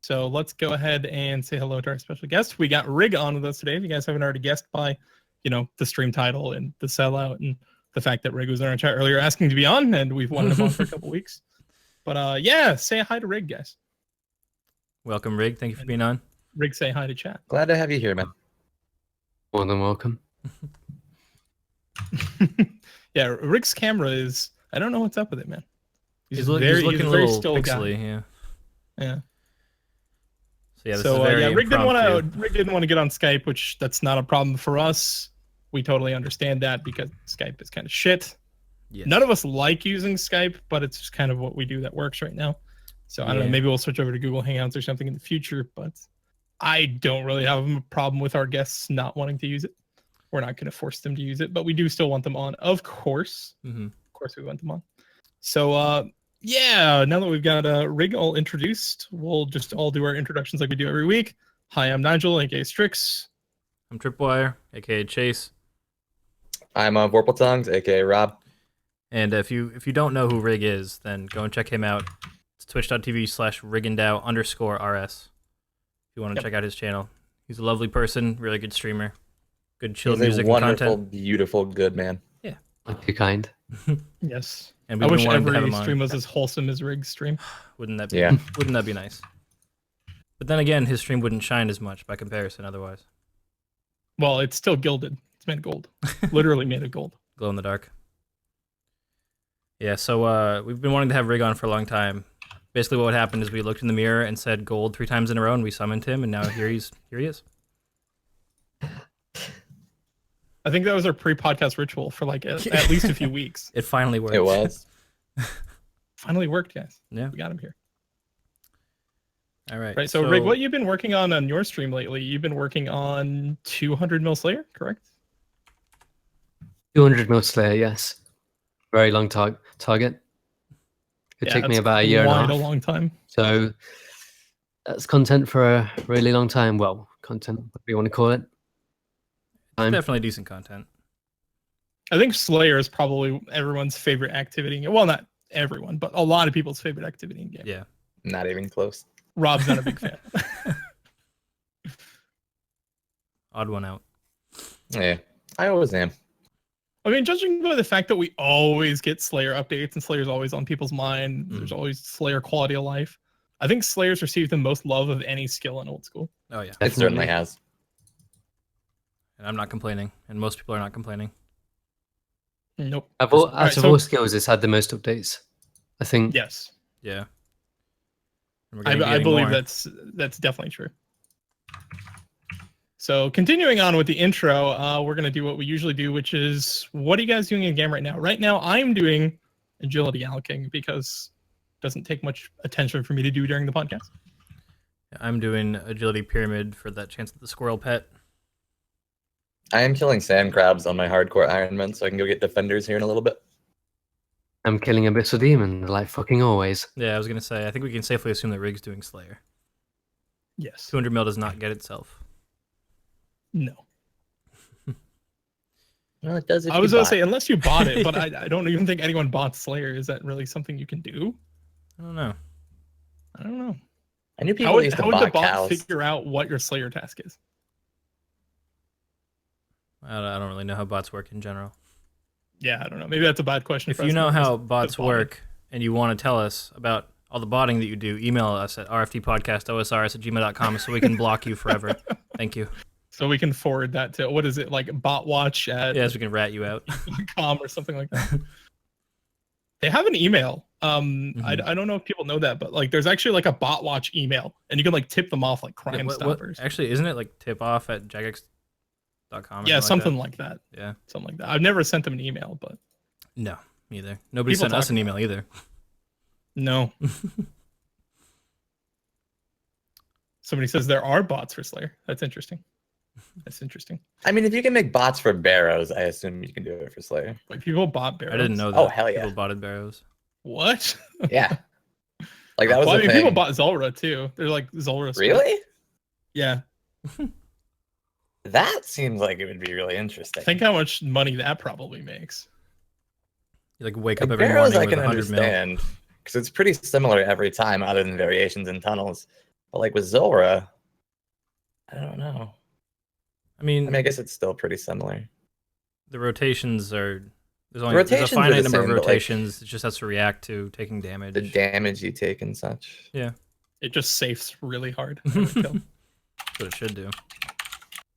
So let's go ahead and say hello to our special guest. We got Rig on with us today. If you guys haven't already guessed by, the stream title and the sellout and the fact that Rig was in our chat earlier asking to be on, and we've wanted him on for a couple weeks. But yeah, say hi to Rig, guys. Welcome, Rig. Thank you for being on. Rig, say hi to chat. Glad to have you here, man. More than welcome. Yeah, Rig's camera is, I don't know what's up with it, man. He's looking a little pixely, guy. Yeah. So yeah, this is very Rig didn't want to get on Skype, which that's not a problem for us. We totally understand that because Skype is kind of shit. Yes. None of us like using Skype, but it's just kind of what we do that works right now. So I don't know, maybe we'll switch over to Google Hangouts or something in the future, but I don't really have a problem with our guests not wanting to use it. We're not going to force them to use it, but we do still want them on, of course. Of course we want them on. So yeah, now that we've got Rig all introduced, we'll just all do our introductions like we do every week. Hi, I'm Nigel, aka Strix. I'm Tripwire, aka Chase. I'm Vorpal Tongues, aka Rob. And if you don't know who Rig is, then go and check him out. It's twitch.tv/rigendow_rs. If you want to check out his channel. He's a lovely person, really good streamer. Good chill music and content. Wonderful, beautiful, good man. Yeah. You're kind. Yes. And I wish every stream was as wholesome as Rig's stream. Wouldn't that be nice? But then again, his stream wouldn't shine as much by comparison otherwise. Well, it's still gilded. It's made of gold. Literally made of gold. Glow in the dark. Yeah, so we've been wanting to have Rig on for a long time. Basically what happened is we looked in the mirror and said gold 3 times in a row and we summoned him and now here he is. I think that was our pre-podcast ritual for like at least a few weeks. It finally worked. It was. Finally worked, guys. Yeah. We got him here. All right. Right. So Rig, what you've been working on your stream lately? You've been working on 200 mil Slayer, correct? 200 mil Slayer, yes. Very long target. It took me about a year and a half. A long time. So that's content for a really long time. Well, content, whatever you want to call it. Definitely decent content. I think Slayer is probably everyone's favorite activity. Well, not everyone, but a lot of people's favorite activity in game. Yeah. Not even close. Rob's not a big fan. Odd one out. Yeah, I always am. I mean, judging by the fact that we always get Slayer updates and Slayer's always on people's mind, there's always Slayer quality of life. I think Slayer's received the most love of any skill in old school. Oh yeah, it certainly has. And I'm not complaining, and most people are not complaining. Nope. Out of all skills, it's had the most updates, I think. Yes. Yeah. I believe that's definitely true. So continuing on with the intro, we're going to do what we usually do, which is, what are you guys doing in game right now? Right now, I'm doing agility allocating because it doesn't take much attention for me to do during the podcast. I'm doing agility pyramid for that chance at the squirrel pet. I am killing sand crabs on my hardcore Ironman, so I can go get defenders here in a little bit. I'm killing Abyssal Demon, like fucking always. Yeah, I was going to say, I think we can safely assume that Rig's doing Slayer. Yes. 200 mil does not get itself. No. Well, it does. I was going to say, unless you bought it, but I don't even think anyone bought Slayer. Is that really something you can do? I don't know. I knew people used to how would the bot cows. figure out what your Slayer task is? I don't really know how bots work in general. Yeah, I don't know. Maybe that's a bad question. If you know how bots work and you want to tell us about all the botting that you do, email us at rftpodcast.osrs@gmail.com so we can block you forever. Thank you. So we can forward that to, what is it, like botwatch at... Yes, we can rat you out. .com or something like that. They have an email. I don't know if people know that, but like there's actually like a botwatch email, and you can like tip them off like Crime Stoppers. Actually, isn't it like tipoff@jagex.com? Yeah, something like that. Yeah. Something like that. I've never sent them an email, but... No, neither. Nobody sent us an email either. No. Somebody says there are bots for Slayer. That's interesting. That's interesting. I mean, if you can make bots for Barrows, I assume you can do it for Slayer. Like people bought Barrows. I didn't know that. Oh, hell yeah. People botted Barrows. What? Yeah. Like that was I mean, people bought Zulrah too. They're like Zulrah. Really? Yeah. That seems like it would be really interesting. Think how much money that probably makes. You like wake up every Barrows morning I can with 100 understand because it's pretty similar every time, other than variations in tunnels. But like with Zora, I don't know. I mean, I guess it's still pretty similar. the rotations are there's only there's a Rotations are finite the number of same, but, like, rotations. It just has to react to taking damage. The damage you take and such. Yeah, It just safes really hard. that's what it should do.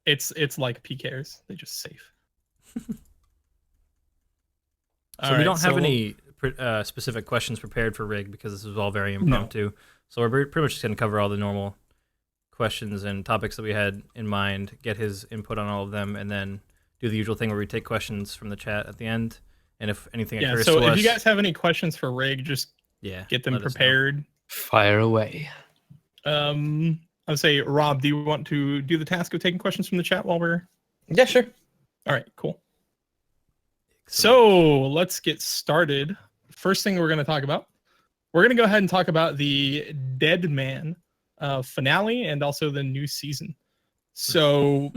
It's like PKers. They just safe. So we don't have any specific questions prepared for Rig because this is all very impromptu. So we're pretty much just going to cover all the normal questions and topics that we had in mind, get his input on all of them, and then do the usual thing where we take questions from the chat at the end. And if anything occurs to us... So if you guys have any questions for Rig, just get them prepared. Fire away. I'll say, Rob, do you want to do the task of taking questions from the chat while we're... Yeah, sure. All right, cool. So let's get started. First thing we're going to talk about, we're going to go ahead and talk about the Dead Man finale and also the new season. So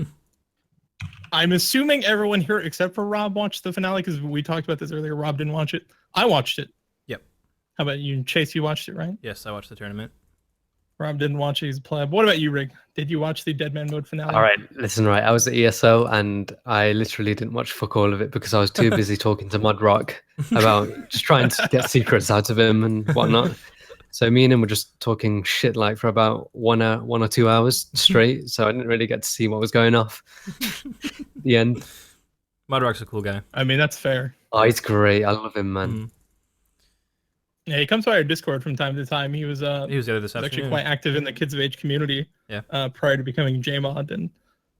I'm assuming everyone here except for Rob watched the finale because we talked about this earlier. Rob didn't watch it. I watched it. Yep. How about you, Chase? You watched it, right? Yes, I watched the tournament. Rob didn't watch it. He's a pleb. What about you, Rig? Did you watch the Dead Man mode finale? All right, listen, right. I was at ESO and I literally didn't watch fuck all of it because I was too busy talking to Mudrock about just trying to get secrets out of him and whatnot. So me and him were just talking shit like for about 1 or 2 hours straight. So I didn't really get to see what was going off. The end. Mudrock's a cool guy. I mean, that's fair. Oh, he's great. I love him, man. Mm-hmm. Yeah, he comes by our Discord from time to time. He was there this afternoon. actually quite active in the Kids of Age community. Yeah. Prior to becoming JMod, and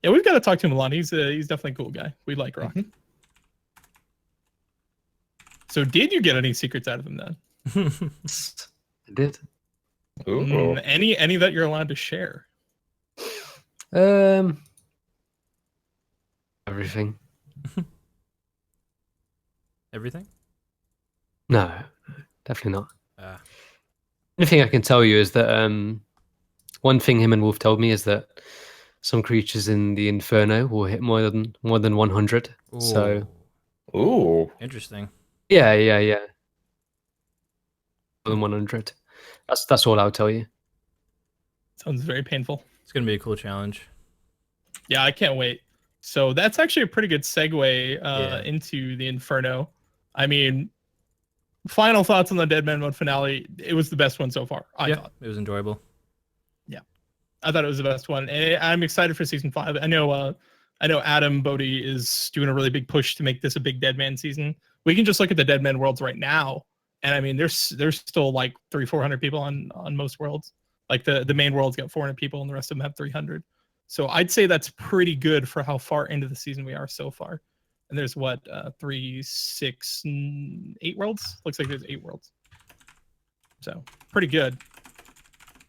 yeah, we've got to talk to him a lot. He's definitely a cool guy. We like Rock. Mhm. So, did you get any secrets out of him then? I did. Ooh. Any that you're allowed to share? Everything. Everything? No, definitely not. Only thing I can tell you is that one thing him and Wolf told me is that some creatures in the Inferno will hit more than 100. Ooh. So, Interesting. yeah. More than 100. That's all I'll tell you. Sounds very painful. It's gonna be a cool challenge. Yeah, I can't wait. So that's actually a pretty good segue into the Inferno. I mean, final thoughts on the Dead Man mode finale. It was the best one so far. I thought it was enjoyable. Yeah, I thought it was the best one, and I'm excited for season 5. I know Adam Bodie is doing a really big push to make this a big Dead Man season. We can just look at the Dead Man worlds right now, and I mean, there's still like 300-400 people on most worlds. Like the main world's got 400 people, and the rest of them have 300. So I'd say that's pretty good for how far into the season we are so far. And there's what 3, 6, 8 worlds. Looks like there's 8 worlds. So pretty good,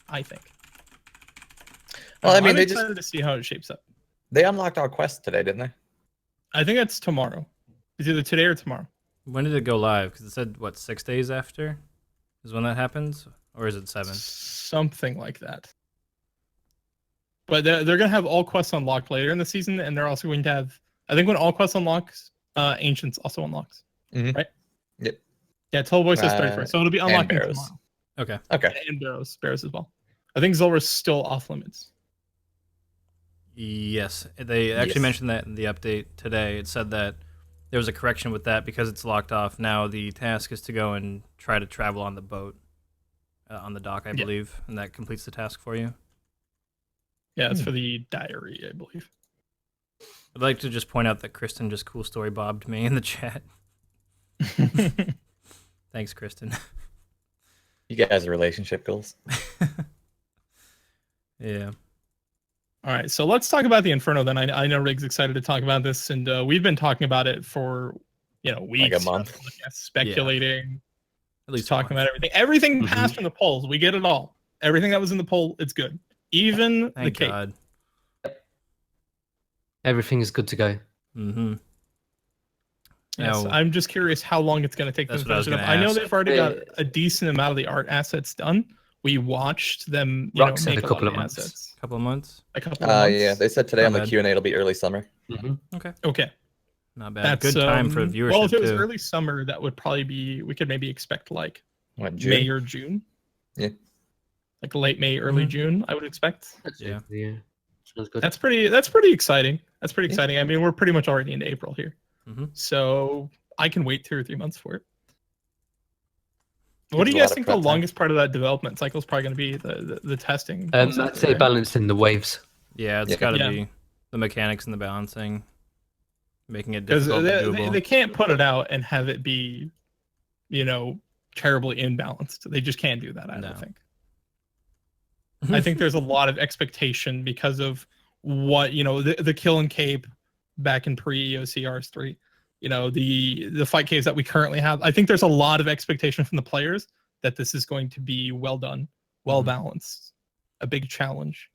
I think. Well, I mean, I'm they excited to see how it shapes up. They unlocked all quests today, didn't they? I think that's tomorrow. It's either today or tomorrow. When did it go live? Because it said, what, 6 days after is when that happens? Or is it 7? Something like that. But they're going to have all quests unlocked later in the season, and they're also going to have, I think when all quests unlocks, Ancients also unlocks. Mm-hmm. Right? Yep. Yeah, Televoice says 31st. So it'll be unlocking Barrows. tomorrow. Okay. And Barrows as well. I think Zulra's still off limits. Yes. They actually mentioned that in the update today. It said that there was a correction with that because it's locked off. Now the task is to go and try to travel on the boat, on the dock, I believe, and that completes the task for you. Yeah, it's for the diary, I believe. I'd like to just point out that Kristen just cool story bobbed me in the chat. Thanks, Kristen. You guys are relationship goals. Yeah. All right, so let's talk about the Inferno then. I know Rig's excited to talk about this, and we've been talking about it for weeks. Like a month. Speculating. At least talking about everything. Everything passed from the polls. We get it all. Everything that was in the poll, it's good. Even Thank the cake. God. Everything is good to go. Mm-hmm. Yes, Now, I'm just curious how long it's going to take them That's to what I was finish it up. gonna I know ask. they've already got a decent amount of the art assets done. We watched them Rock said make a couple lot of months. assets. couple of months. A couple of months. Yeah, they said today on Not the bad. Q&A it'll be early summer. Mm-hmm. Okay. Not bad. That's Good time for viewership, well, if it was too. early summer, that would probably be, we could maybe expect like What, June? May or June. Yeah. like late May, early June, I would expect. Yeah. Sounds good. That's pretty exciting. That's pretty exciting. I mean, we're pretty much already into April here. So I can wait 2 or 3 months for it. What do you guys think the longest part of that development cycle is probably going to be? The testing? I'd say balancing the waves. Yeah, it's got to be the mechanics and the balancing, making it difficult to doable. They can't put it out and have it be, terribly imbalanced. They just can't do that, I don't think. I think there's a lot of expectation because of what, the kill and cape back in pre-OSRS 3. The fight caves that we currently have. I think there's a lot of expectation from the players that this is going to be well done, well balanced, a big challenge.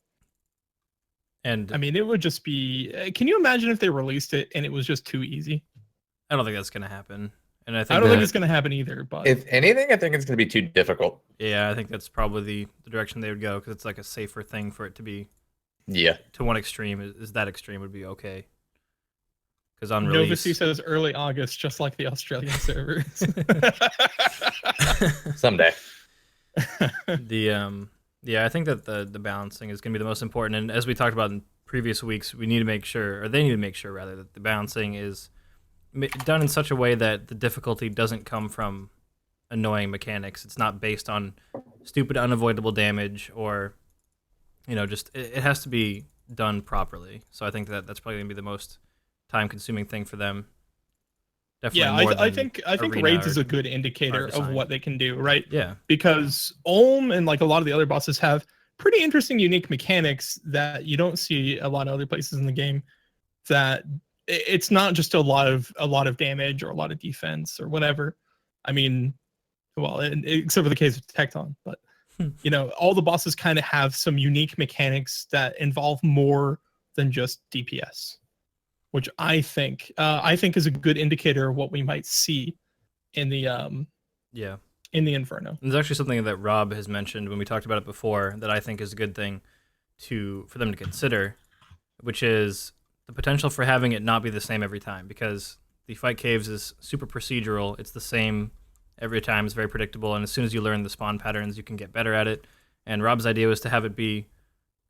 And I mean, it would just be. Can you imagine if they released it and it was just too easy? I don't think that's going to happen. And I don't think it's going to happen either. But if anything, I think it's going to be too difficult. Yeah, I think that's probably the direction they would go because it's like a safer thing for it to be. Yeah. To one extreme is that extreme would be okay. Because on release, Novacy says early August, just like the Australian servers. Someday. I think that the balancing is going to be the most important. And as we talked about in previous weeks, we need to make sure, or they need to make sure rather, that the balancing is done in such a way that the difficulty doesn't come from annoying mechanics. It's not based on stupid unavoidable damage or, just it has to be done properly. So I think that's probably going to be the most time-consuming thing for them. Definitely I think raids is a good indicator of what they can do, right? Yeah, because Ulm and like a lot of the other bosses have pretty interesting, unique mechanics that you don't see a lot of other places in the game. That it's not just a lot of damage or a lot of defense or whatever. I mean, well, except for the case of Tecton, but all the bosses kind of have some unique mechanics that involve more than just DPS. Which I think is a good indicator of what we might see in the in the Inferno. There's actually something that Rob has mentioned when we talked about it before that I think is a good thing for them to consider, which is the potential for having it not be the same every time, because the fight caves is super procedural. It's the same every time. It's very predictable, and as soon as you learn the spawn patterns, you can get better at it. And Rob's idea was to have it be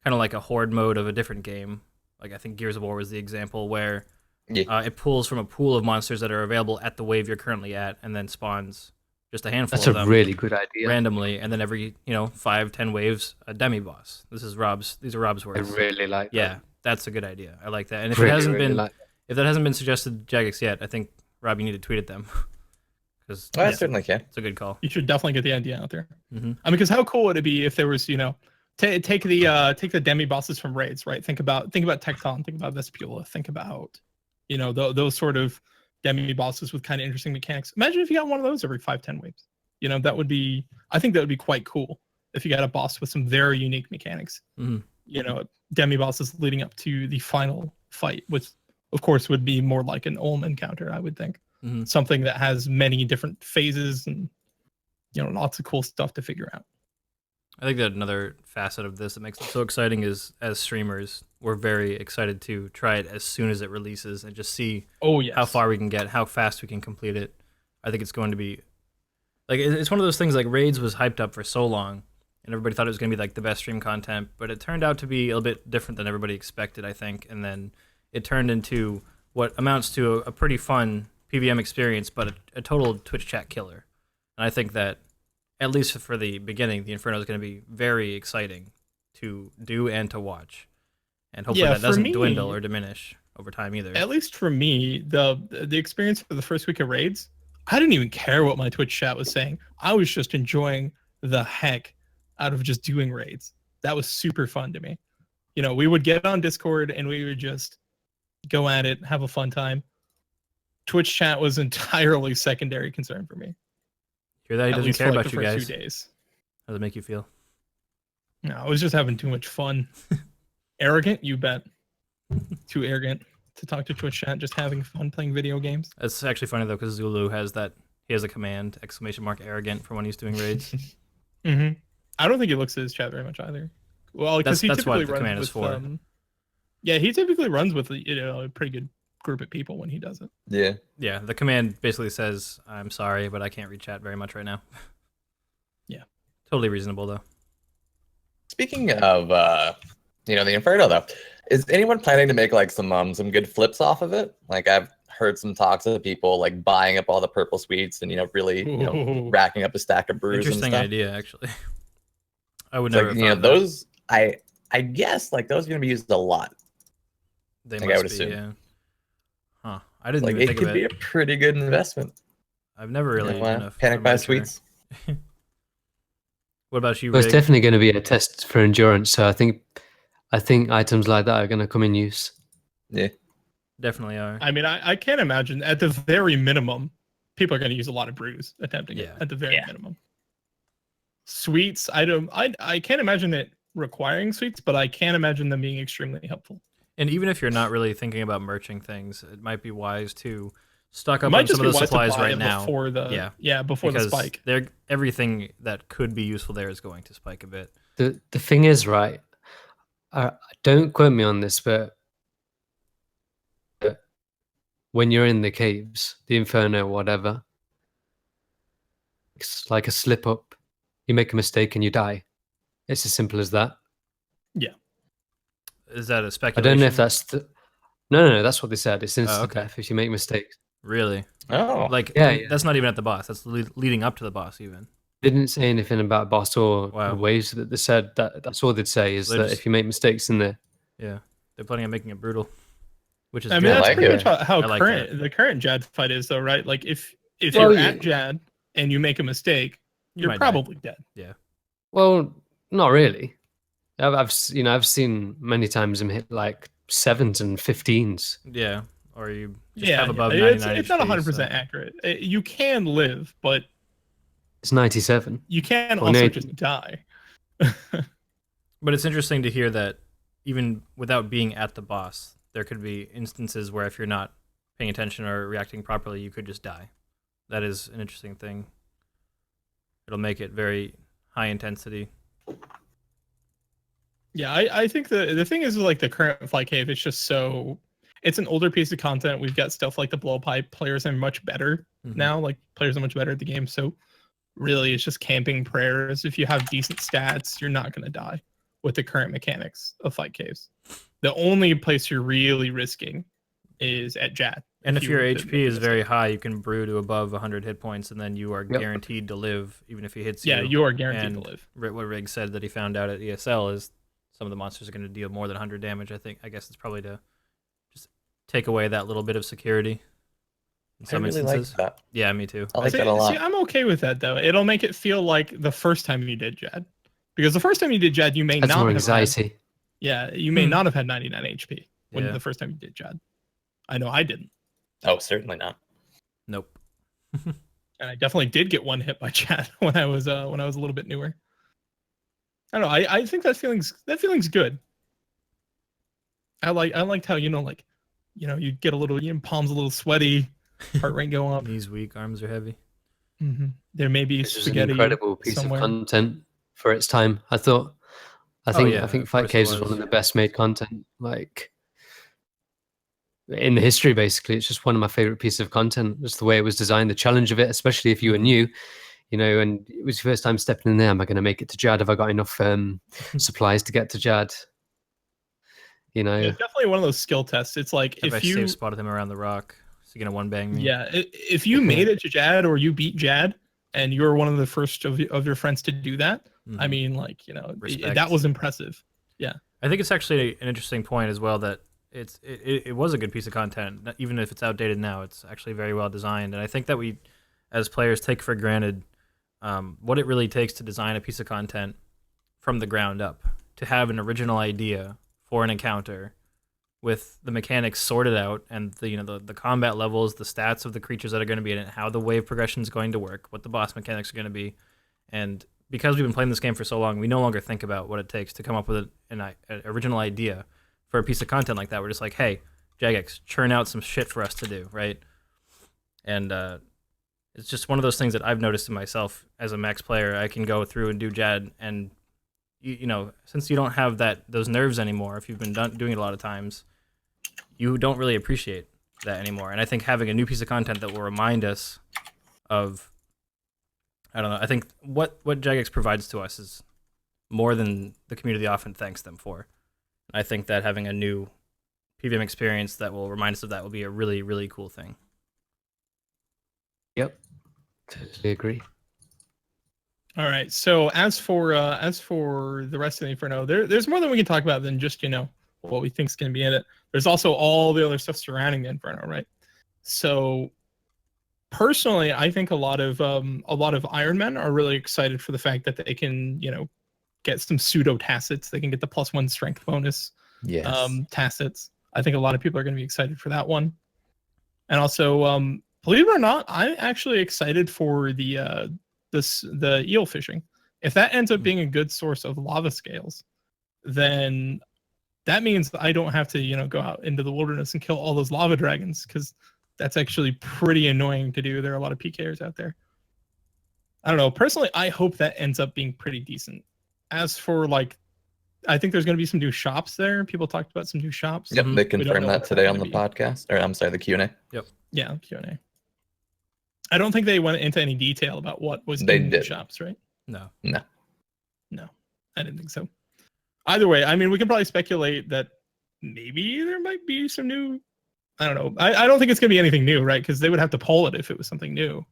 kind of like a horde mode of a different game. Like I think Gears of War was the example where it pulls from a pool of monsters that are available at the wave you're currently at, and then spawns just a handful of them. That's a really good idea. Randomly, and then every 5-10 waves, a demi boss. These are Rob's words. I really like that. Yeah, that's a good idea. I like that. And if if that hasn't been suggested to Jagex yet, I think Rob, you need to tweet at them. Because I certainly can. It's a good call. You should definitely get the idea out there. I mean, because how cool would it be if there was take the demi bosses from raids, right? Think about Tecton, think about Vespula, think about those sort of demi bosses with kind of interesting mechanics. Imagine if you got one of those every 5-10 waves. I think that would be quite cool if you got a boss with some very unique mechanics. Demi bosses leading up to the final fight, which of course would be more like an Ulm encounter, I would think. Something that has many different phases and lots of cool stuff to figure out. I think that another facet of this that makes it so exciting is, as streamers, we're very excited to try it as soon as it releases and just see how far we can get, how fast we can complete it. I think it's going to be it's one of those things like Raids was hyped up for so long and everybody thought it was going to be like the best stream content, but it turned out to be a little bit different than everybody expected, I think. And then it turned into what amounts to a pretty fun PVM experience, but a total Twitch chat killer. And I think that at least for the beginning, the Inferno is going to be very exciting to do and to watch. And hopefully that doesn't dwindle or diminish over time either. At least for me, the experience for the first week of raids, I didn't even care what my Twitch chat was saying. I was just enjoying the heck out of just doing raids. That was super fun to me. We would get on Discord and we would just go at it, have a fun time. Twitch chat was entirely secondary concern for me. Hear that? He doesn't care about you guys. 2 days. How does it make you feel? No, I was just having too much fun. Arrogant? You bet. Too arrogant to talk to Twitch chat, just having fun playing video games. It's actually funny though, because Zulu has a command, !arrogant, for when he's doing raids. I don't think he looks at his chat very much either. Well, because that's what the command is for. He typically runs with a pretty good group of people when he does it. Yeah, the command basically says, I'm sorry, but I can't read chat very much right now. Yeah. Totally reasonable though. Speaking of, the Inferno though, is anyone planning to make like some good flips off of it? Like I've heard some talks of people like buying up all the purple sweets and really racking up a stack of brews and Interesting stuff. idea, actually. I would It's never like, have thought those I guess like those are gonna be used a lot. they like, must I would be, assume. yeah. Huh. I didn't Like even it think could of be it. a pretty good investment. I've never really been a panic buy mercher. sweets. What about you, Well, it's Rig? definitely going to be a test for endurance. So I think items like that are going to come in use. Yeah. Definitely are. I mean, I can't imagine at the very minimum, people are going to use a lot of brews attempting it at the very minimum. Sweets, I can't imagine it requiring sweets, but I can imagine them being extremely helpful. And even if you're not really thinking about merching things, it might be wise to stock up on some of those supplies right now. Before the before the spike. Everything that could be useful there is going to spike a bit. The thing is, right? Don't quote me on this, but when you're in the caves, the Inferno, whatever, it's like a slip up. You make a mistake and you die. It's as simple as that. Yeah. Is that a speculation? I don't know if that's no. That's what they said. It's instant okay. death if you make mistakes. Really? Oh. Like that's not even at the boss. That's leading up to the boss even. They didn't say anything about boss or waves that they said. That's all they'd say is that if you make mistakes in there. Yeah, they're planning on making it brutal. Which is I mean, that's pretty much how the current Jad fight is, though, right? Like if you're at Jad and you make a mistake, you're probably dead. Yeah. Well, not really. I've seen many times him hit like 7s and 15s. Yeah, or you just have above 99 it's not 100% accurate. You can live, but it's 97. You can also just die. But it's interesting to hear that even without being at the boss, there could be instances where if you're not paying attention or reacting properly, you could just die. That is an interesting thing. It'll make it very high intensity. Yeah, I think the thing is like the current Fly Cave, it's an older piece of content. We've got stuff like the blowpipe. Players are much better now. Like players are much better at the game. So really it's just camping prayers. If you have decent stats, you're not going to die with the current mechanics of Fight Caves. The only place you're really risking is at Jad. And if your HP is very high, you can brew to above 100 hit points, and then you are guaranteed to live, even if he hits you. Yeah, you are guaranteed to live. What Rig said that he found out at ESL is some of the monsters are going to deal more than 100 damage. I guess it's probably to just take away that little bit of security. In some instances. Like that. Yeah, me too. I like that a lot. See, I'm okay with that though. It'll make it feel like the first time you did Jad, because the first time you did Jad, you may not more have anxiety. You may not have had 99 HP when the first time you did Jad. I know I didn't. Oh, certainly not. Nope. And I definitely did get one hit by Jad when I was a little bit newer. I don't know. I think that feeling's good. I liked how you get a little, palms a little sweaty, heart rate going up. Knees weak, arms are heavy. Mm-hmm. There may be this spaghetti. Is an incredible piece of content for its time. I think Fight Caves is one of the best made content like in the history. Basically, it's just one of my favorite pieces of content. Just the way it was designed, the challenge of it, especially if you were new. And it was your first time stepping in there. Am I going to make it to Jad? Have I got enough supplies to get to Jad? It's definitely one of those skill tests. It's like if you safe spotted him around the rock, is he gonna one bang me? Yeah, if you made it to Jad or you beat Jad, and you're one of the first of your friends to do that, I mean, that was impressive. Yeah, I think it's actually an interesting point as well that it was a good piece of content, even if it's outdated now. It's actually very well designed, and I think that we, as players, take for granted what it really takes to design a piece of content from the ground up, to have an original idea for an encounter with the mechanics sorted out and the combat levels, the stats of the creatures that are going to be in it, how the wave progression is going to work, what the boss mechanics are going to be. And because we've been playing this game for so long, we no longer think about what it takes to come up with an original idea for a piece of content like that. We're just like, hey, Jagex, churn out some shit for us to do, right? And it's just one of those things that I've noticed in myself as a max player. I can go through and do Jad, and since you don't have those nerves anymore, if you've been doing it a lot of times, you don't really appreciate that anymore. And I think having a new piece of content that will remind us of, I don't know, I think what Jagex provides to us is more than the community often thanks them for. I think that having a new PVM experience that will remind us of that will be a really, really cool thing. Yep, totally agree. All right. So as for the rest of the Inferno, there's more than we can talk about than just what we think is going to be in it. There's also all the other stuff surrounding the Inferno, right? So personally, I think a lot of Iron Men are really excited for the fact that they can get some pseudo tacits. They can get the +1 strength bonus. Yes. Tacits. I think a lot of people are going to be excited for that one. And also, believe it or not, I'm actually excited for the eel fishing. If that ends up being a good source of lava scales, then that means that I don't have to go out into the wilderness and kill all those lava dragons, because that's actually pretty annoying to do. There are a lot of PKers out there. I don't know. Personally, I hope that ends up being pretty decent. As for I think there's going to be some new shops there. People talked about some new shops. Yep, they confirmed that today on the podcast, or I'm sorry, the Q&A. Yep. Yeah, Q&A. I don't think they went into any detail about what was in the shops, right? No, I didn't think so. Either way, I mean, we can probably speculate that maybe there might be some new. I don't know. I don't think it's gonna be anything new, right? Because they would have to poll it if it was something new.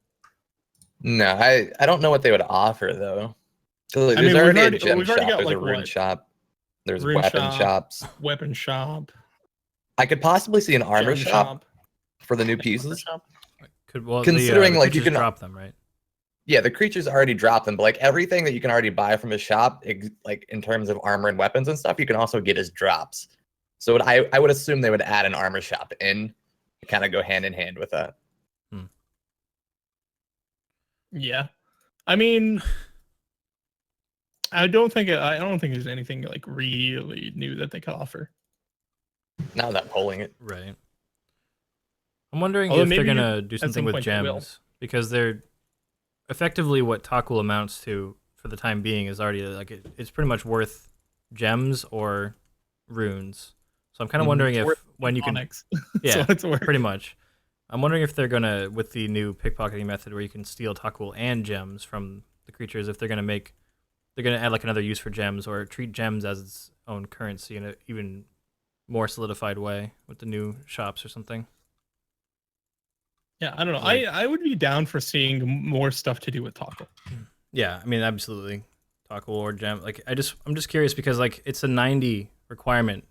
No, I don't know what they would offer though. So there's already a gem shop. There's a rune shop. There's weapon shops. Weapon shop. I could possibly see an armor shop for the new pieces. Considering you can drop them, right? Yeah, the creatures already drop them, but everything that you can already buy from a shop, in terms of armor and weapons and stuff, you can also get as drops. So I would assume they would add an armor shop in, to kind of go hand in hand with that. Yeah, I mean, I don't think there's anything really new that they could offer. Now that polling it, right? I'm wondering if they're gonna do something with gems, because they're effectively what Takul amounts to for the time being is already it's pretty much worth gems or runes. So I'm kind of wondering if when you can, yeah, pretty much. I'm wondering if they're gonna, with the new pickpocketing method where you can steal Takul and gems from the creatures, if they're gonna add another use for gems or treat gems as its own currency in an even more solidified way with the new shops or something. Yeah, I don't know. I would be down for seeing more stuff to do with Takul. Yeah, I mean, absolutely. Takul or gem. I'm just curious because it's a 90 requirement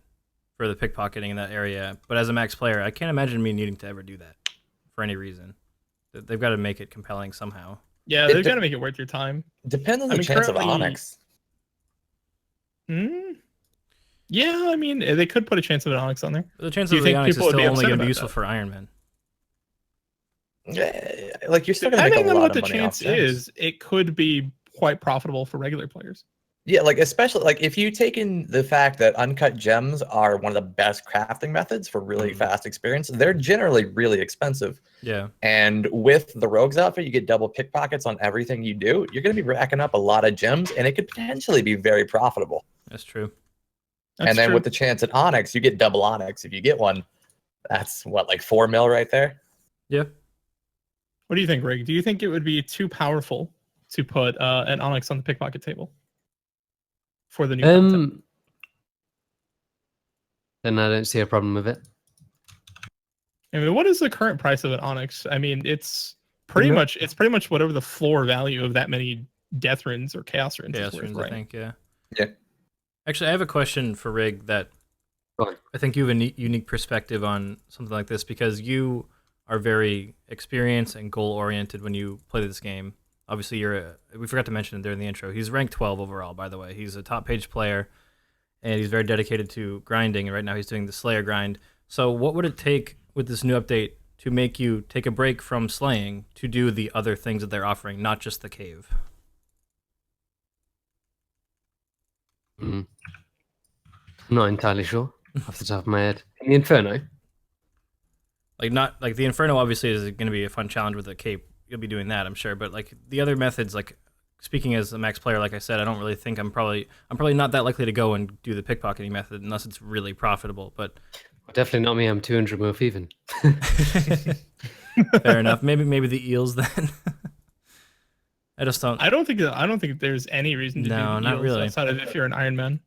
for the pickpocketing in that area. But as a max player, I can't imagine me needing to ever do that for any reason. They've got to make it compelling somehow. Yeah, they've got to make it worth your time. Depends on the chance of Onyx. Yeah, I mean, they could put a chance of an Onyx on there. The chance of the Onyx is still only going to be useful for Iron Man. Yeah, you're still going to make a lot of money off gems. Depending on what the chance is, it could be quite profitable for regular players. Yeah, especially if you take in the fact that uncut gems are one of the best crafting methods for really fast experience, they're generally really expensive. Yeah. And with the Rogue's outfit, you get double pickpockets on everything you do. You're going to be racking up a lot of gems, and it could potentially be very profitable. That's true. And then with the chance at Onyx, you get double Onyx. If you get one, that's what, 4 mil right there? Yeah. What do you think, Rig? Do you think it would be too powerful to put an Onyx on the pickpocket table for the new content? Then I don't see a problem with it. I mean, what is the current price of an Onyx? I mean, it's pretty much whatever the floor value of that many Death Runes or Chaos Runes is worth, right? I think, yeah. Yeah. Actually, I have a question for Rig that I think you have a unique perspective on something like this, because you are very experienced and goal-oriented when you play this game. Obviously, we forgot to mention it during the intro. He's ranked 12 overall, by the way. He's a top-page player, and he's very dedicated to grinding. And right now, he's doing the Slayer grind. So what would it take with this new update to make you take a break from slaying to do the other things that they're offering, not just the cave? I'm not entirely sure off the top of my head. In the Inferno? Not the Inferno obviously is going to be a fun challenge with the cape. You'll be doing that, I'm sure. But the other methods, speaking as a max player, like I said, I don't really think I'm probably not that likely to go and do the pickpocketing method unless it's really profitable. But definitely not me. I'm 200 mil even. Fair enough. Maybe the eels then. I just don't. I don't think there's any reason to do the not eels really. outside of if you're an Iron Man.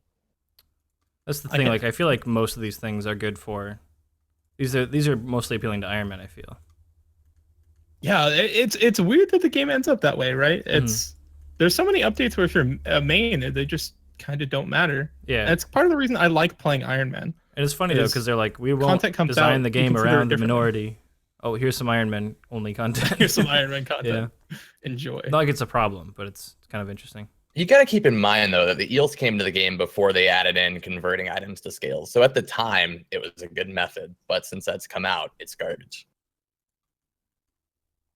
That's the thing. Like, I feel like most of these things are good for. These are mostly appealing to Iron Man, I feel. Yeah, it's weird that the game ends up that way, right? There's so many updates where if you're a main, they just kind of don't matter. Yeah, and it's part of the reason I like playing Iron Man. And it's funny though, because they're like, we won't design the game around the minority. Oh, here's some Iron Man only content. Here's some Iron Man content. Yeah. Enjoy. Not like it's a problem, but it's kind of interesting. You got to keep in mind, though, that the eels came to the game before they added in converting items to scales. So at the time, it was a good method. But since that's come out, it's garbage.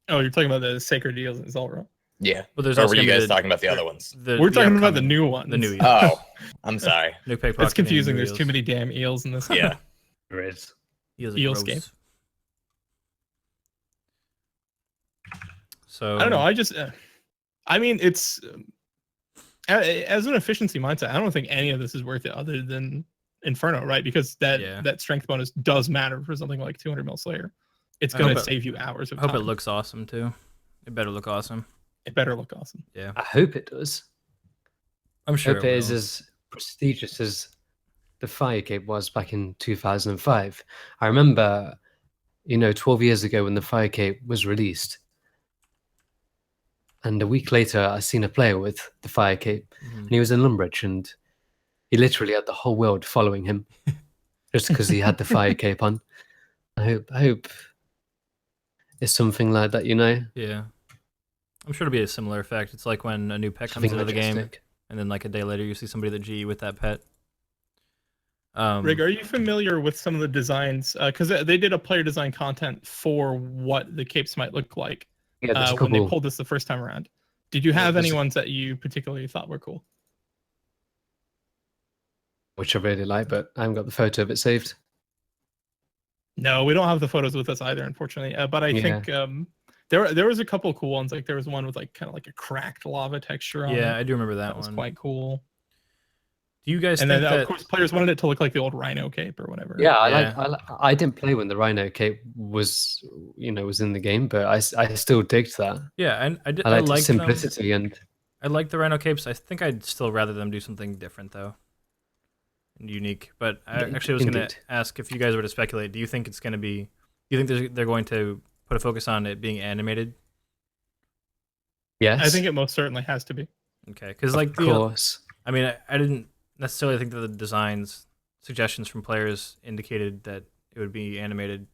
Oh, you're talking about the Sacred Eels in Zulrah? Yeah. Well, there's or were you guys talking about the other ones? We're talking about the new ones. The new eels. Oh, I'm sorry. It's confusing. There's too many damn eels in this. Yeah. There is. Eels game. So I don't know. I mean, it's as an efficiency mindset, I don't think any of this is worth it other than Inferno, right? Because that strength bonus does matter for something like 200 mil Slayer. It's going to save you hours of time. I hope it looks awesome too. It better look awesome. It better look awesome. Yeah. I hope it does. I'm sure I hope it is as prestigious as the Fire Cape was back in 2005. I remember, 12 years ago when the Fire Cape was released. And a week later, I seen a player with the Fire Cape, and he was in Lumbridge, and he literally had the whole world following him, just because he had the Fire Cape on. I hope it's something like that, Yeah, I'm sure it'll be a similar effect. It's like when a new pet comes into the game, and then like a day later, you see somebody that GE with that pet. Rig, are you familiar with some of the designs? Because they did a player design content for what the capes might look like. Yeah, when they pulled this the first time around. Did you have any ones that you particularly thought were cool? Which I really like, but I haven't got the photo of it saved. No, we don't have the photos with us either, unfortunately. But I think there was a couple of cool ones. Like there was one with like kind of like a cracked lava texture on it. Yeah, I do remember that one. Was quite cool. Do you guys and think then that... of course players wanted it to look like the old Rhino cape or whatever? Yeah, I didn't play when the Rhino cape was in the game, but I still digged that. Yeah, and I liked simplicity and I like the Rhino capes. I think I'd still rather them do something different though, and unique. But I actually was going to ask if you guys were to speculate. Do you think it's going to be? Do you think they're going to put a focus on it being animated? Yes, I think it most certainly has to be. Okay, because of course. I mean, I didn't necessarily think that the designs suggestions from players indicated that it would be animated,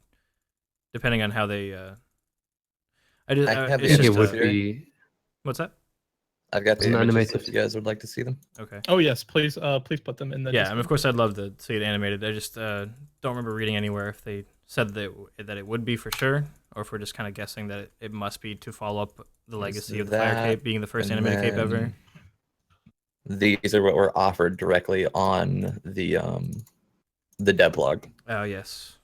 depending on how they. I think it would be. What's that? I've got the images if you guys would like to see them. Okay. Oh yes, please put them in the. Yeah, and of course I'd love to see it animated. I just don't remember reading anywhere if they said that it would be for sure, or if we're just kind of guessing that it must be to follow up the legacy of the Fire Cape being the first animated cape ever. These are what were offered directly on the devlog. Oh yes.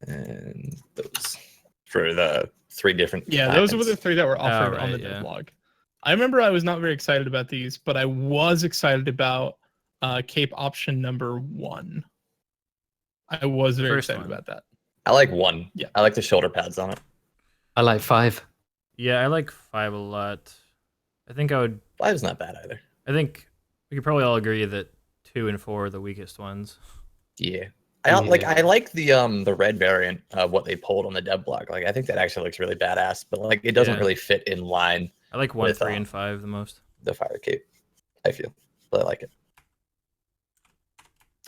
And those for the 3 different. Yeah, patents. those were the 3 that were offered on the devlog. I remember I was not very excited about these, but I was excited about cape option number 1. I was very excited about that. I like 1. Yeah, I like the shoulder pads on it. I like 5. Yeah, I like 5 a lot. I think I would. 5's not bad either. I think we could probably all agree that 2 and 4 are the weakest ones. Yeah. I like the red variant of what they pulled on the dev blog. Like I think that actually looks really badass, but like it doesn't really fit in line. I like 1, 3, and 5 the most. The Fire Cape, I feel. But I like it.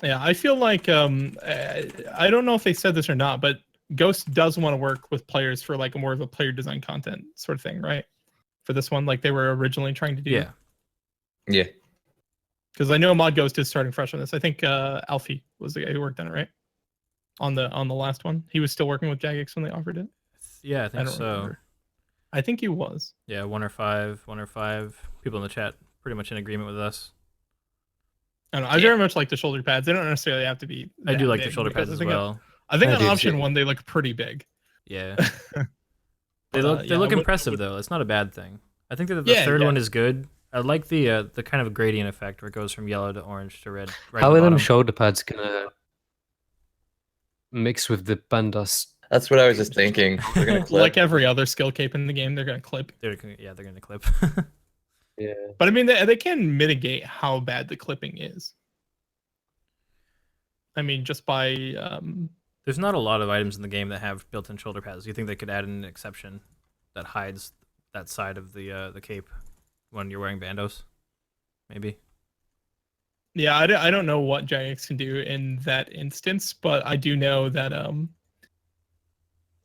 Yeah, I feel like I don't know if they said this or not, but Ghost does want to work with players for like more of a player design content sort of thing, right? For this one, like they were originally trying to do. Yeah. Yeah. Because I know Mod Ghost is starting fresh on this. I think Alfie was the guy who worked on it, right? On the last one, he was still working with Jagex when they offered it. Yeah, I think so. Remember. I think he was. Yeah, 1 or 5. People in the chat pretty much in agreement with us. I don't know. I very much like the shoulder pads. They don't necessarily have to be. I do like the shoulder pads as well. I think on option 1 they look pretty big. Yeah. They look impressive though. It's not a bad thing. I think that the third one is good. I like the kind of gradient effect where it goes from yellow to orange to red. How are them shoulder pads gonna mix with the Bandos That's what I was just thinking. They're gonna clip. Like every other skill cape in the game, they're gonna clip. They're gonna clip. Yeah. But I mean, they can mitigate how bad the clipping is. I mean, just by There's not a lot of items in the game that have built-in shoulder pads. Do you think they could add an exception that hides that side of the cape when you're wearing bandos? Maybe. Yeah, I don't know what Jagex can do in that instance, but I do know that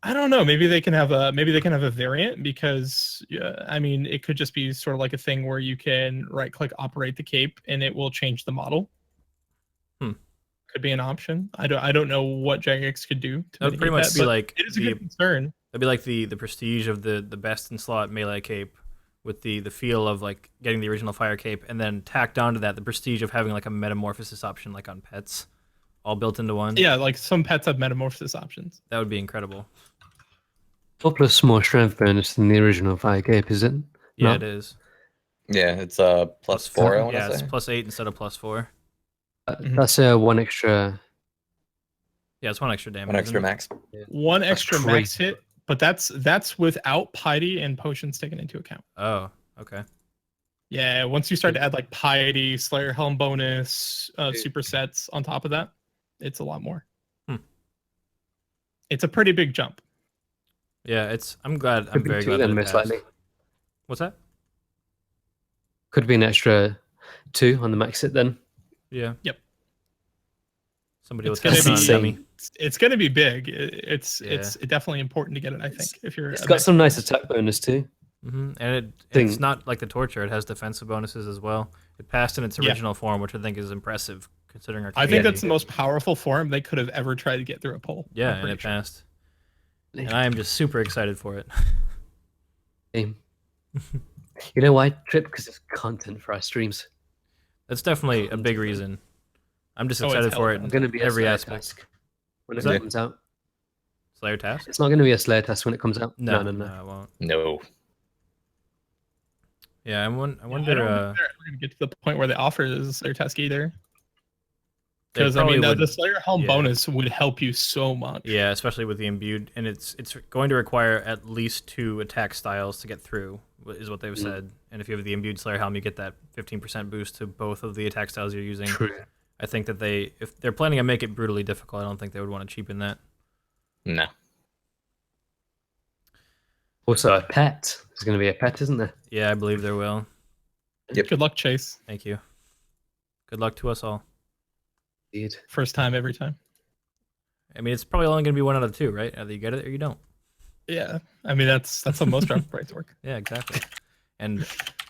I don't know. Maybe they can have a variant because I mean, it could just be sort of like a thing where you can right-click operate the cape and it will change the model. Could be an option. I don't know what Jagex could do. That would pretty much be like it is a good concern. That'd be like the prestige of the best in slot melee cape, with the feel of like getting the original fire cape, and then tacked onto that the prestige of having like a metamorphosis option like on pets, all built into one. Yeah, like some pets have metamorphosis options. That would be incredible. 4+ more strength bonus than the original fire cape, is it? Yeah, No? it is. Yeah, it's +4. I want Yeah, to it's say. +8 instead of +4. That's one extra. Yeah, it's one extra damage. One extra isn't it? max. One extra max crazy. hit, but that's without piety and potions taken into account. Oh, okay. Yeah, once you start to add like piety, Slayer Helm bonus, supersets on top of that, it's a lot more. It's a pretty big jump. Yeah, I'm glad. I'm Could be very 2 glad then, that it most passed. likely. What's that? Could be an extra 2 on the max hit then. Yeah. Yep. Somebody It's will gonna test on be dummy. it's gonna be big. It's Yeah. definitely important to get it. I think if you're It's got some nice attack bonus too. And Thing. it's not like the torture. It has defensive bonuses as well. It passed in its original form, which I think is impressive considering our I think community. that's the most powerful form they could have ever tried to get through a poll. Yeah, I'm and pretty it sure. passed. And I am just super excited for it. Same. You know why, Trip? Because it's content for our streams. That's definitely a big reason. I'm just Oh, it's excited for hell it yeah. in Going to be a every Slayer aspect. task when Is it that- comes out. Slayer task? It's not going to be a Slayer test when it comes out. No. No, it won't. No. Yeah, I I wonder. don't think we're gonna get to the point where they offer the Slayer task either. They Because I mean, probably the would- Slayer Helm yeah. bonus would help you so much. Yeah, especially with the imbued, and it's going to require at least 2 attack styles to get through, is what they've said. And if you have the imbued Slayer Helm, you get that 15% boost to both of the attack styles you're using. True. I think that if they're planning to make it brutally difficult, I don't think they would want to cheapen that. No. Also, a pet. There's going to be a pet, isn't there? Yeah, I believe there will. Yep. Good luck, Chase. Thank you. Good luck to us all. Indeed. First time, every time. I mean, it's probably only going to be 1 out of 2, right? Either you get it or you don't. Yeah, I mean that's how most draft breaks work. Yeah, exactly. And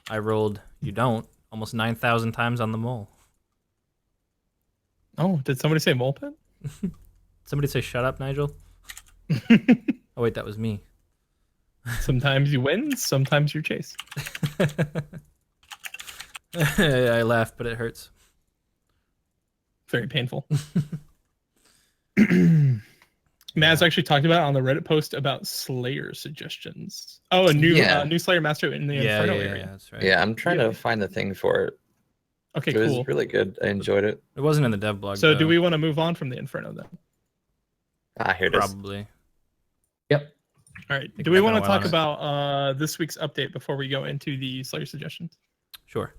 I rolled you don't almost 9,000 times on the mole. Oh, did somebody say mole pit? Somebody say shut up, Nigel. Oh wait, that was me. Sometimes you win, sometimes you chase. I laugh, but it hurts. Very painful. Maz actually talked about it on the Reddit post about Slayer suggestions. Oh, a new Yeah. new Slayer master in the Inferno area. that's right. Yeah, I'm trying to find the thing for it. Okay, It was cool. really good. I enjoyed it. It wasn't in the dev blog. So though. do we want to move on from the Inferno then? Here it is. Probably. Yep. All right. think Do we I've want been to a while talk on it. about this week's update before we go into the Slayer suggestions? Sure.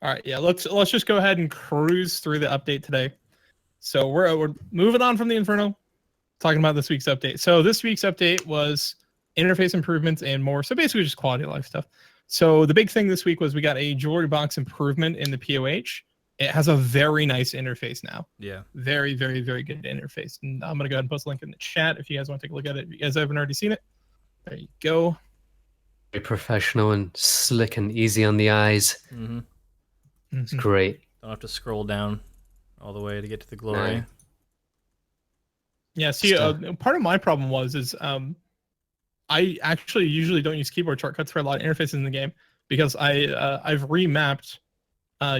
All right, yeah, let's just go ahead and cruise through the update today. So we're moving on from the Inferno, talking about this week's update. So this week's update was interface improvements and more. So basically just quality of life stuff. So the big thing this week was we got a jewelry box improvement in the POH. It has a very nice interface now. Yeah. Very, very, very good interface. And I'm going to go ahead and post a link in the chat if you guys want to take a look at it. If you guys haven't already seen it, there you go. Very professional and slick and easy on the eyes. Mm-hmm. It's great. Don't have to scroll down all the way to get to the glory. No. Yeah, see, Stuff. part of my problem is I actually usually don't use keyboard shortcuts for a lot of interfaces in the game because I've remapped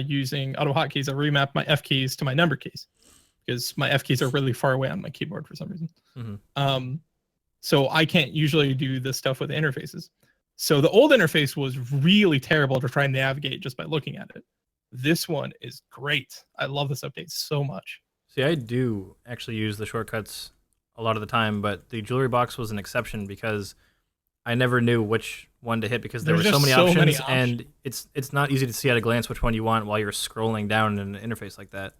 using auto hotkeys. I've remapped my F keys to my number keys because my F keys are really far away on my keyboard for some reason. Mhm. So I can't usually do this stuff with interfaces. So the old interface was really terrible to try and navigate just by looking at it. This one is great. I love this update so much. See, I do actually use the shortcuts a lot of the time, but the jewelry box was an exception because I never knew which one to hit because there were so many options, and it's not easy to see at a glance which one you want while you're scrolling down in an interface like that.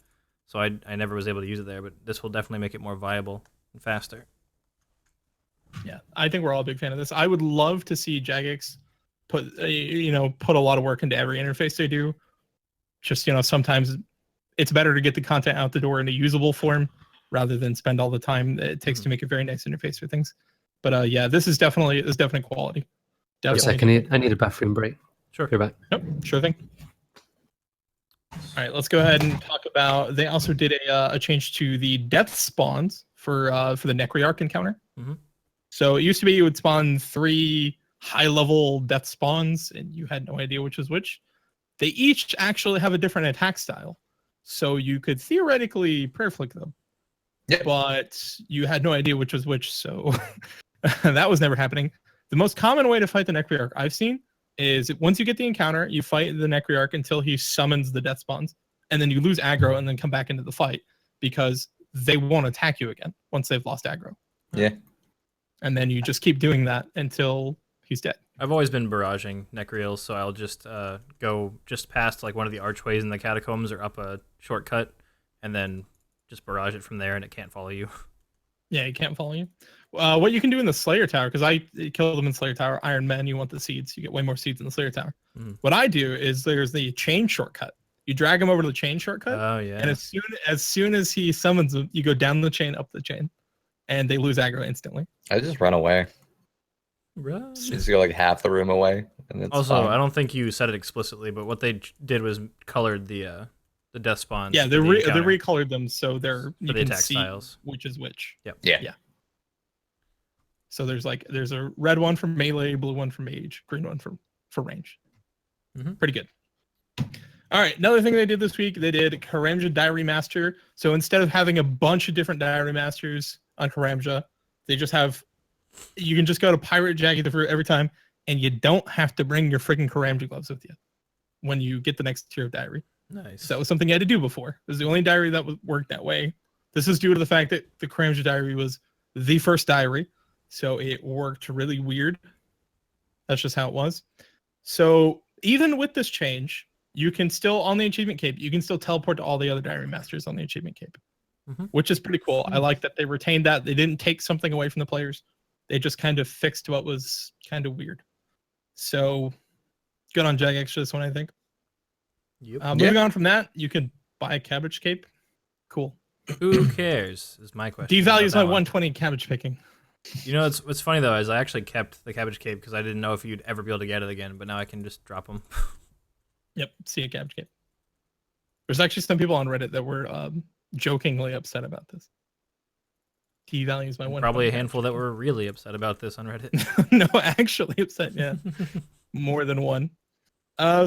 So I never was able to use it there, but this will definitely make it more viable and faster. Yeah, I think we're all a big fan of this. I would love to see Jagex put a lot of work into every interface they do. Just, sometimes it's better to get the content out the door in a usable form rather than spend all the time that it takes to make a very nice interface for things. But yeah, this is definitely quality. Definitely. I need a bathroom break. Sure. You're back. Yep, sure thing. All right, let's go ahead and talk about. They also did a change to the death spawns for the Necroarch encounter. Mm-hmm. So it used to be you would spawn 3 high-level death spawns, and you had no idea which was which. They each actually have a different attack style, so you could theoretically prayer flick them. Yep. But you had no idea which was which, so that was never happening. The most common way to fight the Necroarch I've seen is once you get the encounter, you fight the Necroarch until he summons the death spawns, and then you lose aggro and then come back into the fight because they won't attack you again once they've lost aggro. Yeah. And then you just keep doing that until he's dead. I've always been barraging Necreals, so I'll just go just past like one of the archways in the catacombs or up a shortcut, and then just barrage it from there, and it can't follow you. Yeah, it can't follow you. What you can do in the Slayer Tower, because I killed them in Slayer Tower, Iron Men, you want the seeds. You get way more seeds in the Slayer Tower. Mm. What I do is there's the chain shortcut. You drag him over to the chain shortcut. Oh, yeah. And as soon as he summons them, you go down the chain, up the chain, and they lose aggro instantly. I just run away. Run. Just go like half the room away. And it's also, fine. I don't think you said it explicitly, but what they did was colored the death spawns. Yeah, they recolored them so you can attack see styles. which is which. Yep. Yeah. So there's a red one for melee, blue one for mage, green one for range. Mm-hmm. Pretty good. All right, another thing they did this week, they did Karamja Diary Master. So instead of having a bunch of different Diary Masters on Karamja, you can just go to Pirate Jackie the Fruit every time, and you don't have to bring your freaking Karamja gloves with you when you get the next tier of Diary. Nice. So that was something you had to do before. It was the only diary that worked that way. This is due to the fact that the Karamja Diary was the first diary, so it worked really weird. That's just how it was. So even with this change, you can still, on the Achievement Cape, you can still teleport to all the other Diary Masters on the Achievement Cape, which is pretty cool. I like that they retained that. They didn't take something away from the players. They just kind of fixed what was kind of weird. So good on Jagex for this one, I think. Yep. Moving on from that, you can buy a Cabbage Cape. Cool. Who cares is my question. Devalues my 120 cabbage picking. You know, what's funny though is I actually kept the Cabbage Cape because I didn't know if you'd ever be able to get it again, but now I can just drop them. Yep, see a Cabbage Cape. There's actually some people on Reddit that were jokingly upset about this. Devalues my 120. Probably a handful that were really upset about this on Reddit. No, actually upset, yeah. More than one.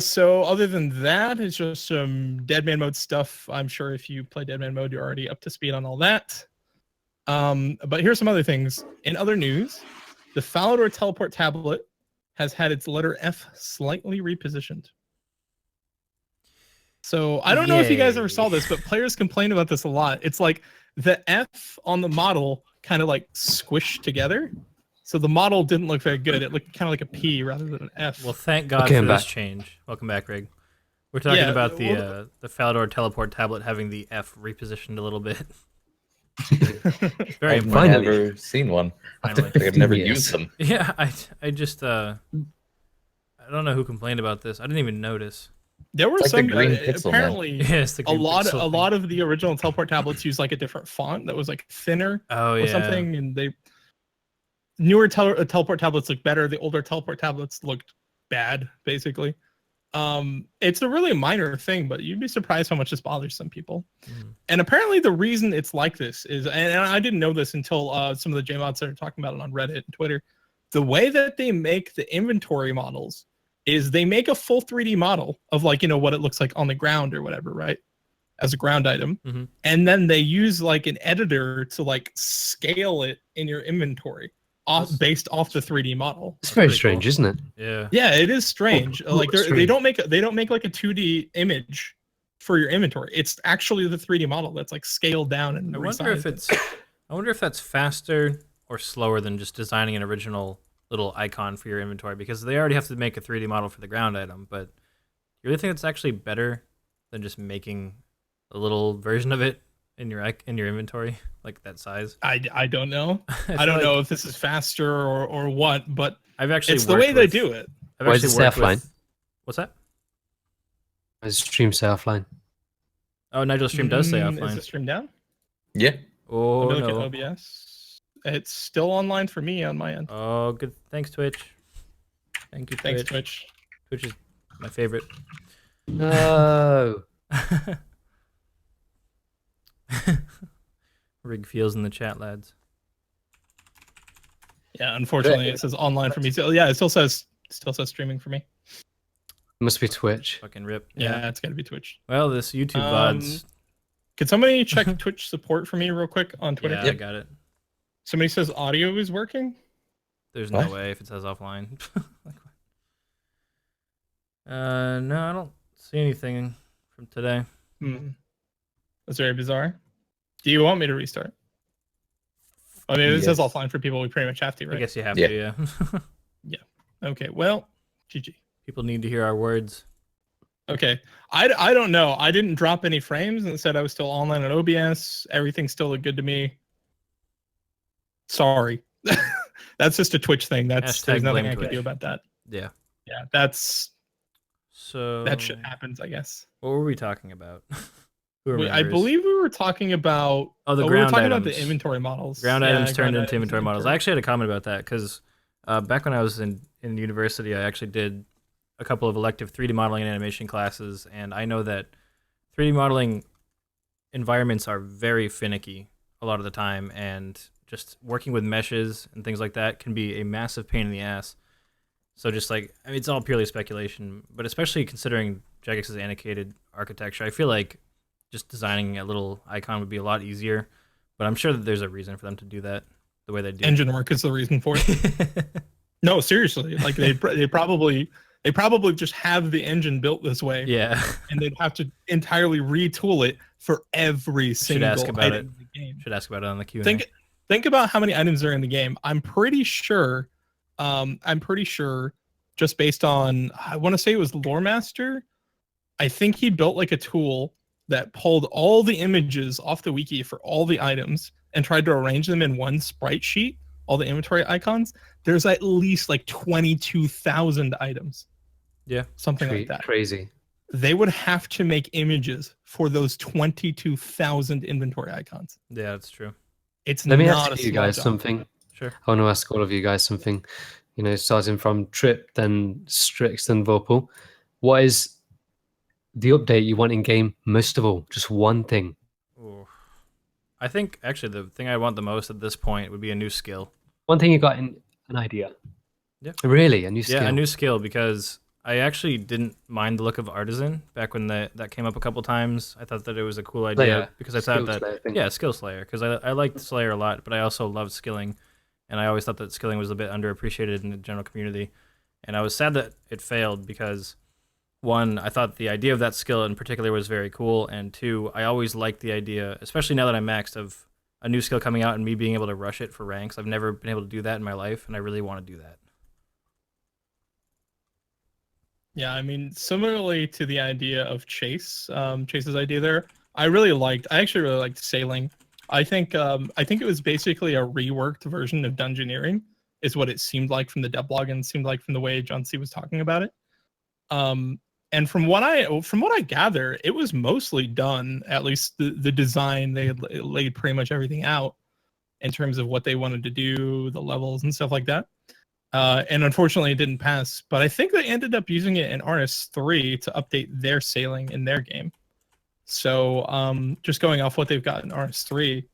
So other than that, it's just some Deadman mode stuff. I'm sure if you play Deadman mode, you're already up to speed on all that. But here's some other things. In other news, the Falador teleport tablet has had its letter F slightly repositioned. So I don't know if you guys ever saw this, but players complain about this a lot. It's like the F on the model kind of like squished together. So the model didn't look very good. It looked kind of like a P rather than an F. Well, thank God for this change. Welcome back, Rig. We're talking about the Falador teleport tablet having the F repositioned a little bit. Very I've never seen one. I've never used them. Yeah, I just I don't know who complained about this. I didn't even notice. There were like some the green pixel, apparently a lot of the original teleport tablets use like a different font that was like thinner or something, and newer teleport tablets look better. The older teleport tablets looked bad, basically. It's a really minor thing, but you'd be surprised how much this bothers some people. And apparently the reason it's like this is, and I didn't know this until some of the JMods that are talking about it on Reddit and Twitter, the way that they make the inventory models is they make a full 3D model of like, what it looks like on the ground or whatever, right? As a ground item. And then they use like an editor to like scale it in your inventory. Based off the 3D model. It's very strange, isn't it? Yeah. Yeah, it is strange. Like they don't make like a 2D image for your inventory. It's actually the 3D model that's like scaled down and I wonder if it's I wonder if that's faster or slower than just designing an original little icon for your inventory, because they already have to make a 3D model for the ground item, but you really think it's actually better than just making a little version of it in your inventory, like that size? I don't know. I I don't feel know like if this is faster or what, but I've actually it's the way they do it. I've Why does actually it stay worked offline? with. What's that? Does stream say offline? Oh, Nigel's stream does say Is offline. the stream down? Yeah. Oh Let me look at no. OBS. It's still online for me on my end. Oh, good. Thanks, Twitch. Thank you, Twitch. Thanks, Twitch. Twitch is my favorite. No. Rig feels in the chat, lads. Yeah, unfortunately, it says online for me. So yeah, it still says streaming for me. Must be Twitch. Fucking rip. Yeah, it's gotta be Twitch. Well, this YouTube VODs. Could somebody check Twitch support for me real quick on Twitter? Yeah, I got it. Somebody says audio is working. There's What? no way if it says offline. No, I don't see anything from today. That's very bizarre. Do you want me to restart? I mean, it says offline for people. We pretty much have to, right? I guess you have Yeah. to, yeah. Yeah. Okay. Well, GG. People need to hear our words. Okay. I don't know. I didn't drop any frames and said I was still online on OBS. Everything still looked good to me. Sorry. That's just a Twitch thing. There's Hashtag nothing blame I can Twitch. do about that. Yeah. Yeah, So that shit happens, I guess. What were we talking about? Who I remembers? believe we were talking about the we were ground talking items. about the inventory models. Ground Yeah, items turned ground into inventory models. I actually had a comment about that because back when I was in university, I actually did a couple of elective 3D modeling and animation classes, and I know that 3D modeling environments are very finicky a lot of the time, and just working with meshes and things like that can be a massive pain in the ass. So just like, I mean, it's all purely speculation, but especially considering Jagex's annotated architecture, I feel like just designing a little icon would be a lot easier, but I'm sure that there's a reason for them to do that the way they do. Engine work is the reason for it. No, seriously. Like they probably just have the engine built this way. Yeah. And they'd have to entirely retool it for every single ask about item in the game. Should ask about it on the Q&A. Think about how many items are in the game. I'm pretty sure just based on, I want to say it was Lore Master. I think he built like a tool that pulled all the images off the wiki for all the items and tried to arrange them in one sprite sheet, all the inventory icons. There's at least like 22,000 items. Yeah. Something like that. Crazy. They would have to make images for those 22,000 inventory icons. Yeah, that's true. It's Let me not ask a you small guys job. something. Sure. I want to ask all of you guys something. You know, starting from Trip, then Strix, then Vorpal. What is the update you want in game most of all? Just one thing. Ooh. I think actually the thing I want the most at this point would be a new skill. One thing you got in an idea. Yeah. Really, a new skill. Yeah, a new skill, because I actually didn't mind the look of Artisan back when that came up a couple times. I thought that it was a cool idea Slayer. because I thought Skill that Slayer thing. yeah, Skill Slayer, because I liked Slayer a lot, but I also loved skilling, and I always thought that skilling was a bit underappreciated in the general community, and I was sad that it failed because one, I thought the idea of that skill in particular was very cool, and two, I always liked the idea, especially now that I'm maxed, of a new skill coming out and me being able to rush it for ranks. I've never been able to do that in my life, and I really want to do that. Yeah, I mean, similarly to the idea of Chase's idea there, I actually really liked sailing. I think it was basically a reworked version of Dungeoneering, is what it seemed like from the devlog and seemed like from the way John C was talking about it. And from what I gather, it was mostly done, at least the design, they had laid pretty much everything out in terms of what they wanted to do, the levels and stuff like that. And unfortunately, it didn't pass. But I think they ended up using it in RS3 to update their sailing in their game. So just going off what they've got in RS3,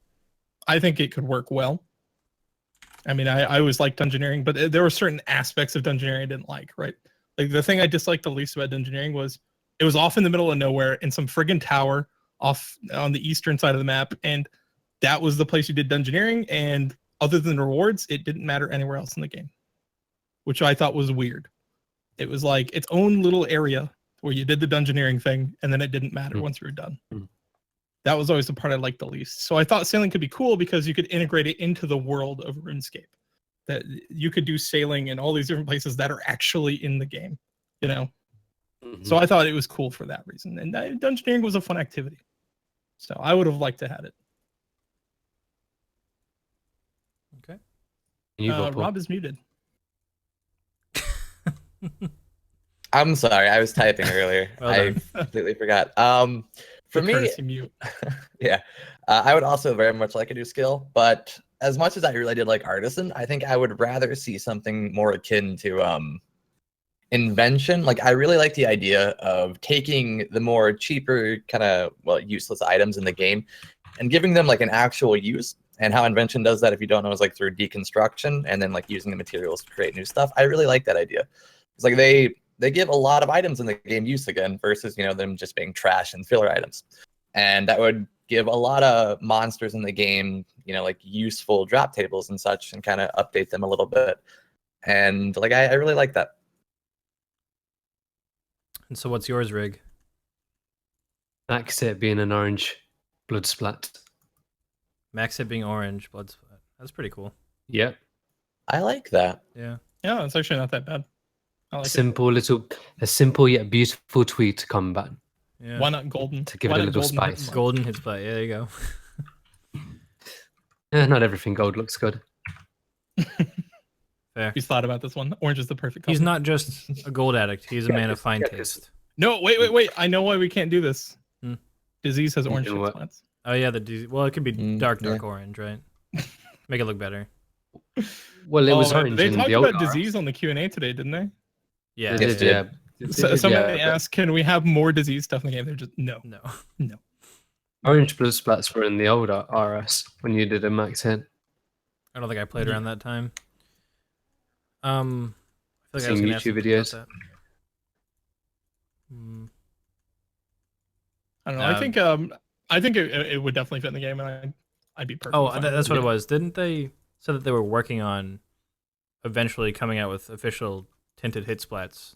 I think it could work well. I mean, I always liked Dungeoneering, but there were certain aspects of Dungeoneering I didn't like, right? Like the thing I disliked the least about Dungeoneering was it was off in the middle of nowhere in some friggin' tower off on the eastern side of the map, and that was the place you did Dungeoneering, and other than rewards, it didn't matter anywhere else in the game, which I thought was weird. It was like its own little area where you did the Dungeoneering thing, and then it didn't matter once you were done. That was always the part I liked the least. So I thought sailing could be cool because you could integrate it into the world of RuneScape. That you could do sailing in all these different places that are actually in the game, you know? So I thought it was cool for that reason. And dungeoneering was a fun activity. So I would have liked to have it. Okay. Rob is muted. I'm sorry, I was typing earlier. Well I done. completely forgot. For me, Courtesy mute. yeah, I would also very much like a new skill, but as much as I really did like artisan, I think I would rather see something more akin to invention. Like I really like the idea of taking the more cheaper kind of useless items in the game and giving them like an actual use. And how invention does that, if you don't know, is like through deconstruction and then like using the materials to create new stuff. I really like that idea. It's like they give a lot of items in the game use again versus, you know, them just being trash and filler items. And that would give a lot of monsters in the game, you know, like useful drop tables and such, and kind of update them a little bit. And like I really like that. And so what's yours, Rig? Max it being an orange blood splat. Max it being orange, blood splat. That's pretty cool. Yep. I like that. Yeah. Yeah, it's actually not that bad. I like A simple yet beautiful tweet to combat. Yeah. Why not golden? To give Why it a not little golden spice. hit mark? Golden hits play. Yeah, there you go. Not everything gold looks good. Fair. He's thought about this one. Orange is the perfect color. He's not just a gold addict. He's a man of fine taste. No, wait. I know why we can't do this. Hmm. Disease has orange know what? spots. Oh yeah, well, it could be dark yeah. orange, right? Make it look better. Well, it was orange They in talked the old about disease on the Q&A today, didn't they? Yeah. They Yes, did, yeah. So, somebody Yeah, but asked, can we have more disease stuff in the game? They're just, no. orange blood splats were in the old RS when you did a max hit. I don't think I played around that time. I feel like I was Seeing gonna ask YouTube something videos. about that. I don't know. I think it would definitely fit in the game, and I'd be perfect. Oh, that's what it was. Didn't they say that they were working on eventually coming out with official tinted hit splats?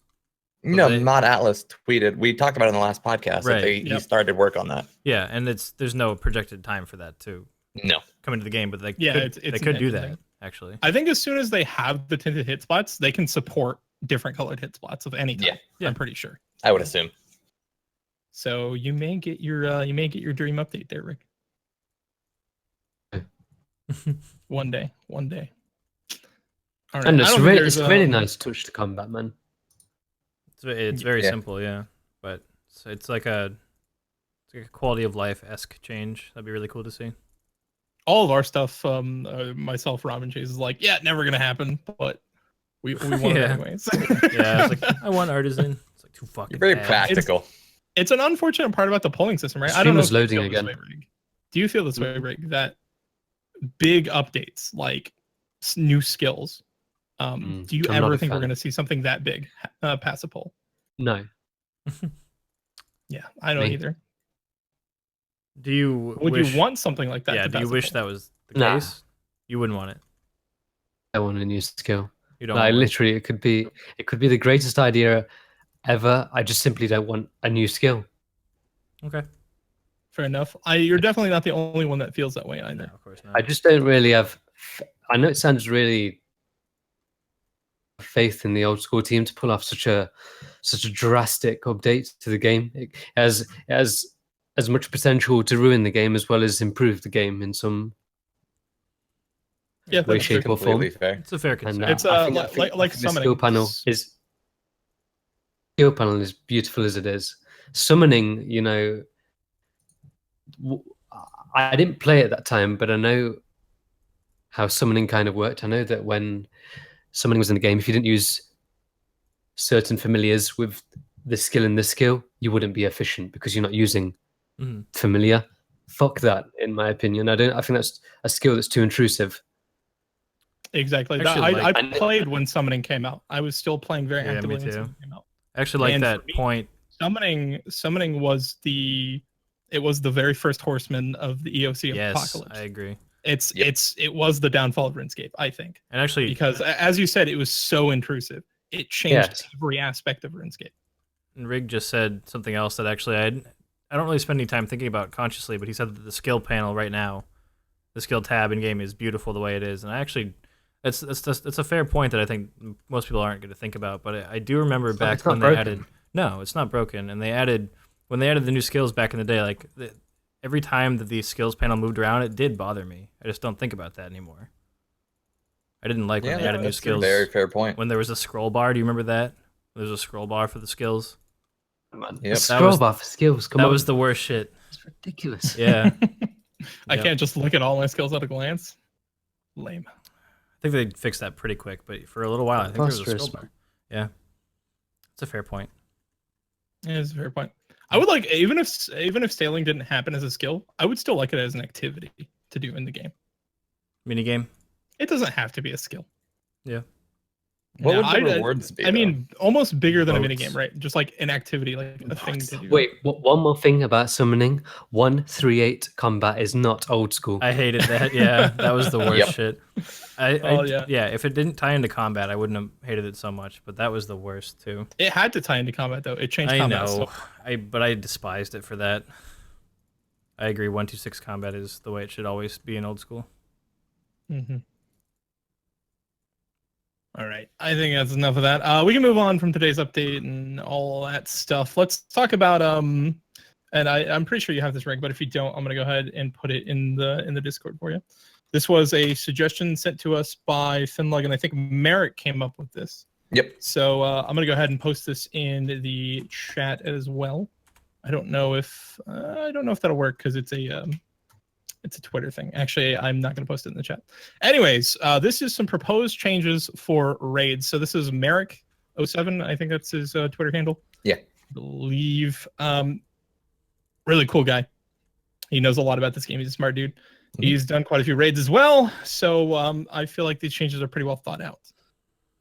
No, Mod Atlas tweeted. We talked about it in the last podcast. Right. That he started work on that. Yeah, and there's no projected time for that to No. come into the game, but they it's could do that amazing. actually. I think as soon as they have the tinted hit spots, they can support different colored hit spots of any type. Yeah. I'm pretty sure. I would assume. So you may get your dream update there, Rick. One day. All right. And I it's don't think really, there's, it's a really nice touch to combat, man. It's very Yeah. simple, yeah, but it's like a quality of life-esque change. That'd be really cool to see. all of our stuff. Myself, Rob, and Chase is like, yeah, never gonna happen, but we want it Yeah. anyways. Yeah, it's like I want artisan. It's like too fucking. You're very bad. practical. It's an unfortunate part about the polling system, right? I Stream don't know. was if you loading feel this again. way, Rig. Do you feel this way, Rig? That big updates like new skills. Do you I'm not ever a think we're fan. going to see something that big pass a poll? No. Yeah, I don't Me. either. Do you Would wish, you want something like that? Yeah. to Do you pass a wish poll? that was the Nah. case? You wouldn't want it. I want a new skill. You don't. Like, want one. literally, it could be the greatest idea ever. I just simply don't want a new skill. Okay. Fair enough. You're definitely not the only one that feels that way No, either. of course not. I just don't really have. I know it sounds really faith in the old school team to pull off such a drastic update to the game. It has as much potential to ruin the game as well as improve the game in some Yeah, way, that's shape, true. or form. Completely fair. It's a fair concern. It's I think like the summoning. skill panel is beautiful as it is. Summoning, you know, I didn't play at that time, but I know how summoning kind of worked. I know that when summoning was in the game, if you didn't use certain familiars with this skill and this skill, you wouldn't be efficient because you're not using Mhm. familiar. Fuck that, in my opinion. I think that's a skill that's too intrusive. Exactly. Actually, I like- played when summoning came out. I was still playing very Yeah, me actively when too. summoning came out. I actually like And that for me- point. Summoning was the very first horseman of the EOC Yes, apocalypse. I agree. It was the downfall of RuneScape, I think, And actually, because as you said, it was so intrusive. It changed Yes. every aspect of RuneScape. Rig just said something else that actually I I don't really spend any time thinking about it consciously, but he said that the skill panel right now, the skill tab in game is beautiful the way it is, and I actually, it's a fair point that I think most people aren't going to think about. But I do remember back when they added. No, it's not broken, and when they added the new skills back in the day, like every time that the skills panel moved around, it did bother me. I just don't think about that anymore. I didn't like when they added new skills. Very fair point. When there was a scroll bar, do you remember that? There's a scroll bar for the skills. Yep. Scroll bar for skills. Come on. That was the worst shit. It's ridiculous. Yeah. I can't just look at all my skills at a glance. Lame. I think they fixed that pretty quick, but for a little while, I think there was a scroll bar. Yeah. It's a fair point. Yeah, it's a fair point. I would like, even if sailing didn't happen as a skill, I would still like it as an activity to do in the game. Minigame? It doesn't have to be a skill. Yeah. What would the rewards be? I mean, almost bigger than a minigame, right? Just like an activity, like a thing to do. Wait, one more thing about summoning. 1-3-8 combat is not old school. I hated that. Yeah, that was the worst shit. Yeah, if it didn't tie into combat, I wouldn't have hated it so much, but that was the worst too. It had to tie into combat though. It changed combat. I know. But I despised it for that. I agree. 1-2-6 combat is the way it should always be in old school. Mm-hmm. All right, I think that's enough of that. We can move on from today's update and all that stuff. Let's talk about and I'm pretty sure you have this, Rick, but if you don't, I'm gonna go ahead and put it in the Discord for you. This was a suggestion sent to us by Finlug, and I think Merrick came up with this. Yep. So I'm gonna go ahead and post this in the chat as well. I don't know if that'll work because it's a Twitter thing. Actually, I'm not going to post it in the chat. Anyways, this is some proposed changes for raids. So this is Merrick07. I think that's his Twitter handle. Yeah. I believe. Really cool guy. He knows a lot about this game. He's a smart dude. Mm-hmm. He's done quite a few raids as well. So I feel like these changes are pretty well thought out.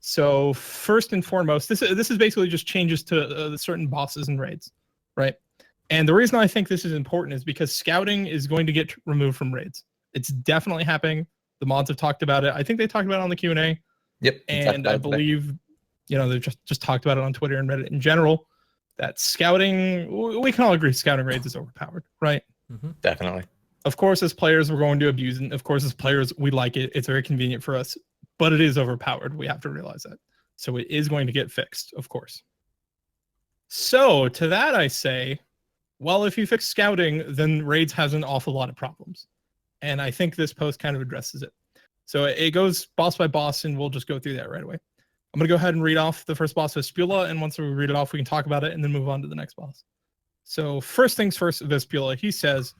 So first and foremost, this is basically just changes to certain bosses and raids, right? And the reason I think this is important is because scouting is going to get removed from raids. It's definitely happening. The mods have talked about it. I think they talked about it on the Q&A. Yep. And I believe, they've just talked about it on Twitter and Reddit in general, that scouting, we can all agree scouting raids is overpowered, right? Mm-hmm. Definitely. Of course, as players, we're going to abuse it. Of course, as players, we like it. It's very convenient for us, but it is overpowered. We have to realize that. So it is going to get fixed, of course. So to that, I say, well, if you fix scouting, then raids has an awful lot of problems. And I think this post kind of addresses it. So it goes boss by boss, and we'll just go through that right away. I'm going to go ahead and read off the first boss, Vespula, and once we read it off, we can talk about it and then move on to the next boss. So first things first, Vespula, he says,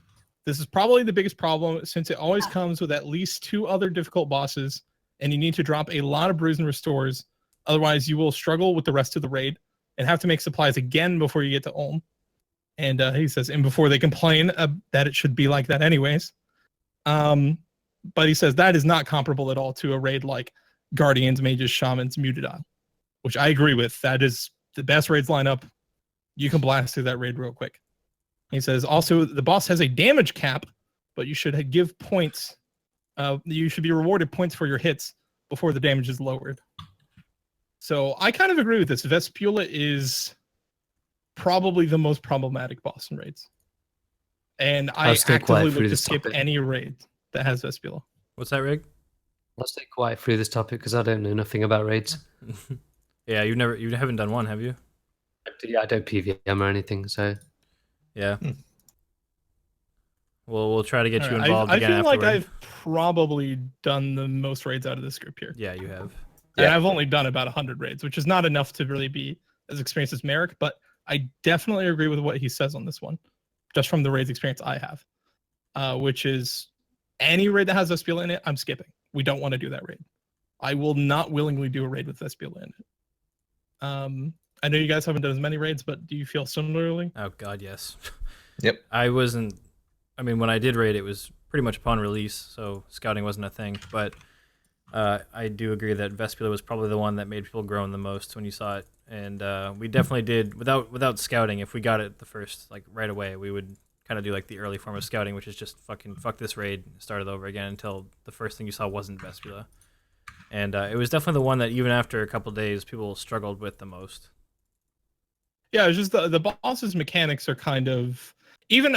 this is probably the biggest problem since it always comes with at least 2 other difficult bosses, and you need to drop a lot of brews and restores. Otherwise, you will struggle with the rest of the raid and have to make supplies again before you get to Ulm. And he says, and before they complain that it should be like that anyways. But he says that is not comparable at all to a raid like Guardians, Mages, Shamans, Mutadile, which I agree with. That is the best raids lineup. You can blast through that raid real quick. He says, also, the boss has a damage cap, but you should give points. You should be rewarded points for your hits before the damage is lowered. So I kind of agree with this. Vespula is probably the most problematic boss in raids. And I actively look to skip any raid that has Vespula. What's that, Rig? I'll stay quiet through this topic because I don't know nothing about raids. Yeah, you haven't done one, have you? Yeah, I don't PVM or anything, so... Yeah. Well, we'll try to get you involved again I feel afterward. like I've probably done the most raids out of this group here. Yeah, you have. And I've only done about 100 raids, which is not enough to really be as experienced as Merrick, but I definitely agree with what he says on this one, just from the raids experience I have, which is any raid that has Vespula in it, I'm skipping. We don't want to do that raid. I will not willingly do a raid with Vespula in it. I know you guys haven't done as many raids, but do you feel similarly? Oh, God, yes. Yep. When I did raid, it was pretty much upon release, so scouting wasn't a thing, but I do agree that Vespula was probably the one that made people groan the most when you saw it. And we definitely did, without scouting, if we got it the first, right away, we would kind of do the early form of scouting, which is just fuck this raid, start it over again until the first thing you saw wasn't Vespula. And it was definitely the one that even after a couple days, people struggled with the most. Yeah, it's just the boss's mechanics are kind of... Even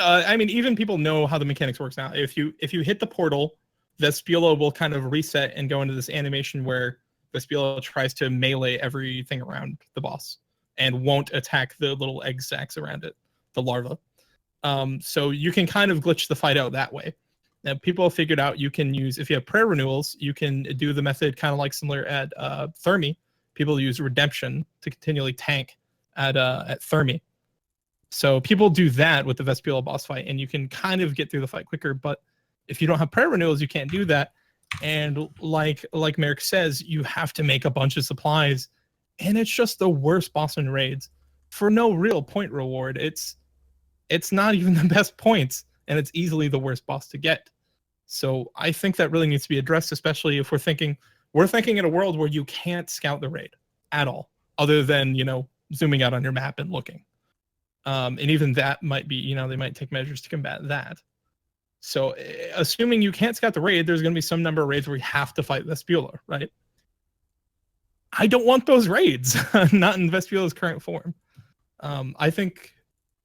even people know how the mechanics works now. If you hit the portal, Vespula will kind of reset and go into this animation where Vespula tries to melee everything around the boss and won't attack the little egg sacs around it, the larva. So you can kind of glitch the fight out that way. Now, people have figured out you can use, if you have prayer renewals, you can do the method kind of like similar at Thermi. People use redemption to continually tank at Thermi. So people do that with the Vespula boss fight, and you can kind of get through the fight quicker. But if you don't have prayer renewals, you can't do that. And like Merrick says, you have to make a bunch of supplies, and it's just the worst boss in raids for no real point reward. It's not even the best points, and it's easily the worst boss to get. So I think that really needs to be addressed, especially if we're thinking in a world where you can't scout the raid at all, other than, zooming out on your map and looking. And even that might be, they might take measures to combat that. So assuming you can't scout the raid, there's going to be some number of raids where you have to fight Vespula, right? I don't want those raids, not in Vespula's current form. I think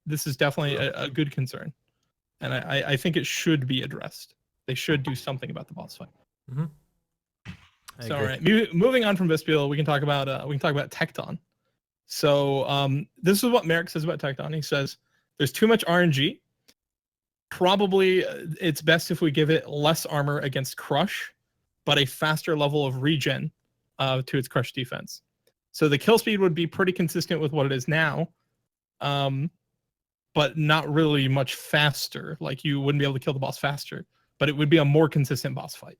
this is definitely a good concern, and I think it should be addressed. They should do something about the boss fight. Mm-hmm. So, all right, moving on from Vespula, we can talk about Tecton. So this is what Merrick says about Tecton. He says there's too much RNG. Probably it's best if we give it less armor against crush, but a faster level of regen to its crush defense. So the kill speed would be pretty consistent with what it is now, but not really much faster. Like, you wouldn't be able to kill the boss faster, but it would be a more consistent boss fight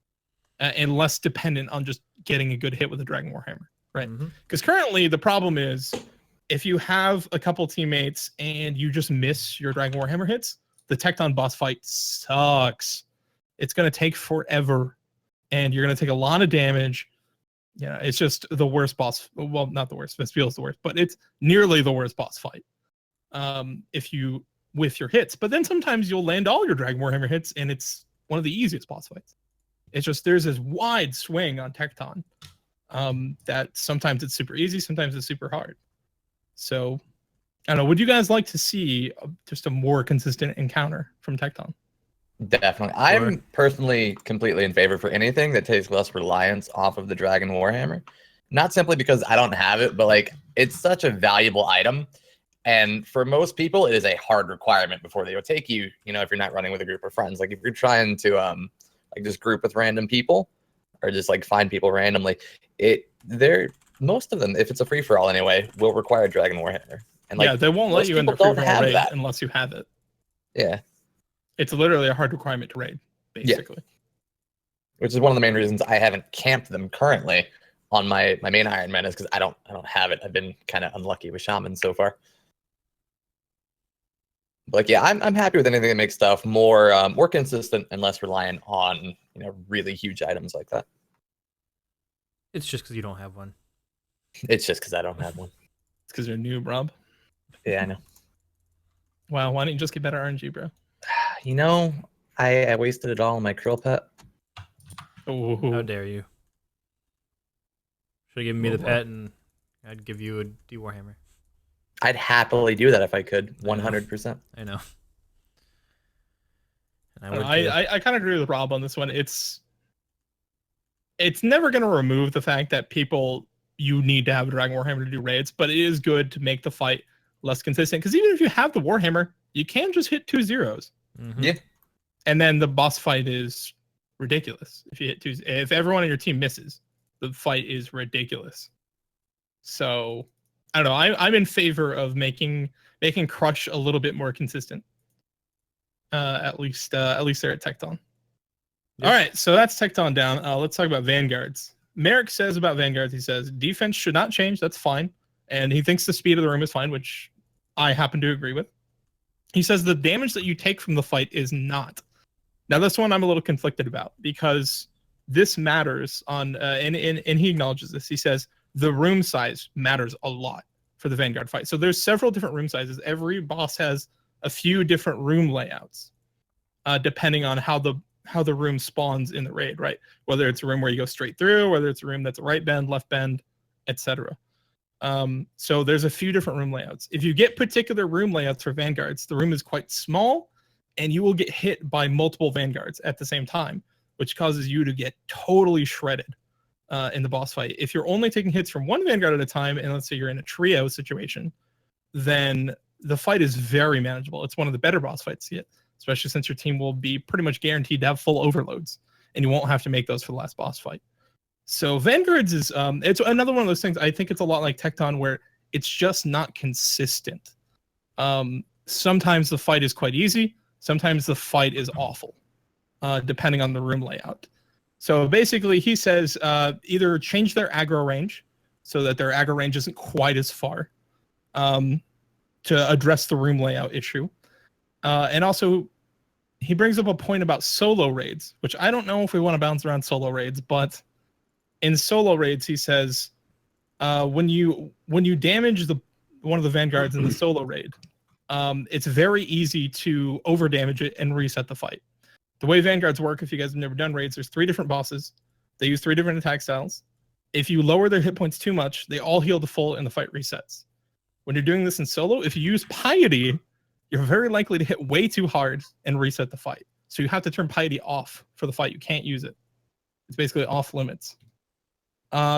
and less dependent on just getting a good hit with a Dragon Warhammer, right? Because currently the problem is if you have a couple teammates and you just miss your Dragon Warhammer hits, the Tecton boss fight sucks. It's going to take forever, and you're going to take a lot of damage. It's just the worst boss. Well, not the worst. Vespula's the worst, but it's nearly the worst boss fight. If you with your hits, but then sometimes you'll land all your Dragon Warhammer hits, and it's one of the easiest boss fights. It's just there's this wide swing on Tecton that sometimes it's super easy, sometimes it's super hard. So I don't know. Would you guys like to see just a more consistent encounter from Tecton? Definitely. I'm personally completely in favor for anything that takes less reliance off of the Dragon Warhammer. Not simply because I don't have it, but like, it's such a valuable item. And for most people, it is a hard requirement before they will take you, if you're not running with a group of friends. Like, if you're trying to just group with random people or just like find people randomly, most of them, if it's a free-for-all anyway, will require Dragon Warhammer. And like, they won't let you in the free-for-all raid unless you have it. Yeah. It's literally a hard requirement to raid, basically. Yeah. Which is one of the main reasons I haven't camped them currently on my main Iron Man, is because I don't have it. I've been kind of unlucky with Shaman so far. But like, yeah, I'm happy with anything that makes stuff more consistent and less reliant on really huge items like that. It's just because you don't have one. It's just because I don't have one. It's because you're new, Rob. Yeah, I know. Wow, why don't you just get better RNG, bro? I wasted it all on my Krill pet. Oh, how dare you! Should have given me the pet, and I'd give you a D Warhammer. I'd happily do that if I could, 100%. I know. I kind of agree with Rob on this one. It's never going to remove the fact that you need to have a Dragon Warhammer to do raids, but it is good to make the fight less consistent. Because even if you have the Warhammer, you can just hit 2 zeros. Mm-hmm. Yeah. And then the boss fight is ridiculous. If everyone on your team misses, the fight is ridiculous. So I don't know. I'm in favor of making Crush a little bit more consistent. At least there at Tecton. Yep. All right, so that's Tecton down. Let's talk about Vanguards. Merrick says about Vanguards, he says defense should not change. That's fine, and he thinks the speed of the room is fine, which I happen to agree with. He says the damage that you take from the fight is not. Now, this one I'm a little conflicted about, because this matters on, and he acknowledges this. He says the room size matters a lot for the Vanguard fight. So there's several different room sizes. Every boss has a few different room layouts, depending on how the room spawns in the raid, right? Whether it's a room where you go straight through, whether it's a room that's a right bend, left bend, etc. So there's a few different room layouts. If you get particular room layouts for Vanguards, the room is quite small, and you will get hit by multiple Vanguards at the same time, which causes you to get totally shredded in the boss fight. If you're only taking hits from one Vanguard at a time, and let's say you're in a trio situation, then the fight is very manageable. It's one of the better boss fights yet, especially since your team will be pretty much guaranteed to have full overloads, and you won't have to make those for the last boss fight. So Vanguards is it's another one of those things. I think it's a lot like Tecton, where it's just not consistent. Sometimes the fight is quite easy. Sometimes the fight is awful, depending on the room layout. So basically, he says either change their aggro range so that their aggro range isn't quite as far to address the room layout issue. And also, he brings up a point about solo raids, which I don't know if we want to bounce around solo raids, but in solo raids, he says when you damage one of the Vanguards in the solo raid, it's very easy to over damage it and reset the fight. The way Vanguards work, if you guys have never done raids, there's 3 different bosses. They use 3 different attack styles. If you lower their hit points too much, they all heal to full and the fight resets. When you're doing this in solo, if you use Piety, you're very likely to hit way too hard and reset the fight. So you have to turn Piety off for the fight. You can't use it. It's basically off limits.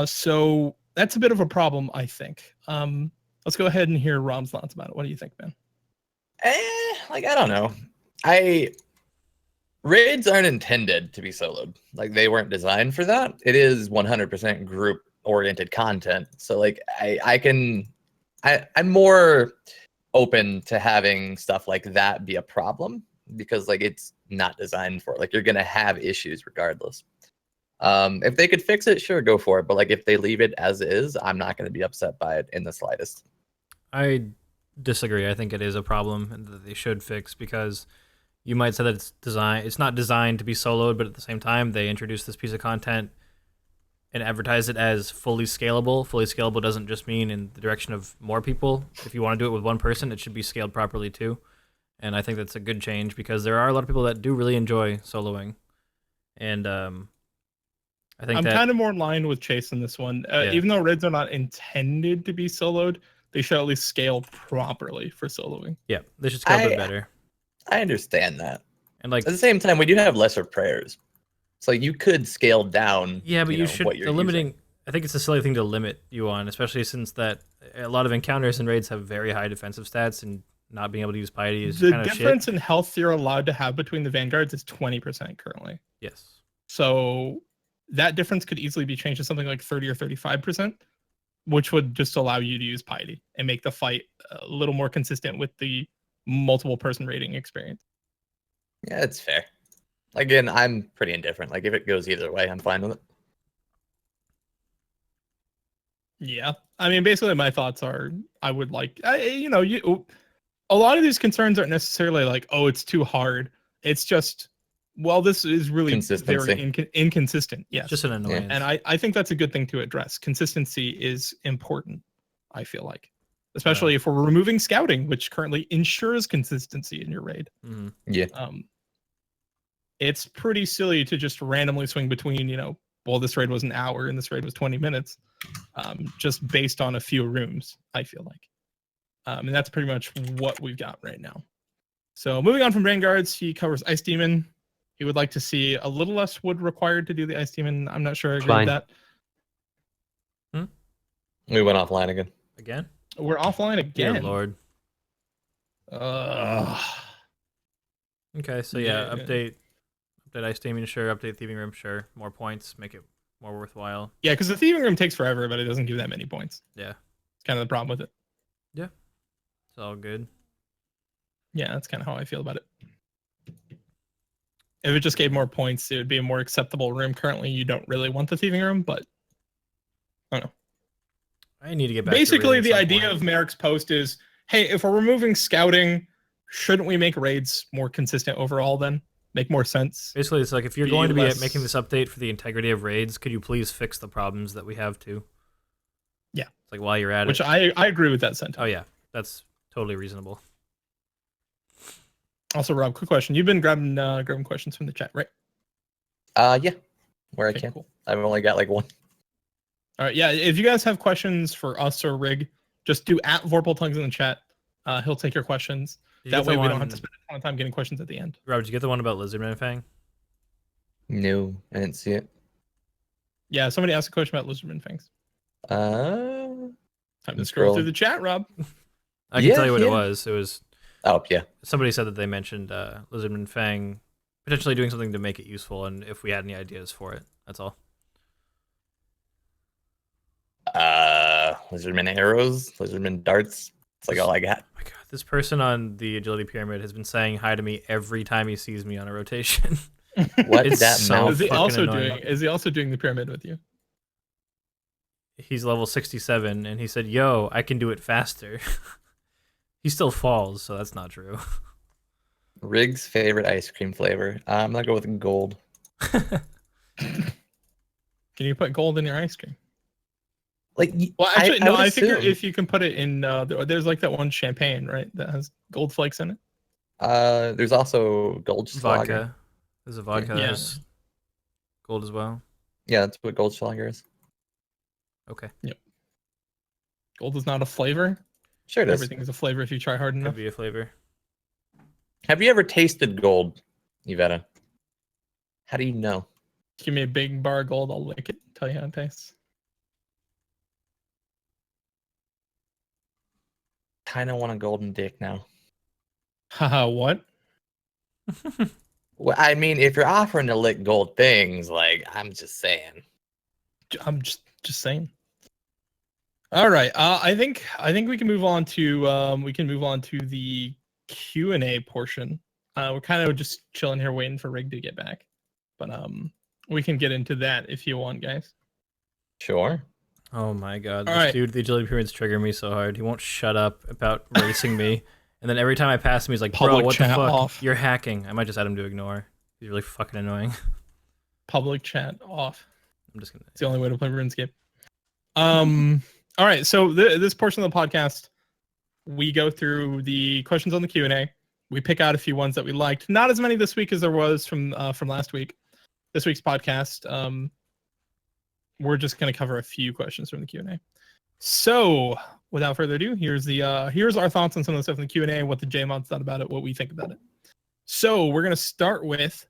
So that's a bit of a problem, I think. Let's go ahead and hear Rom's thoughts about it. What do you think, Ben? I don't know. Raids aren't intended to be soloed. Like, they weren't designed for that. It is 100% group oriented content. So like I'm more open to having stuff like that be a problem, because like it's not designed for it. Like, you're gonna have issues regardless. If they could fix it, sure, go for it. But like, if they leave it as is, I'm not going to be upset by it in the slightest. I disagree. I think it is a problem and that they should fix, because you might say that it's not designed to be soloed, but at the same time, they introduced this piece of content and advertise it as fully scalable. Fully scalable doesn't just mean in the direction of more people. If you want to do it with one person, it should be scaled properly too. And I think that's a good change, because there are a lot of people that do really enjoy soloing. And I think I'm kind of more in line with Chase in this one. Even though raids are not intended to be soloed, they should at least scale properly for soloing. Yeah, they should scale a bit better. I understand that. And like at the same time, we do have lesser prayers. So you could scale down. Yeah, but you should. What you're limiting. Using. I think it's a silly thing to limit you on, especially since that a lot of encounters and raids have very high defensive stats, and not being able to use Piety is the kind of difference in health you're allowed to have between the Vanguards is 20% currently. Yes. So that difference could easily be changed to something like 30 or 35%, which would just allow you to use Piety and make the fight a little more consistent with the multiple person raiding experience. Yeah, it's fair. Again, I'm pretty indifferent. Like, if it goes either way, I'm fine with it. Yeah. I mean, basically my thoughts are, I would like, a lot of these concerns aren't necessarily like, oh, it's too hard. It's just, well, this is really very inconsistent. Yes. Just an annoyance. And I think that's a good thing to address. Consistency is important, I feel like. Especially if we're removing scouting, which currently ensures consistency in your raid. Mm-hmm. Yeah. It's pretty silly to just randomly swing between, well, this raid was an hour and this raid was 20 minutes, just based on a few rooms, I feel like. And that's pretty much what we've got right now. So moving on from Vanguards, he covers Ice Demon. He would like to see a little less wood required to do the Ice Demon. I'm not sure I agree with that. We went offline again. Again? We're offline again. Dear Lord. Okay, so update Ice Demon, sure. Update Thieving Room, sure. More points, make it more worthwhile. Yeah, because the Thieving Room takes forever, but it doesn't give that many points. Yeah. It's kind of the problem with it. Yeah. It's all good. Yeah, that's kind of how I feel about it. If it just gave more points, it would be a more acceptable room. Currently, you don't really want the Thieving Room, but I don't know. I need to get back Basically, to the idea of Merrick's post is, hey, if we're removing scouting, shouldn't we make raids more consistent overall then? Make more sense? Basically, it's like, if you're going to be making this update for the integrity of raids, could you please fix the problems that we have too? Yeah. It's like, while you're at Which it. I agree with that sentiment. Oh, yeah. That's totally reasonable. Also, Rob, quick question. You've been grabbing questions from the chat, right? Yeah. Where I can. Cool. I've only got like one. All right, yeah. If you guys have questions for us or Rig, just do @VorpalTongues in the chat. He'll take your questions. That way we don't have to spend a ton of time getting questions at the end. Rob, did you get the one about Lizardman Fang? No, I didn't see it. Yeah, somebody asked a question about Lizardman Fangs. Time to scroll through the chat, Rob. I can tell you what it was. It was. Oh yeah. Somebody said that they mentioned Lizardman Fang potentially doing something to make it useful, and if we had any ideas for it, that's all. Lizardman arrows, Lizardman darts. It's like all I got. Oh my god, this person on the agility pyramid has been saying hi to me every time he sees me on a rotation. What is that so Is he also annoying. doing the pyramid with you? He's level 67, and he said, "Yo, I can do it faster." He still falls, so that's not true. Rig's favorite ice cream flavor. I'm gonna go with gold. Can you put gold in your ice cream? Like, well, actually, no. I figure assume. if you can put it in, there's like that one champagne, right, that has gold flakes in it. There's also Goldschlager. Vodka. There's a vodka that Yeah. has gold as well. Yeah, that's what Goldschlager is. Okay. Yep. Gold is not a flavor. Sure it is. Everything is a flavor if you try hard enough. Could be a flavor. Have you ever tasted gold, Yvetta? How do you know? Give me a big bar of gold, I'll lick it. Tell you how it tastes. Kind of want a golden dick now. Haha, what? Well, I mean, if you're offering to lick gold things, like, I'm just saying. I'm just saying. All right. I think we can move on to the Q&A portion. We're kind of just chilling here waiting for Rig to get back. But we can get into that if you want, guys. Sure. Oh my god, All this right. dude, the agility pyramids trigger me so hard. He won't shut up about racing me. And then every time I pass him, he's like, bro, Public what the chat fuck? off. You're hacking. I might just add him to ignore. He's really fucking annoying. Public chat off. I'm just gonna. It's the only way to play RuneScape. All right. So this portion of the podcast, we go through the questions on the Q&A. We pick out a few ones that we liked. Not as many this week as there was from last week. This week's podcast, we're just going to cover a few questions from the Q&A. So, without further ado, here's our thoughts on some of the stuff in the Q&A, what the JMods thought about it, what we think about it. So, we're going to start with,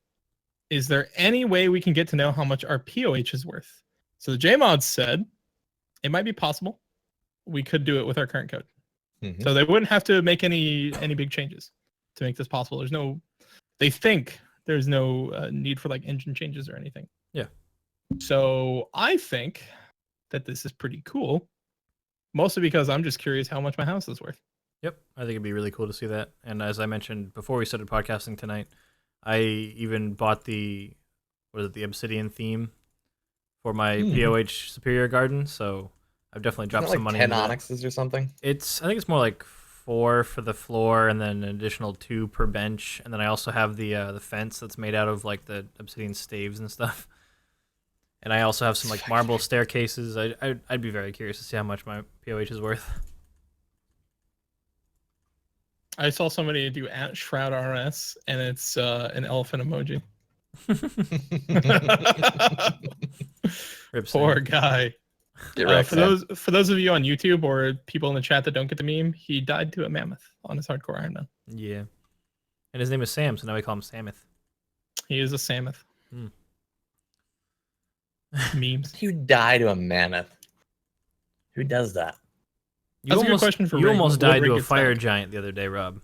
is there any way we can get to know how much our POH is worth? So the JMods said it might be possible. We could do it with our current code. Mm-hmm. So they wouldn't have to make any big changes to make this possible. They think there's no need for like engine changes or anything. Yeah. So I think that this is pretty cool, mostly because I'm just curious how much my house is worth. Yep, I think it'd be really cool to see that. And as I mentioned before we started podcasting tonight, I even bought the obsidian theme for my POH Superior Garden. So I've definitely dropped some money. 10 into onyxes or something. I think it's more like 4 for the floor, and then an additional 2 per bench. And then I also have the fence that's made out of like the obsidian staves and stuff. And I also have some like marble staircases. I'd be very curious to see how much my POH is worth. I saw somebody do @ShroudRS, and it's an elephant emoji. Poor guy. For those of you on YouTube or people in the chat that don't get the meme, he died to a mammoth on his hardcore Iron Man. Yeah, and his name is Sam, so now we call him Samoth. He is a Samoth. Memes. You die to a mammoth. Who does that? That's a good question for you Rig. almost What died Rig to a gets fire back. giant the other day, Rob.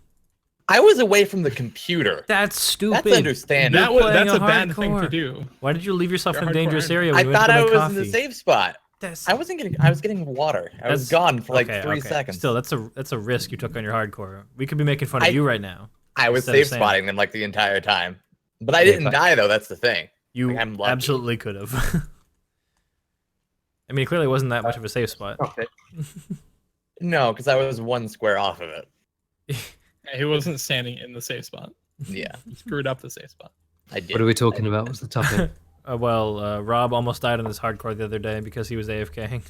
I was away from the computer. That's stupid. That's understandable. That's a a bad thing to hardcore. do. Why did you leave yourself You're in a hardcore dangerous Iron area? I When you went thought to go I make was coffee? in the safe spot. That's, I was getting water. I was gone for like 3 seconds. Still, that's a risk you took on your hardcore. We could be making fun of you right now. I was instead of safe Sam. spotting them like the entire time. But I didn't die though, that's the thing. You Like, I'm lucky. absolutely could have. I mean, it clearly wasn't that much of a safe spot. Okay. No, because I was 1 square off of it. He wasn't standing in the safe spot. Yeah, He screwed up the safe spot. I did. What are we talking about? What's the topic? Rob almost died on his hardcore the other day because he was AFKing.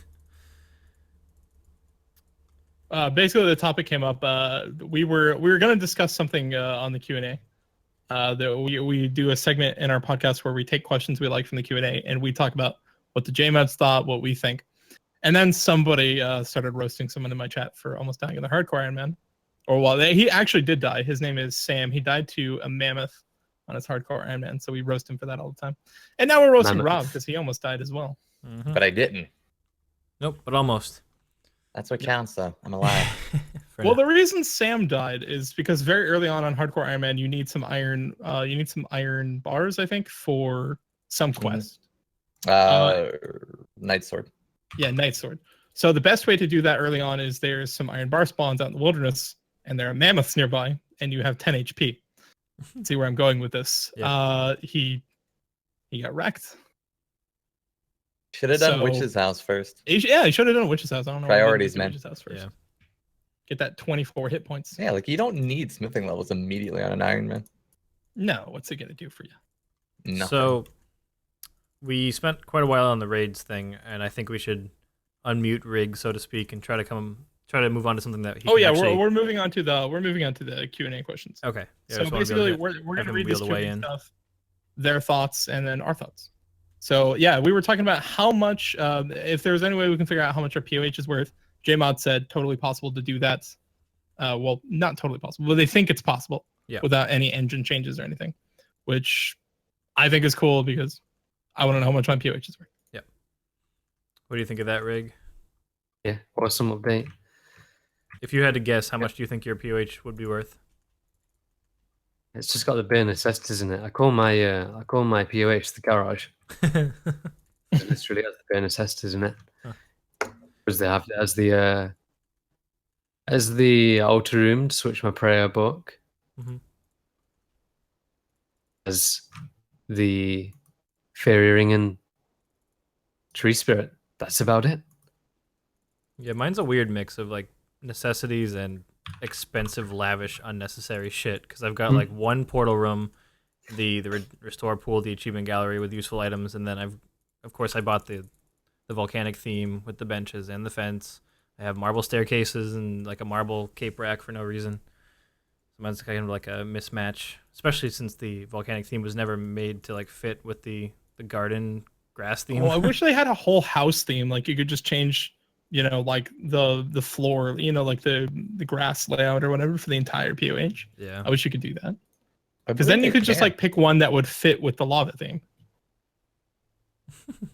Basically, the topic came up. We were going to discuss something on the Q&A. That we do a segment in our podcast where we take questions we like from the Q&A and we talk about what the JMods thought, what we think. And then somebody started roasting someone in my chat for almost dying in the hardcore Iron Man. Or well, he actually did die. His name is Sam. He died to a mammoth on his hardcore Iron Man, so we roast him for that all the time. And now we're roasting Rob because he almost died as well. But I didn't. Nope, but almost. That's what counts, though. I'm alive. Well, the reason Sam died is because very early on Hardcore Iron Man, you need some iron. You need some iron bars, I think, for some quest. Night Sword. Yeah, Night Sword. So the best way to do that early on is there's some iron bar spawns out in the wilderness, and there are mammoths nearby, and you have 10 HP. See where I'm going with this? Yeah. He got wrecked. Should have done Witch's House first. He should have done Witch's House. I don't know. Priorities, man. Witch's House first. Yeah. Get that 24 hit points. Yeah, like you don't need smithing levels immediately on an Iron Man. No, what's it gonna do for you? Nothing. So we spent quite a while on the raids thing, and I think we should unmute Rig, so to speak, and try to move on to something that he we're moving on to the Q&A questions. Okay. Yeah, so basically we're gonna read this Q&A stuff, their thoughts, and then our thoughts. So yeah, we were talking about how much, if there's any way we can figure out how much our POH is worth. JMod said totally possible to do that. Well, not totally possible, but they think it's possible without any engine changes or anything, which I think is cool because I want to know how much my POH is worth. Yeah. What do you think of that, Rig? Yeah, awesome update. If you had to guess, how much do you think your POH would be worth? It's just got the bare necessities in it. I call my POH the garage. It literally has the bare necessities in it. Because they have it as the altar room to switch my prayer book. Mm-hmm. As the fairy ring and tree spirit. That's about it. Yeah, mine's a weird mix of like necessities and expensive, lavish, unnecessary shit. Because I've got like one portal room, the restore pool, the achievement gallery with useful items, and then of course I bought the volcanic theme with the benches and the fence. I have marble staircases and like a marble cape rack for no reason. So mine's kind of like a mismatch, especially since the volcanic theme was never made to like fit with the garden grass theme. Well, I wish they had a whole house theme. Like you could just change, like the floor, like the grass layout or whatever for the entire POH. Yeah. I wish you could do that. Because then you could just like pick one that would fit with the lava theme.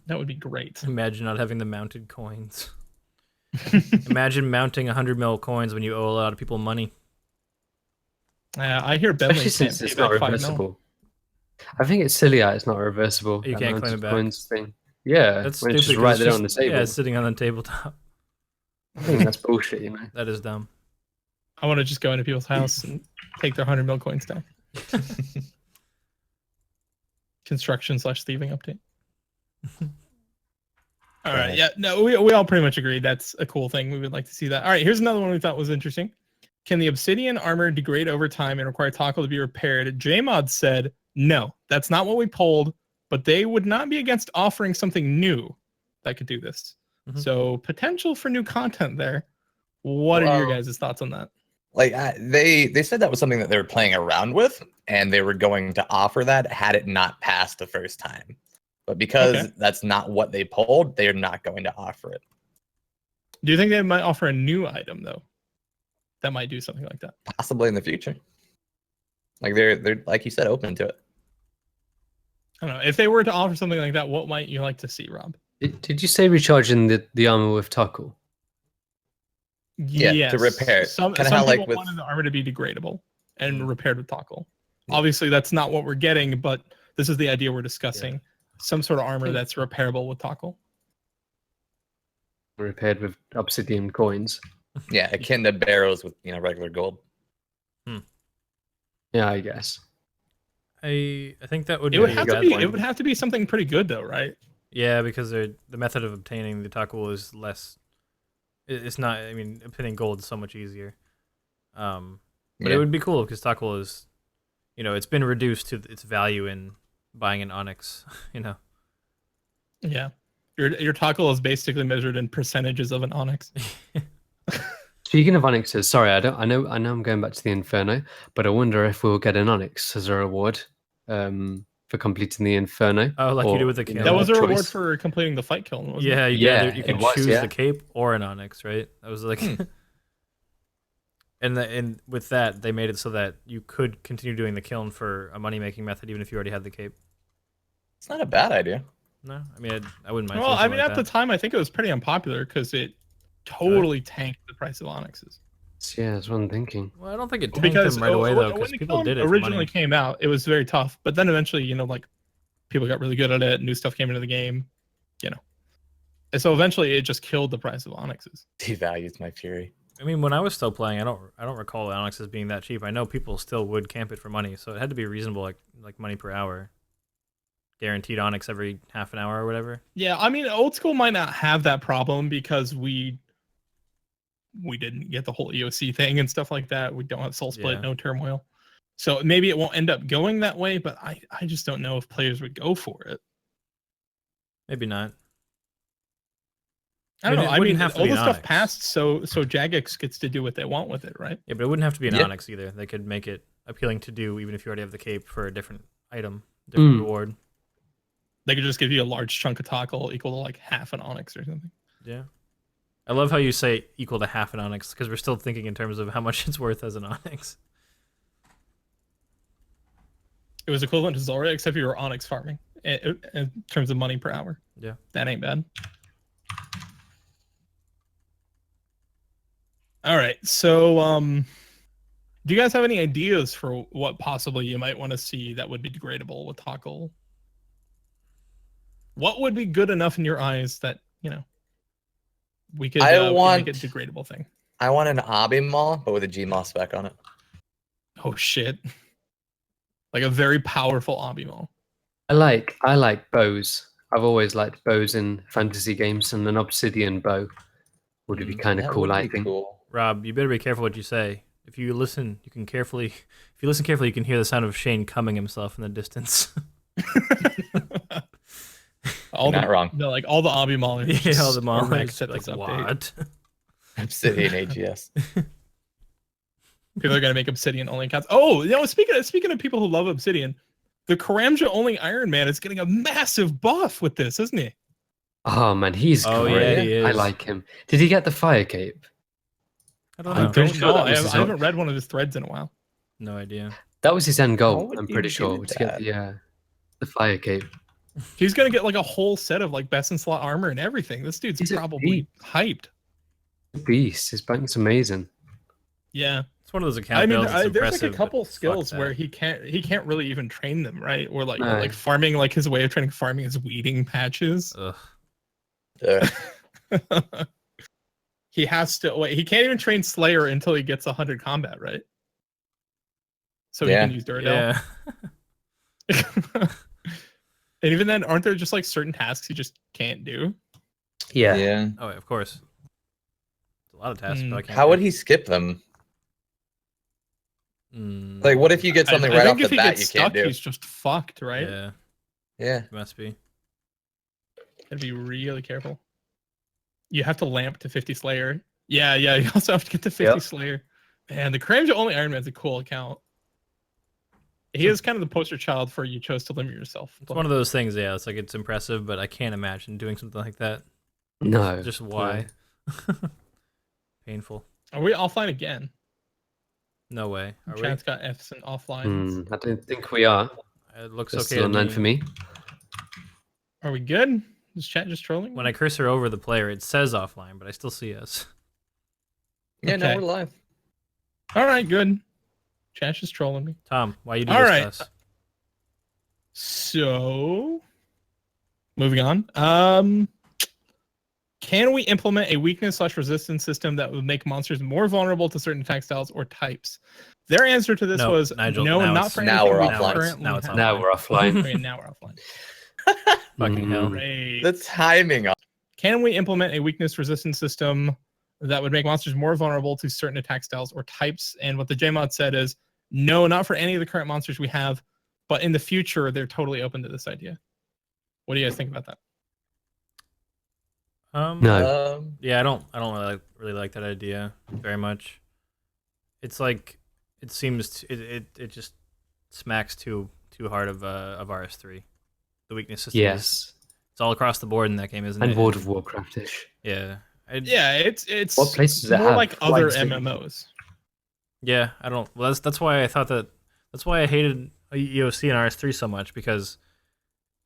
That would be great. Imagine not having the mounted coins. Imagine mounting 100 mil coins when you owe a lot of people money. I hear Bentley since it's not reversible. I think it's silly it's not reversible. You can't claim it back. Coins thing. Yeah, that's when stupid. It's just right there on the table. Yeah, it's sitting on the tabletop. I think that's bullshit, That is dumb. I want to just go into people's house and take their 100 mil coins down. Construction/thieving update. All right. Yeah. No, we all pretty much agree that's a cool thing. We would like to see that. All right. Here's another one we thought was interesting. Can the obsidian armor degrade over time and require tackle to be repaired? JMod said no. That's not what we polled, but they would not be against offering something new that could do this. Mm-hmm. So potential for new content there. What are your guys' thoughts on that? Like they said that was something that they were playing around with, and they were going to offer that had it not passed the first time. But because that's not what they pulled, they are not going to offer it. Do you think they might offer a new item though, that might do something like that? Possibly in the future. Like they're like you said, open to it. I don't know. If they were to offer something like that, what might you like to see, Rob? Did you say recharging the armor with tackle? Yeah, yes. to repair. Some people like wanted the armor to be degradable and repaired with tackle. Yeah. Obviously, that's not what we're getting, but this is the idea we're discussing. Yeah. Some sort of armor that's repairable with tackle. Repaired with obsidian coins. Yeah, akin to barrows with regular gold. Yeah, I guess. I think that would. It would have to be something pretty good though, right? Yeah, because the method of obtaining the tackle is less. It's not. I mean, obtaining gold is so much easier. But it would be cool because tackle is, it's been reduced to its value in buying an onyx. Yeah, your tackle is basically measured in percentages of an onyx. Speaking of onyxes, sorry, I know I'm going back to the Inferno, but I wonder if we'll get an onyx as a reward for completing the Inferno. Oh, like you do with the kiln. That was a reward choice. for completing the fight kiln, wasn't Yeah, it? you it can was, choose yeah. the cape or an onyx, right? That was like, and with that they made it so that you could continue doing the kiln for a money making method even if you already had the cape. It's not a bad idea. No, I mean I wouldn't mind. Well, I mean, like at the time, I think it was pretty unpopular because it totally tanked the price of onyxes. Yeah, that's what I'm thinking. Well, I don't think it tanked Because them right away though, when because the people kiln did it. originally came out, it was very tough. But then eventually, like people got really good at it. New stuff came into the game, and so eventually it just killed the price of onyxes. Devalues my fury. I mean, when I was still playing, I don't recall the onyxes being that cheap. I know people still would camp it for money, so it had to be reasonable, like money per hour, guaranteed onyx every half an hour or whatever. Yeah, I mean, old school might not have that problem because we didn't get the whole EOC thing and stuff like that. We don't have soul split, no turmoil. So maybe it won't end up going that way, but I just don't know if players would go for it. Maybe not. I don't know. I mean, all the stuff Onyx. passed, so Jagex gets to do what they want with it, right? Yeah, but it wouldn't have to be an onyx either. They could make it appealing to do even if you already have the cape for a different item, different reward. They could just give you a large chunk of tackle equal to like half an onyx or something. Yeah. I love how you say equal to half an onyx because we're still thinking in terms of how much it's worth as an onyx. It was equivalent to Zulrah, except you were onyx farming in terms of money per hour. Yeah. That ain't bad. All right. So, do you guys have any ideas for what possibly you might want to see that would be degradable with tackle? What would be good enough in your eyes that, we could, make it a degradable thing? I want an Obby Maul, but with a Gmaul spec on it. Oh, shit. Like a very powerful Obby Maul. I like bows. I've always liked bows in fantasy games, and an obsidian bow would be kind of cool, I think. Cool. Rob, you better be careful what you say. If you listen carefully, you can hear the sound of Shane coming himself in the distance. Not wrong. No, like all the Obby Maul. Yeah, all the Maul. Like, what? Obsidian AGS. People are gonna make Obsidian only accounts. Oh, speaking of people who love Obsidian, the Karamja only Iron Man is getting a massive buff with this, isn't he? Oh man, he's great. Yeah, he is. I like him. Did he get the fire cape? I don't know. I'm pretty sure I haven't read one of his threads in a while. No idea. That was his end How goal. would I'm you pretty do sure to get the fire cape. He's gonna get like a whole set of like best in slot armor and everything. This dude's He's a probably hyped. Beast. His bank's amazing. Yeah. It's one of those account I mean, builds that's there's like a impressive, couple but fuck skills that. where he can't really even train them, right? Or like No. like farming, like his way of training farming is weeding patches. Ugh. He has to wait. He can't even train Slayer until he gets 100 combat, right? So he can use Duradel. Yeah. And even then, aren't there just like certain tasks he just can't do? Yeah. Yeah. Oh, of course. It's a lot of tasks, but I can't. How would he skip them? Like, what if you get something right off the bat you can't do? He's just fucked, right? Yeah. Yeah. Must be. Gotta be really careful. You have to lamp to 50 Slayer. Yeah. You also have to get to 50 Slayer. Man, the Karamja only Iron Man's a cool account. He is kind of the poster child for you chose to limit yourself. It's one of those things, yeah. It's like it's impressive, but I can't imagine doing something like that. No. Just why? Painful. Are we offline again? No way. Are we? Chat's got F's and offline. I don't think we are. It looks That's okay still to online me. for me. Are we good? Is chat just trolling? When I cursor over the player, it says offline, but I still see us. Yeah, Okay. no, we're live. All right, good. Chat's just trolling me. Tom, why you do All this right. to us? So, moving on. Can we implement a weakness/resistance system that would make monsters more vulnerable to certain attack styles or types? Their answer to this No, was Nigel, no, now not it's- for now anything we're we offline. currently Now it's have. Now we're offline. Okay, now we're offline. Fucking hell. Great. The timing on Can we implement a weakness resistance system that would make monsters more vulnerable to certain attack styles or types? And what the JMod said is, no, not for any of the current monsters we have, but in the future, they're totally open to this idea. What do you guys think about that? No. Yeah, I don't really like that idea very much. It's like it seems it just smacks too too hard of RS3. The weakness system. Yes. It's all across the board in that game, isn't it? And World of Warcraft-ish. Yeah. Yeah, it's What place does it more have? like other Like, MMOs. Yeah, I don't. Well, that's why I thought that's why I hated EOC and RS3 so much, because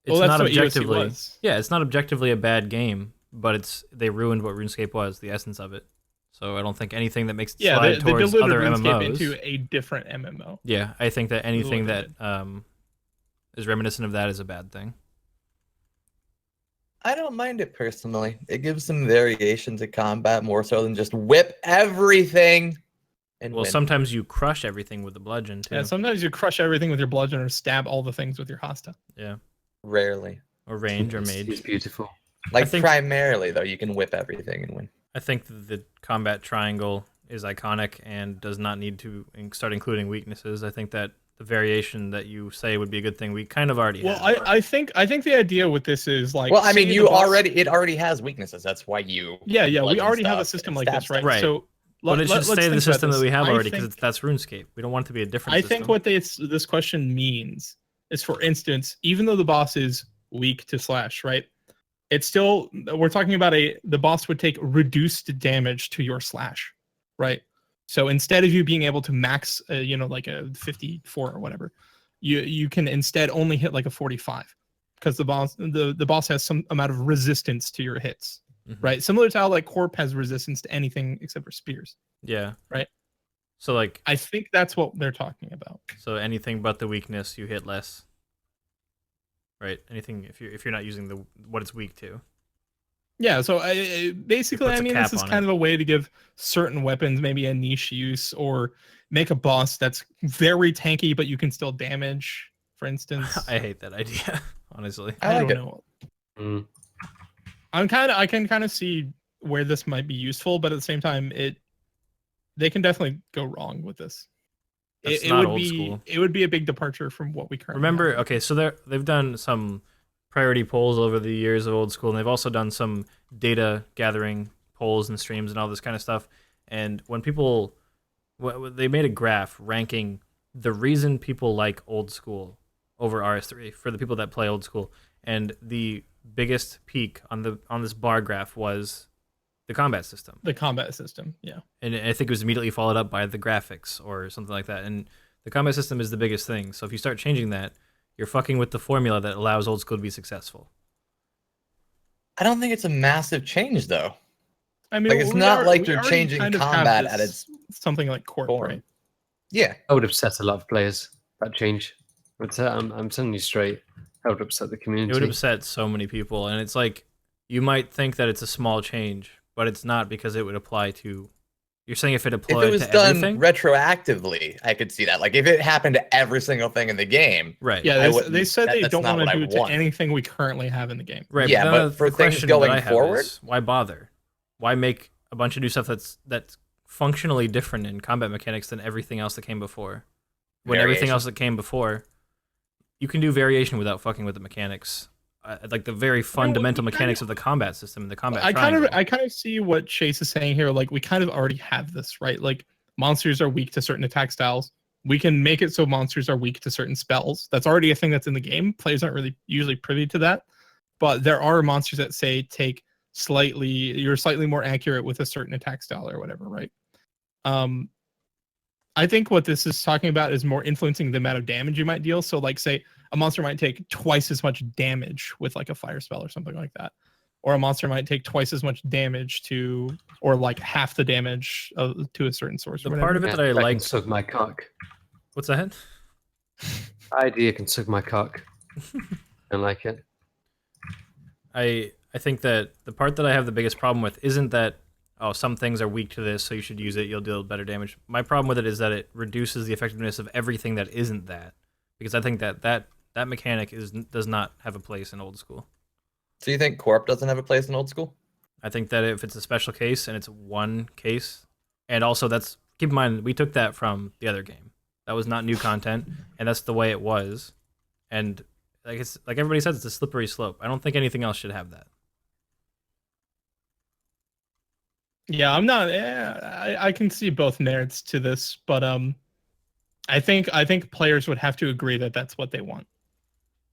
it's Well, that's not what EOC objectively. was. Yeah, it's not objectively a bad game, but they ruined what RuneScape was, the essence of it. So I don't think anything that makes it Yeah, slide they towards diluted other RuneScape MMOs. into a different MMO. Yeah, I think that anything that Limited. is reminiscent of that is a bad thing. I don't mind it personally. It gives some variation to combat more so than just whip everything and Well, win. sometimes you crush everything with the bludgeon too. Yeah, sometimes you crush everything with your bludgeon or stab all the things with your hasta. Yeah, Rarely. or range or It's mage. beautiful. Like think- primarily though, you can whip everything and win. I think the combat triangle is iconic and does not need to start including weaknesses. I think that the variation that you say would be a good thing, we kind of already Well, have. I think the idea with this is like. Well, I mean, say you the boss- it already has weaknesses. That's why you. Yeah, we bludgeon already have a stuff system and like stab this, right? stuff. Right. So, But it should let's stay think the about system that this. we have I already, because think- that's RuneScape. We don't want it to be a different I system. think what this question means is, for instance, even though the boss is weak to slash, right? It's still, we're talking about the boss would take reduced damage to your slash, right? So instead of you being able to max, like a 54 or whatever, you can instead only hit like a 45, because the boss has some amount of resistance to your hits, Mhm. right? Similar to how like Corp has resistance to anything except for spears. Yeah. Right. So like, I think that's what they're talking about. so anything but the weakness, you hit less. Right. Anything if you're not using what it's weak to. Yeah, so basically, puts I a mean, cap this is on kind of a way to give certain weapons maybe a niche use, or make a boss that's very tanky but you can still damage, for instance. I hate that idea, honestly. I like don't it. know. Mm. I can kind of see where this might be useful, but at the same time, they can definitely go wrong with this. That's It not would old be school. it would be a big departure from what we currently Remember, have. okay, so they've done some priority polls over the years of old school, and they've also done some data gathering polls and streams and all this kind of stuff. And when people, they made a graph ranking the reason people like old school over RS3 for the people that play old school, and the biggest peak on this bar graph was the combat system. The combat system, yeah. And I think it was immediately followed up by the graphics or something like that. And the combat system is the biggest thing. So if you start changing that, you're fucking with the formula that allows old school to be successful. I don't think it's a massive change though. I mean, Like, it's we not like we you're already changing kind of have combat this- at its something like Corp, form. right? Yeah. That would upset a lot of players, that change. But I'm telling you straight, that would upset the community. It would upset so many people. And it's like, you might think that it's a small change, but it's not, because it would apply to... You're saying if it If applied it was to done everything? retroactively, I could see that. Like if it happened to every single thing in the game. Right. Yeah, I they wouldn't- said they that's don't not want what to I do it to want. anything we currently have in the game. Right. Yeah, then but for the things question going that I have forward? is, why bother? Why make a bunch of new stuff that's functionally different in combat mechanics than everything else that came before? When everything Variation. else that came before, you can do variation without fucking with the mechanics. Like the very fundamental we kind mechanics of the combat system, the combat I triangle. kind of see what Chase is saying here. Like, we kind of already have this, right? Like, monsters are weak to certain attack styles. We can make it so monsters are weak to certain spells. That's already a thing that's in the game. Players aren't really usually privy to that, but there are monsters that say you're slightly more accurate with a certain attack style or whatever, right? I think what this is talking about is more influencing the amount of damage you might deal. So, like, say a monster might take twice as much damage with like a fire spell or something like that, or a monster might take twice as much damage or like half the damage to a certain source. The or part whatever. of it that I can like. suck my cock. What's that? Idea can suck my cock. I like it. I think that the part that I have the biggest problem with isn't that, oh, some things are weak to this, so you should use it, you'll deal better damage. My problem with it is that it reduces the effectiveness of everything that isn't that. Because I think that mechanic does not have a place in old school. So you think Corp doesn't have a place in old school? I think that if it's a special case and it's one case, and also keep in mind, we took that from the other game. That was not new content, and that's the way it was. And like everybody says, it's a slippery slope. I don't think anything else should have that. Yeah, I'm not. I can see both merits to this, but I think players would have to agree that that's what they want.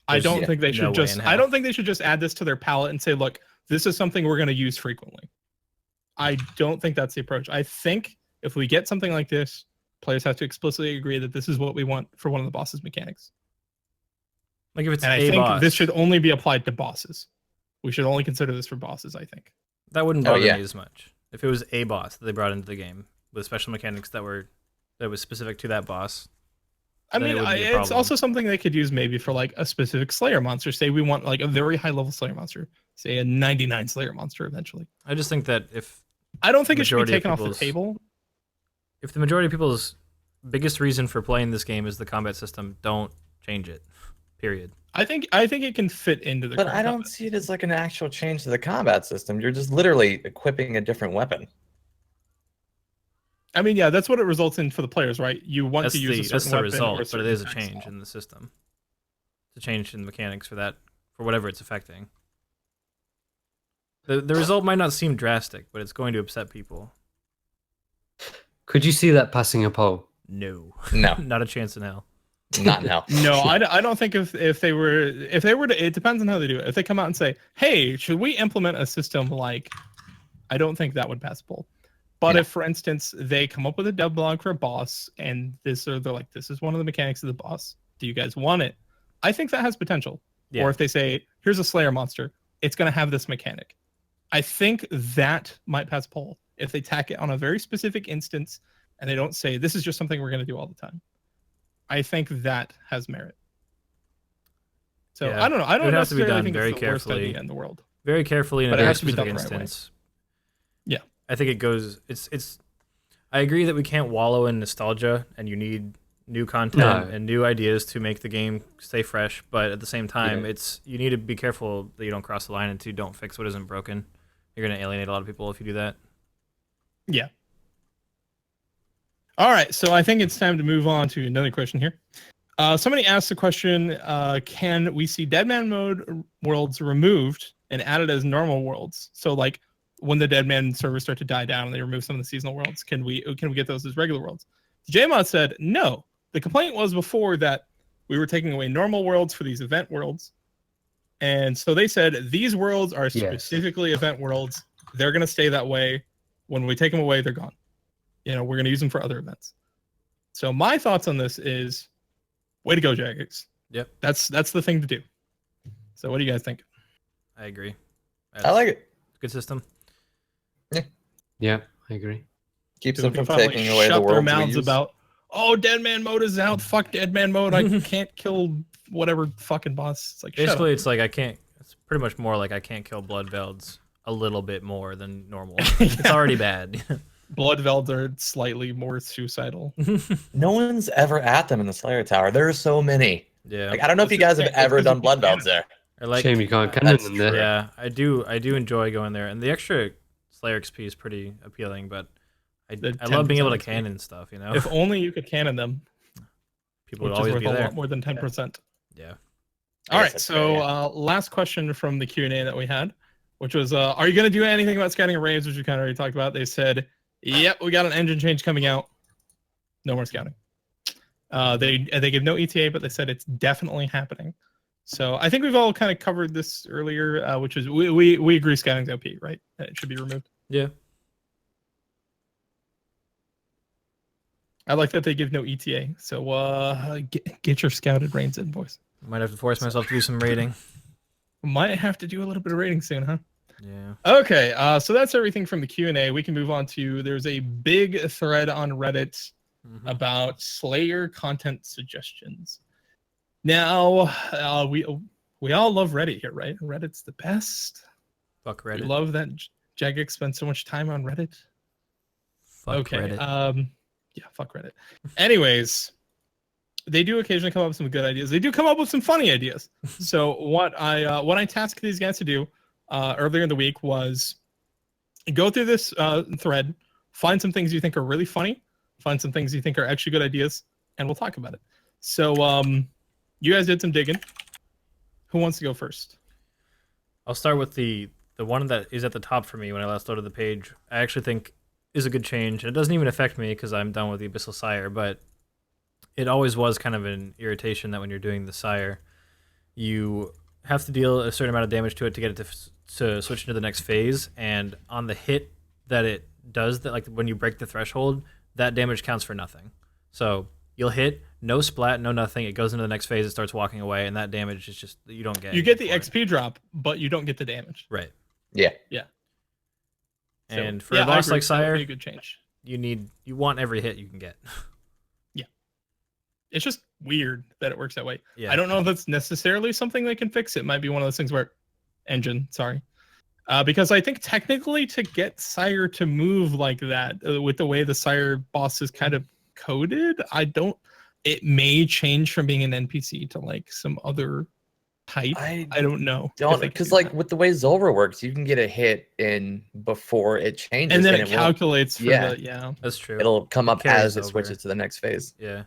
I don't think they should no just. I don't think they should just add this to their palette and say, "Look, this is something we're going to use frequently." I don't think that's the approach. I think if we get something like this, players have to explicitly agree that this is what we want for one of the boss's mechanics. Like if it's and I a think boss, this should only be applied to bosses. We should only consider this for bosses, I think. That wouldn't bother me as much. If it was a boss that they brought into the game with special mechanics that was specific to that boss. I mean, it's also something they could use maybe for like a specific Slayer monster. Say we want like a very high level Slayer monster. Say a 99 Slayer monster eventually. I just think that I don't think it should be taken off the table. If the majority of people's biggest reason for playing this game is the combat system, don't change it. Period. I think it can fit into the. But I don't see it as like an actual change to the combat system. You're just literally equipping a different weapon. I mean, yeah, that's what it results in for the players, right? You want to use a certain that's the weapon result, but it is a change in the system. It's a change in the mechanics for whatever it's affecting. The result might not seem drastic, but it's going to upset people. Could you see that passing a poll? No. No. Not a chance in hell. Not in hell. No, I don't think if they were to, it depends on how they do it. If they come out and say, hey, should we implement a system like, I don't think that would pass a poll. But if, for instance, they come up with a dev blog for a boss and they're like, this is one of the mechanics of the boss. Do you guys want it? I think that has potential. Yeah. Or if they say, here's a Slayer monster, it's going to have this mechanic. I think that might pass a poll if they tack it on a very specific instance and they don't say, this is just something we're going to do all the time. I think that has merit. So yeah. I don't know. I don't necessarily think it's the worst idea in the world. Very carefully in a very specific instance. Yeah. I think it goes. I agree that we can't wallow in nostalgia, and you need new content and new ideas to make the game stay fresh. But at the same time, you need to be careful that you don't cross the line and don't fix what isn't broken. You're going to alienate a lot of people if you do that. Yeah. All right, so I think it's time to move on to another question here. Somebody asked the question: can we see Deadman mode worlds removed and added as normal worlds? So like, when the Deadman servers start to die down and they remove some of the seasonal worlds, can we get those as regular worlds? JMod said no. The complaint was before that we were taking away normal worlds for these event worlds, and so they said these worlds are specifically event worlds. They're going to stay that way. When we take them away, they're gone. We're going to use them for other events. So my thoughts on this is, way to go, Jagex. Yep, that's the thing to do. So what do you guys think? I agree. I like it. Good system. Yeah, I agree. Keeps them from taking away the world. Shut their mouths about, oh, Deadman mode is out. Fuck Deadman mode. I can't kill whatever fucking boss. It's like basically, it's like I can't. It's pretty much more like I can't kill Bloodvelds a little bit more than normal. It's already bad. Bloodvelds are slightly more suicidal. No one's ever at them in the Slayer Tower. There are so many. Yeah. Like, I don't know if you guys have ever done Bloodvelds there. Shame you can't cannon them there. Yeah, I do enjoy going there, and the extra Slayer XP is pretty appealing, but I love being able to cannon stuff, If only you could cannon them. People would always be there. A lot more than 10%. Yeah. All right, so last question from the Q&A that we had, which was, are you going to do anything about scouting raids, which we kind of already talked about? They said, yep, we got an engine change coming out. No more scouting. They give no ETA, but they said it's definitely happening. So I think we've all kind of covered this earlier, which is we agree scouting's OP, right? It should be removed. Yeah. I like that they give no ETA. So get your scouted reigns in, boys. Might have to force myself to do some raiding. Might have to do a little bit of raiding soon, huh? Yeah. Okay, so that's everything from the Q&A. We can move on to, there's a big thread on Reddit about Slayer content suggestions. Now, we all love Reddit here, right? Reddit's the best. Fuck Reddit. We love that Jagex spends so much time on Reddit. Fuck Reddit. Yeah, fuck Reddit. Anyways, they do occasionally come up with some good ideas. They do come up with some funny ideas. So what I tasked these guys to do earlier in the week was go through this thread, find some things you think are really funny, find some things you think are actually good ideas, and we'll talk about it. So you guys did some digging. Who wants to go first? I'll start with the one that is at the top for me when I last loaded the page. I actually think is a good change. It doesn't even affect me because I'm done with the Abyssal Sire, but It always was kind of an irritation that when you're doing the Sire, you have to deal a certain amount of damage to it to get it to switch into the next phase, and on the hit that it does, that like when you break the threshold, that damage counts for nothing. So you'll hit, no splat, no nothing, it goes into the next phase, it starts walking away, and that damage is just, you don't get. You get the XP drop, but you don't get the damage. Right. Yeah. And for a boss like Sire, a good change. You want every hit you can get. It's just weird that it works that way. Yeah. I don't know if that's necessarily something they can fix. It might be one of those things where because I think technically to get Sire to move like that with the way the Sire boss is kind of coded, it may change from being an NPC to like some other type. I don't know. Because like with the way Zulrah works, you can get a hit in before it changes. And then it calculates for That's true. It'll come up as it switches to the next phase. Yeah.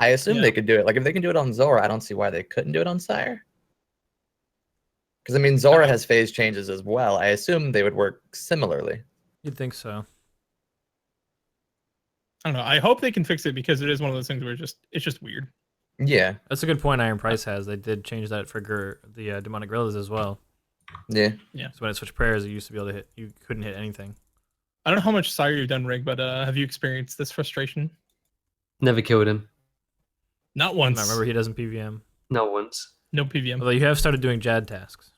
I assume they could do it. Like if they can do it on Zulrah, I don't see why they couldn't do it on Sire. Because I mean, Zulrah has phase changes as well. I assume they would work similarly. You'd think so. I don't know. I hope they can fix it because it is one of those things where it's just weird. Yeah. That's a good point Iron Price has. They did change that for the Demonic Gorillas as well. Yeah. So when it switched prayers, it used to be able to hit. You couldn't hit anything. I don't know how much Sire you've done, Rig, but have you experienced this frustration? Never killed him. Not once. I remember he doesn't PVM. Not once. No PVM. Although you have started doing Jad tasks.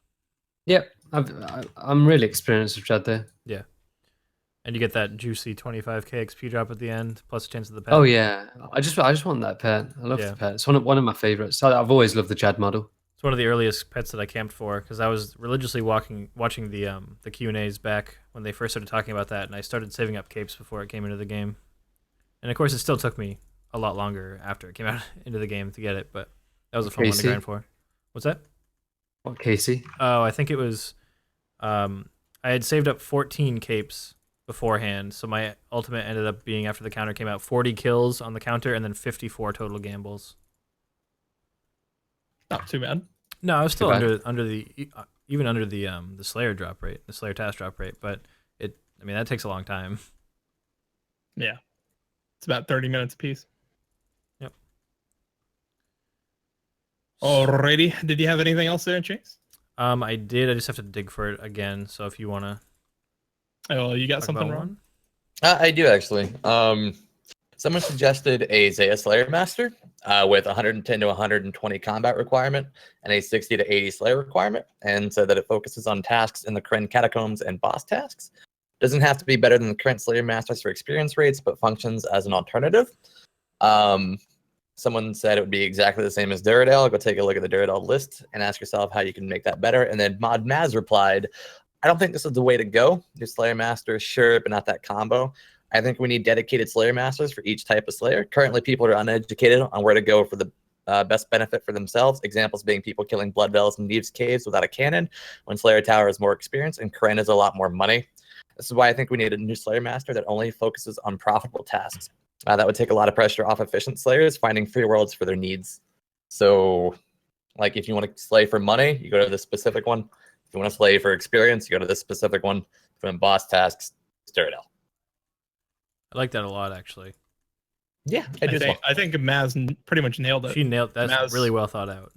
Yep, I'm really experienced with Jad there. Yeah. And you get that juicy 25k XP drop at the end, plus a chance of the pet. Oh yeah, I just want that pet. I love the pet. It's one of my favorites. I've always loved the Jad model. It's one of the earliest pets that I camped for because I was religiously watching the Q&As back when they first started talking about that, and I started saving up capes before it came into the game. And of course, it still took me a lot longer after it came out into the game to get it, but that was a fun one to grind for. What's that? What, Casey? Oh, I think it was. I had saved up 14 capes beforehand, so my ultimate ended up being, after the counter came out, 40 kills on the counter and then 54 total gambles. Not too bad. No, I was still under the Slayer drop rate, the Slayer task drop rate, but that takes a long time. Yeah, it's about 30 minutes a piece. Yep. Alrighty, did you have anything else there, Chase? I did. I just have to dig for it again. So if you wanna, you got something wrong? I do actually. Someone suggested a Zaya Slayer Master with 110 to 120 combat requirement and a 60 to 80 Slayer requirement, and said that it focuses on tasks in the Kryn Catacombs and boss tasks. Doesn't have to be better than the current Slayer Masters for experience rates, but functions as an alternative. Someone said it would be exactly the same as Duradel. Go take a look at the Duradel list and ask yourself how you can make that better. And then Mod Maz replied, I don't think this is the way to go. Do Slayer Masters, sure, but not that combo. I think we need dedicated Slayer Masters for each type of Slayer. Currently, people are uneducated on where to go for the best benefit for themselves. Examples being people killing Blood Veils and Neve's Caves without a cannon, when Slayer Tower is more experience and Kryn is a lot more money. This is why I think we need a new Slayer Master that only focuses on profitable tasks. That would take a lot of pressure off efficient Slayers, finding free worlds for their needs. So, like, if you want to slay for money, you go to this specific one. If you want to slay for experience, you go to this specific one. From boss tasks, Duradel. I like that a lot, actually. Yeah, I think Maz pretty much nailed it. She nailed that. That's really well thought out.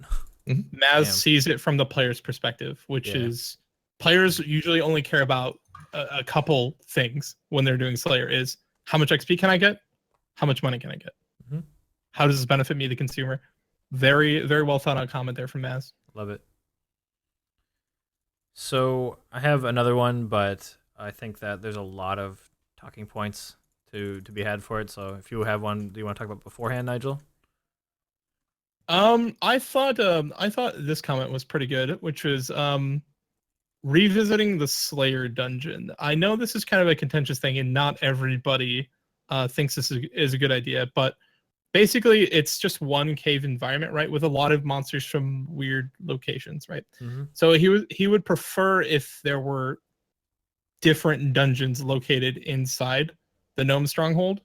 Maz sees it from the player's perspective, which is players usually only care about a couple things when they're doing Slayer: is how much XP can I get? How much money can I get? Mm-hmm. How does this benefit me, the consumer? Very, very well thought out comment there from Maz. Love it. So I have another one, but I think that there's a lot of talking points to be had for it. So if you have one, do you want to talk about beforehand, Nigel? I thought this comment was pretty good, which was revisiting the Slayer dungeon. I know this is kind of a contentious thing, and not everybody thinks this is a good idea, but basically it's just one cave environment, right, with a lot of monsters from weird locations, right? Mm-hmm. So he would prefer if there were different dungeons located inside the gnome stronghold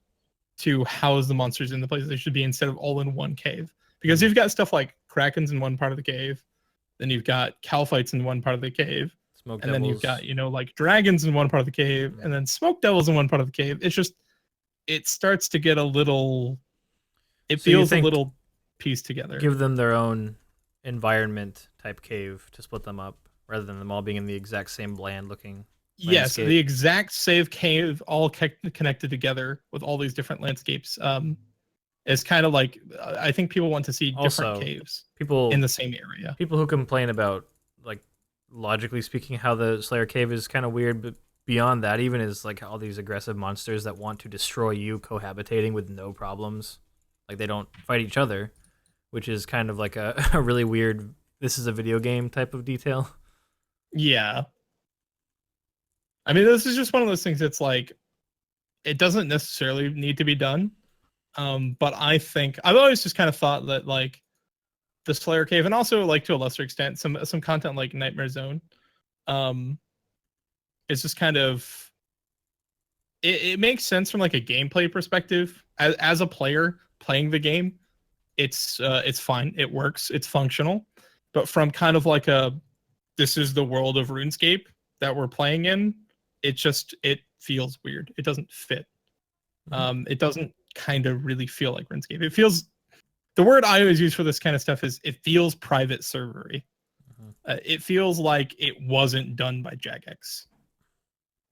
to house the monsters in the places they should be, instead of all in one cave. Because you've got stuff like krakens in one part of the cave, then you've got calfights in one part of the cave, then you've got, like dragons in one part of the cave, and then smoke devils in one part of the cave. It's just, it starts to get a little It feels a little pieced together. Give them their own environment type cave to split them up, rather than them all being in the exact same bland looking. Yes, landscape. the exact same cave, all connected together with all these different landscapes. Is kind of like I think people want to see different caves in the same area. People who complain about, like, logically speaking, how the Slayer cave is kind of weird, but beyond that, even is like all these aggressive monsters that want to destroy you cohabitating with no problems. Like, they don't fight each other, which is kind of like a really weird, this is a video game type of detail. Yeah. I mean, this is just one of those things that's like, it doesn't necessarily need to be done. But I think I've always just kind of thought that, like, the Slayer Cave, and also, like, to a lesser extent, some content like Nightmare Zone, it's just kind of, it makes sense from, like, a gameplay perspective. As a player playing the game, it's fine, it works, it's functional. But from kind of like this is the world of RuneScape that we're playing in, it feels weird. It doesn't fit. It doesn't kind of really feel like RuneScape. It feels, the word I always use for this kind of stuff is, it feels private servery. It feels like it wasn't done by Jagex,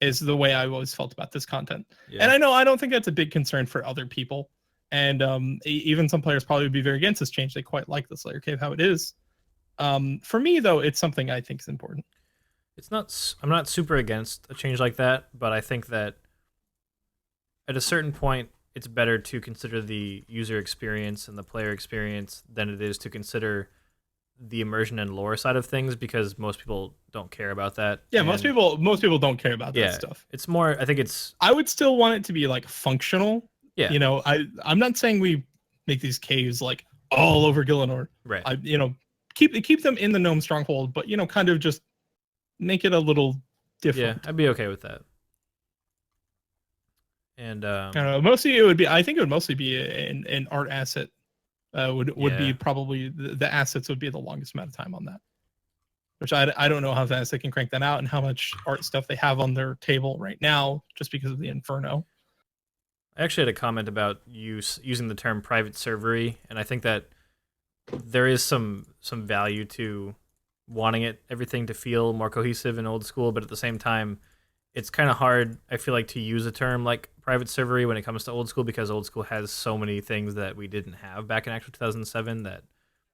is the way I've always felt about this content. Yeah. And I don't think that's a big concern for other people. And even some players probably would be very against this change. They quite like the Slayer Cave how it is. For me, though, it's something I think is important. I'm not super against a change like that, but I think that at a certain point, it's better to consider the user experience and the player experience than it is to consider the immersion and lore side of things, because most people don't care about that. Yeah, most people don't care about that stuff. It's more, I would still want it to be, like, functional. Yeah. You know, I'm not saying we make these caves, like, all over Gielinor. Right. Keep them in the Gnome Stronghold, but, kind of just make it a little different. Yeah, I'd be okay with that. And I don't know. Mostly, I think it would mostly be an art asset. Would be probably the assets would be the longest amount of time on that. Which I don't know how fast they can crank that out and how much art stuff they have on their table right now, just because of the Inferno. I actually had a comment about using the term private servery, and I think that there is some value to wanting everything to feel more cohesive and old school, but at the same time, it's kind of hard, I feel like, to use a term like private servery when it comes to old school, because old school has so many things that we didn't have back in actual 2007 that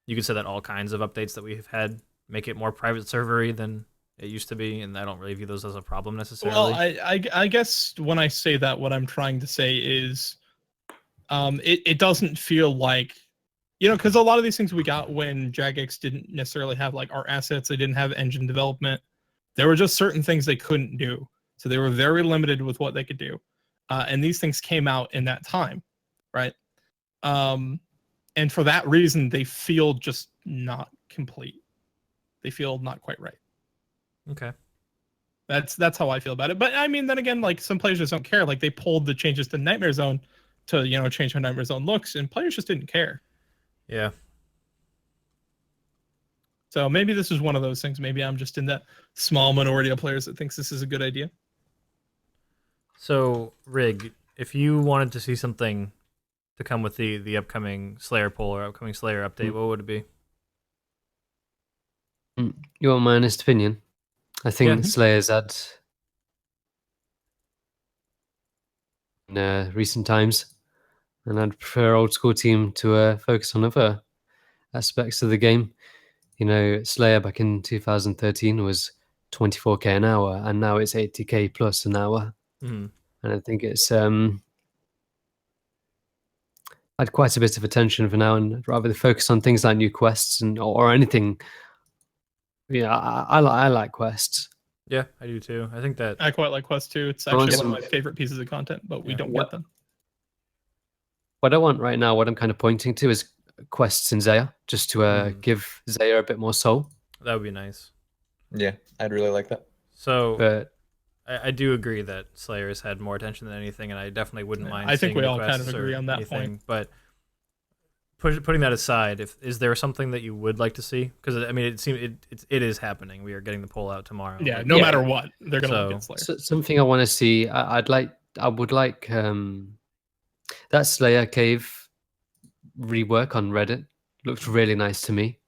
you could say that all kinds of updates that we've had make it more private servery than it used to be, and I don't really view those as a problem necessarily. Well, I guess when I say that, what I'm trying to say is it doesn't feel like, because a lot of these things we got when Jagex didn't necessarily have, like, art assets, they didn't have engine development. There were just certain things they couldn't do. So they were very limited with what they could do. And these things came out in that time, right? And for that reason, they feel just not complete. They feel not quite right. Okay. That's how I feel about it. But I mean, then again, like, some players just don't care. Like, they pulled the changes to Nightmare Zone to, change how Nightmare Zone looks, and players just didn't care. Yeah. So maybe this is one of those things. Maybe I'm just in that small minority of players that thinks this is a good idea. So, Rig, if you wanted to see something to come with the upcoming Slayer poll or upcoming Slayer update, what would it be? You want my honest opinion? I think Slayer's had, in recent times, and I'd prefer old school team to focus on other aspects of the game. Slayer back in 2013 was 24k an hour, and now it's 80k plus an hour. And I think it's had quite a bit of attention for now, and I'd rather focus on things like new quests or anything. Yeah, I like quests. Yeah, I do too. I think that I quite like quests too. It's actually one of my favorite pieces of content, but we don't get them. What I want right now, what I'm kind of pointing to, is quests in Zaya, just to give Zaya a bit more soul. That would be nice. Yeah, I'd really like that. So, but I do agree that Slayer has had more attention than anything, and I definitely wouldn't mind. I think we all kind of agree on that point. But putting that aside, is there something that you would like to see? Because I mean, it is happening. We are getting the poll out tomorrow. Yeah, no matter what, they're gonna look at Slayer. So, something I want to see. I would like that Slayer cave rework on Reddit. Looked really nice to me.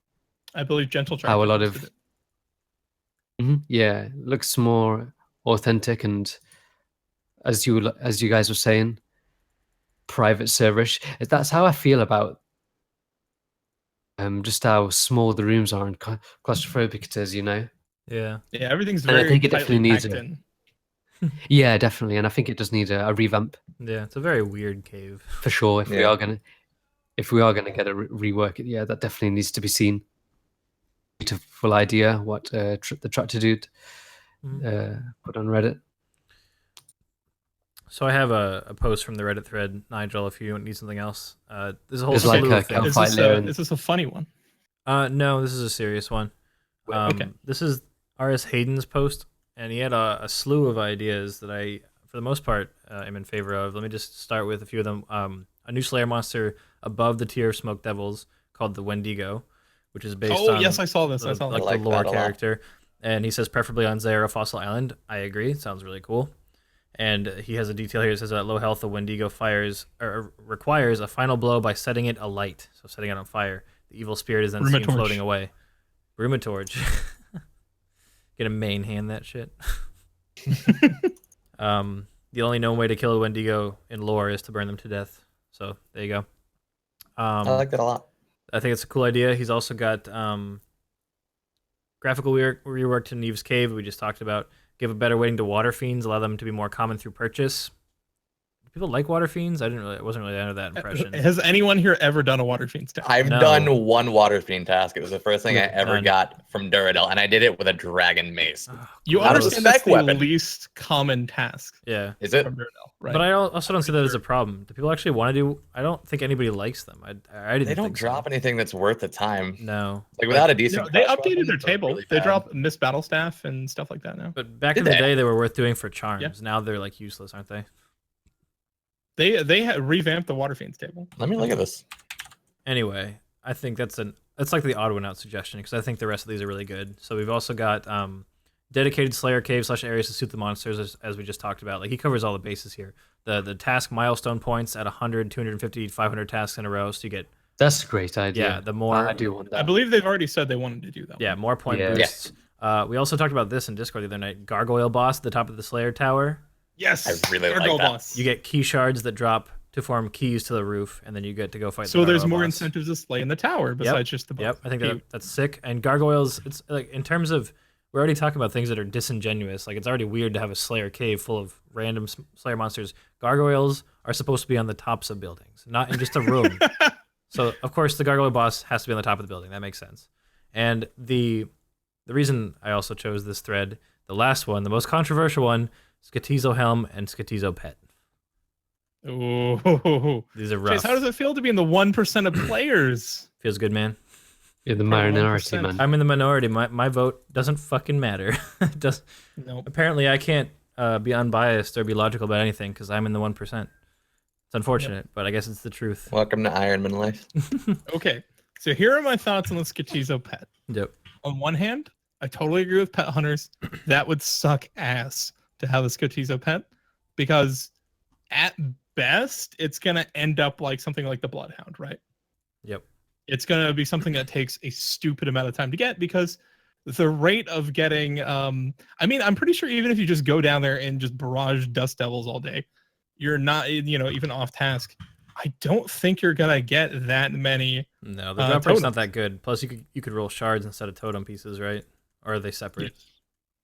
I believe Gentle Tracker How a lot posted of it. yeah, looks more authentic, and as you guys were saying, private serverish. That's how I feel about just how small the rooms are and claustrophobic it is, Yeah. Yeah, everything's And I very think it tightly definitely needs packed a- in. Yeah, definitely, and I think it does need a revamp Yeah, it's a very weird cave. for sure. If Yeah. we are gonna get a rework, yeah, that definitely needs to be seen. Beautiful idea. What the tractor dude put on Reddit. So I have a post from the Reddit thread, Nigel, if you need something else. There's a whole There's slew like a of things. campfire layer. Is this a funny one? No, this is a serious one. Okay. This is R.S. Hayden's post, and he had a slew of ideas that I, for the most part, am in favor of. Let me just start with a few of them. A new Slayer monster above the tier of Smoke Devils called the Wendigo, which is based on... Oh, yes, I saw this. I the, saw like this. like the lore that a lot. character. And he says preferably on Zara Fossil Island. I agree. Sounds really cool. And he has a detail here. It says at low health, the Wendigo requires a final blow by setting it alight. So setting it on fire. The evil spirit is then seen Brumatorch. floating away. Brumatorch. Get a main hand that shit. The only known way to kill a Wendigo in lore is to burn them to death. So there you go. I like that a lot. I think it's a cool idea. He's also got graphical rework to Neve's Cave, we just talked about. Give a better weighting to water fiends, allow them to be more common through purchase. Do people like water fiends? I wasn't really under that impression. Has anyone here ever done a water fiend stack? I've No. done one water fiend task. It was the first thing I ever None. got from Duradel, and I did it with a dragon mace. You Out of understand that's spec the weapon. least common task Yeah. Is it? from Duradel, right? But I also don't see that as a problem. Do people actually want to do... I don't think anybody likes them. I didn't They don't think so. drop anything that's worth the time. No. Like without a decent. No, they crush updated weapon, their it's table. really They bad. drop Miss Battle Staff and stuff like that now. But back Did in the they? day, they were worth doing for charms. Yeah. Now they're like useless, aren't they? They revamped the water fiends table. Let me look at this. Anyway, I think that's like the odd one out suggestion because I think the rest of these are really good. So we've also got dedicated Slayer cave / areas to suit the monsters as we just talked about. Like he covers all the bases here. The task milestone points at 100, 250, 500 tasks in a row. So you get That's a great idea. yeah, the more I do want that. I believe they've already said they wanted to do that. yeah, more point Yeah. boosts. We also talked about this in Discord the other night. Gargoyle boss at the top of the Slayer tower. Yes. I really like Gargoyle that. boss. You get key shards that drop to form keys to the roof, and then you get to go fight. So the there's Gargoyle more boss. incentives to slay in the tower besides just the boss. Yep, I think that's sick. And gargoyles, it's like in terms of we're already talking about things that are disingenuous. Like it's already weird to have a Slayer cave full of random Slayer monsters. Gargoyles are supposed to be on the tops of buildings, not in just a room. So of course the gargoyle boss has to be on the top of the building. That makes sense. And the reason I also chose this thread, the last one, the most controversial one, Skatizo Helm and Skatizo Pet. Ooh. These are rough. Chase, how does it feel to be in the 1% of players? Feels good, man. You're the Probably minority, 1%. man. I'm in the minority. My vote doesn't fucking matter. It does. Nope. Apparently, I can't be unbiased or be logical about anything because I'm in the 1%. It's unfortunate, but I guess it's the truth. Welcome to Ironman life. Okay. So here are my thoughts on the Skatizo pet. Yep. On one hand, I totally agree with pet hunters. That would suck ass to have a Skatizo pet because at best, it's going to end up like something like the Bloodhound, right? Yep. It's going to be something that takes a stupid amount of time to get because the rate of getting, I'm pretty sure even if you just go down there and just barrage Dust Devils all day, you're not, even off task. I don't think you're going to get that many. No, the drop rate's not totems. that good. Plus, you could roll shards instead of totem pieces, right? Or are they separate?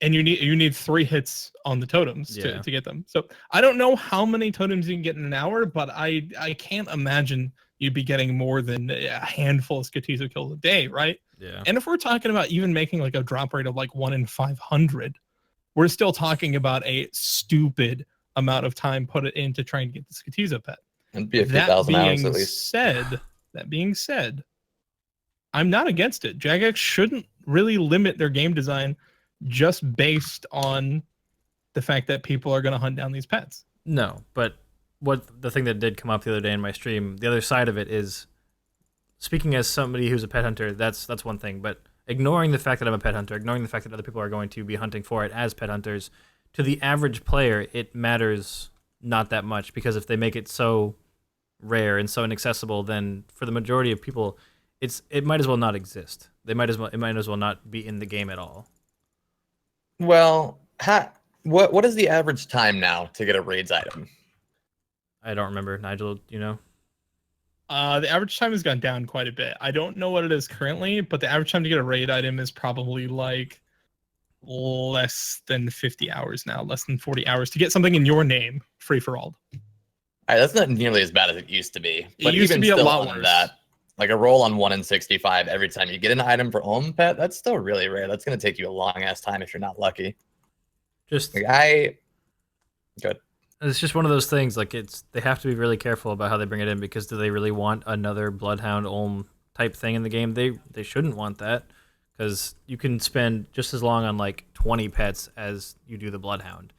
And you need 3 hits on the totems Yeah. to get them. So I don't know how many totems you can get in an hour, but I can't imagine you'd be getting more than a handful of Skatizo kills a day, right? Yeah. And if we're talking about even making like a drop rate of like 1 in 500, we're still talking about a stupid amount of time put it in to try and get the Skatizo pet. It'd be a few That thousand hours being at least. that being said, I'm not against it. Jagex shouldn't really limit their game design just based on the fact that people are going to hunt down these pets. No, but the thing that did come up the other day in my stream, the other side of it is, speaking as somebody who's a pet hunter, that's one thing, but ignoring the fact that I'm a pet hunter, ignoring the fact that other people are going to be hunting for it as pet hunters, to the average player, it matters not that much because if they make it so rare and so inaccessible, then for the majority of people, it might as well not exist. It might as well not be in the game at all. Well, what is the average time now to get a raids item? I don't remember. Nigel, do you know? The average time has gone down quite a bit. I don't know what it is currently, but the average time to get a raid item is probably like less than 50 hours now, less than 40 hours to get something in your name, free for all. All right, that's not nearly as bad as it used to be. But It used even to be a still lot on worse. that, like a roll on 1 in 65 every time you get an item for home pet, that's still really rare. That's going to take you a long ass time if you're not lucky. Just Good. It's just one of those things. Like they have to be really careful about how they bring it in, because do they really want another Bloodhound Olm type thing in the game? They shouldn't want that, because you can spend just as long on like 20 pets as you do the Bloodhound,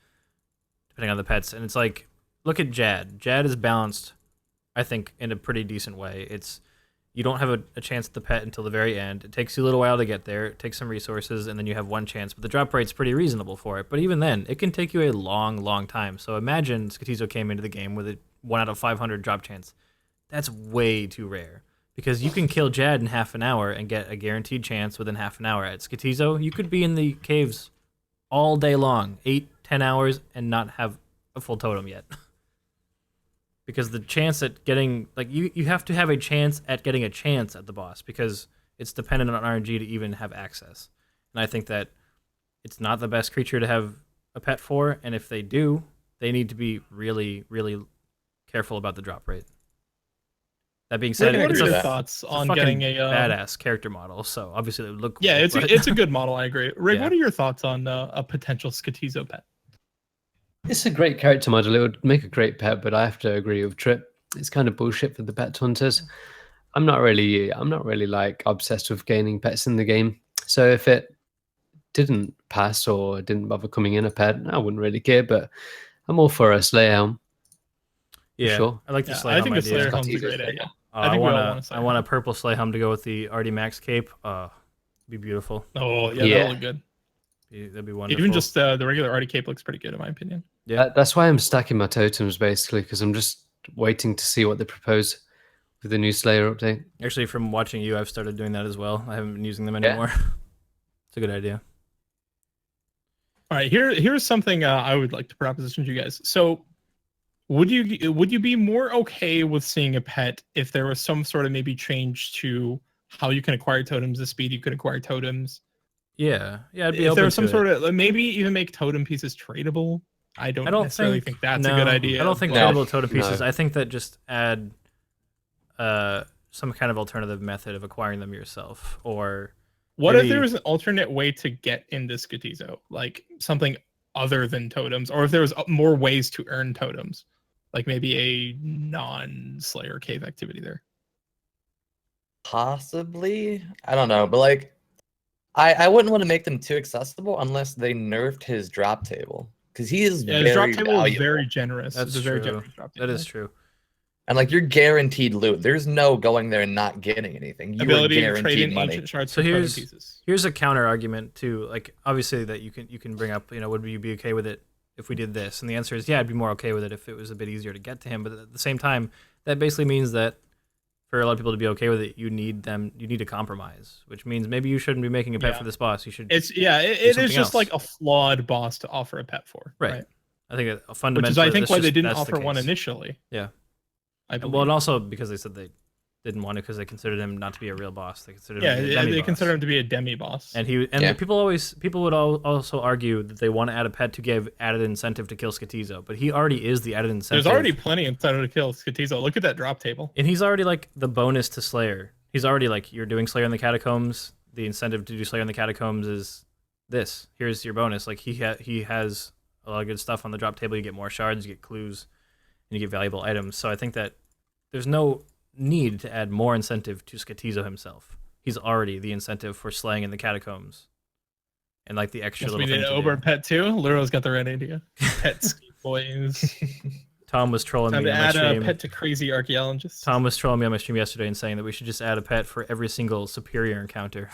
depending on the pets. And it's like, look at Jad. Jad is balanced, I think, in a pretty decent way. You don't have a chance at the pet until the very end. It takes you a little while to get there. It takes some resources, and then you have one chance. But the drop rate's pretty reasonable for it. But even then, it can take you a long, long time. So imagine Skotizo came into the game with a 1 out of 500 drop chance. That's way too rare. Because you can kill Jad in half an hour and get a guaranteed chance within half an hour. At Skotizo, you could be in the caves all day long, 8-10 hours, and not have a full totem yet. Because the chance at getting, like, you have to have a chance at getting a chance at the boss, because it's dependent on RNG to even have access. And I think that it's not the best creature to have a pet for, and if they do, they need to be really, really careful about the drop rate. That being said, What are it's your a thoughts on fucking getting a badass character model, so obviously it would look cool. Yeah, but- it's a good model. I agree. Rig, Yeah. what are your thoughts on a potential Skotizo pet? It's a great character model. It would make a great pet, but I have to agree with Trip. It's kind of bullshit for the pet hunters. I'm not really like obsessed with gaining pets in the game. So if it didn't pass or didn't bother coming in a pet, I wouldn't really care. But I'm all for a Slayer Helm. Yeah, Sure. I like the Yeah, Slay I Helm think a idea. Slayer Helm's a Skotizo's great great, idea. I think we all want want a a Slayer I want a Helm. purple Slay Helm to go with the RD Max cape. Be beautiful. Oh yeah, Yeah. that'll look good. That'd be wonderful. Even just the regular Artie cape looks pretty good in my opinion. Yeah. That's why I'm stacking my totems basically, because I'm just waiting to see what they propose with the new Slayer update. Actually, from watching you, I've started doing that as well. I haven't been using them Yeah. anymore. It's a good idea. All right, here's something I would like to proposition to you guys. So, would you be more okay with seeing a pet if there was some sort of maybe change to how you can acquire totems, the speed you could acquire totems? Yeah, I'd be If open there was to some it. sort of maybe even make totem pieces tradable. I don't necessarily think that's a good idea. I don't think but- tradable totem pieces. No. I think that just add some kind of alternative method of acquiring them yourself, or What if maybe- there was an alternate way to get into Skotizo, like something other than totems, or if there was more ways to earn totems, like maybe a non-Slayer cave activity there? Possibly. I don't know. But like, I wouldn't want to make them too accessible unless they nerfed his drop table. Because he is Yeah, his very drop table is valuable. very generous. That's It's a very true. generous drop table. That is true. And like, you're guaranteed loot. There's no going there and not getting anything. You are Ability to trade guaranteed in money. ancient shards So for totem here's- pieces. Here's a counter argument too. Like, obviously that you can bring up. Would you be okay with it if we did this? And the answer is yeah, I'd be more okay with it if it was a bit easier to get to him. But at the same time, that basically means that for a lot of people to be okay with it, you need to compromise, which means maybe you shouldn't be making a pet Yeah. for this boss. You should. It something is just else. like a flawed boss to offer a pet for. Right. I think a Which fundamental. is, I think, that's why they just- didn't that's the offer one case. initially. Yeah. I believe. Well, and also because they said they didn't want to, because they considered him not to be a real boss. They considered yeah, him to be a they demi-boss. consider him to be a demi boss. And Yeah. people would also argue that they want to add a pet to give added incentive to kill Skotizo, but he already is the added incentive. There's already plenty incentive to kill Skotizo. Look at that drop table. And he's already like the bonus to Slayer. He's already like, you're doing Slayer in the Catacombs. The incentive to do Slayer in the Catacombs is this. Here's your bonus. Like he has a lot of good stuff on the drop table. You get more shards, you get clues, and you get valuable items. So I think that there's no need to add more incentive to Skotizo himself. He's already the incentive for slaying in the Catacombs. And like the extra Must little we thing need to an Ober do. pet too. Liro's got the right idea. Pet ski boys. Tom was trolling Time me to on my add a stream. pet to crazy archaeologists. Tom was trolling me on my stream yesterday and saying that we should just add a pet for every single superior encounter.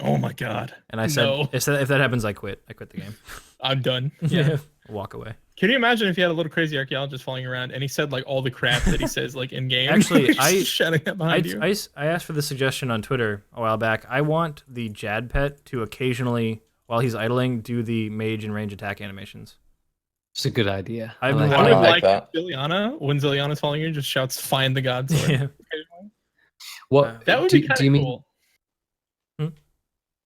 Oh my god. And I said, No. if that happens, I quit. I quit the game. I'm done. Yeah. Walk away. Can you imagine if you had a little crazy archaeologist following around and he said like all the crap that he says like in game? Actually, shouting that behind you. I asked for the suggestion on Twitter a while back. I want the Jad pet to occasionally, while he's idling, do the mage and range attack animations. It's a good idea. I've been I wanting like that. Liliana, when Liliana's following you, just shouts "Find the God Sword." Yeah. What That would be kind do you of mean cool.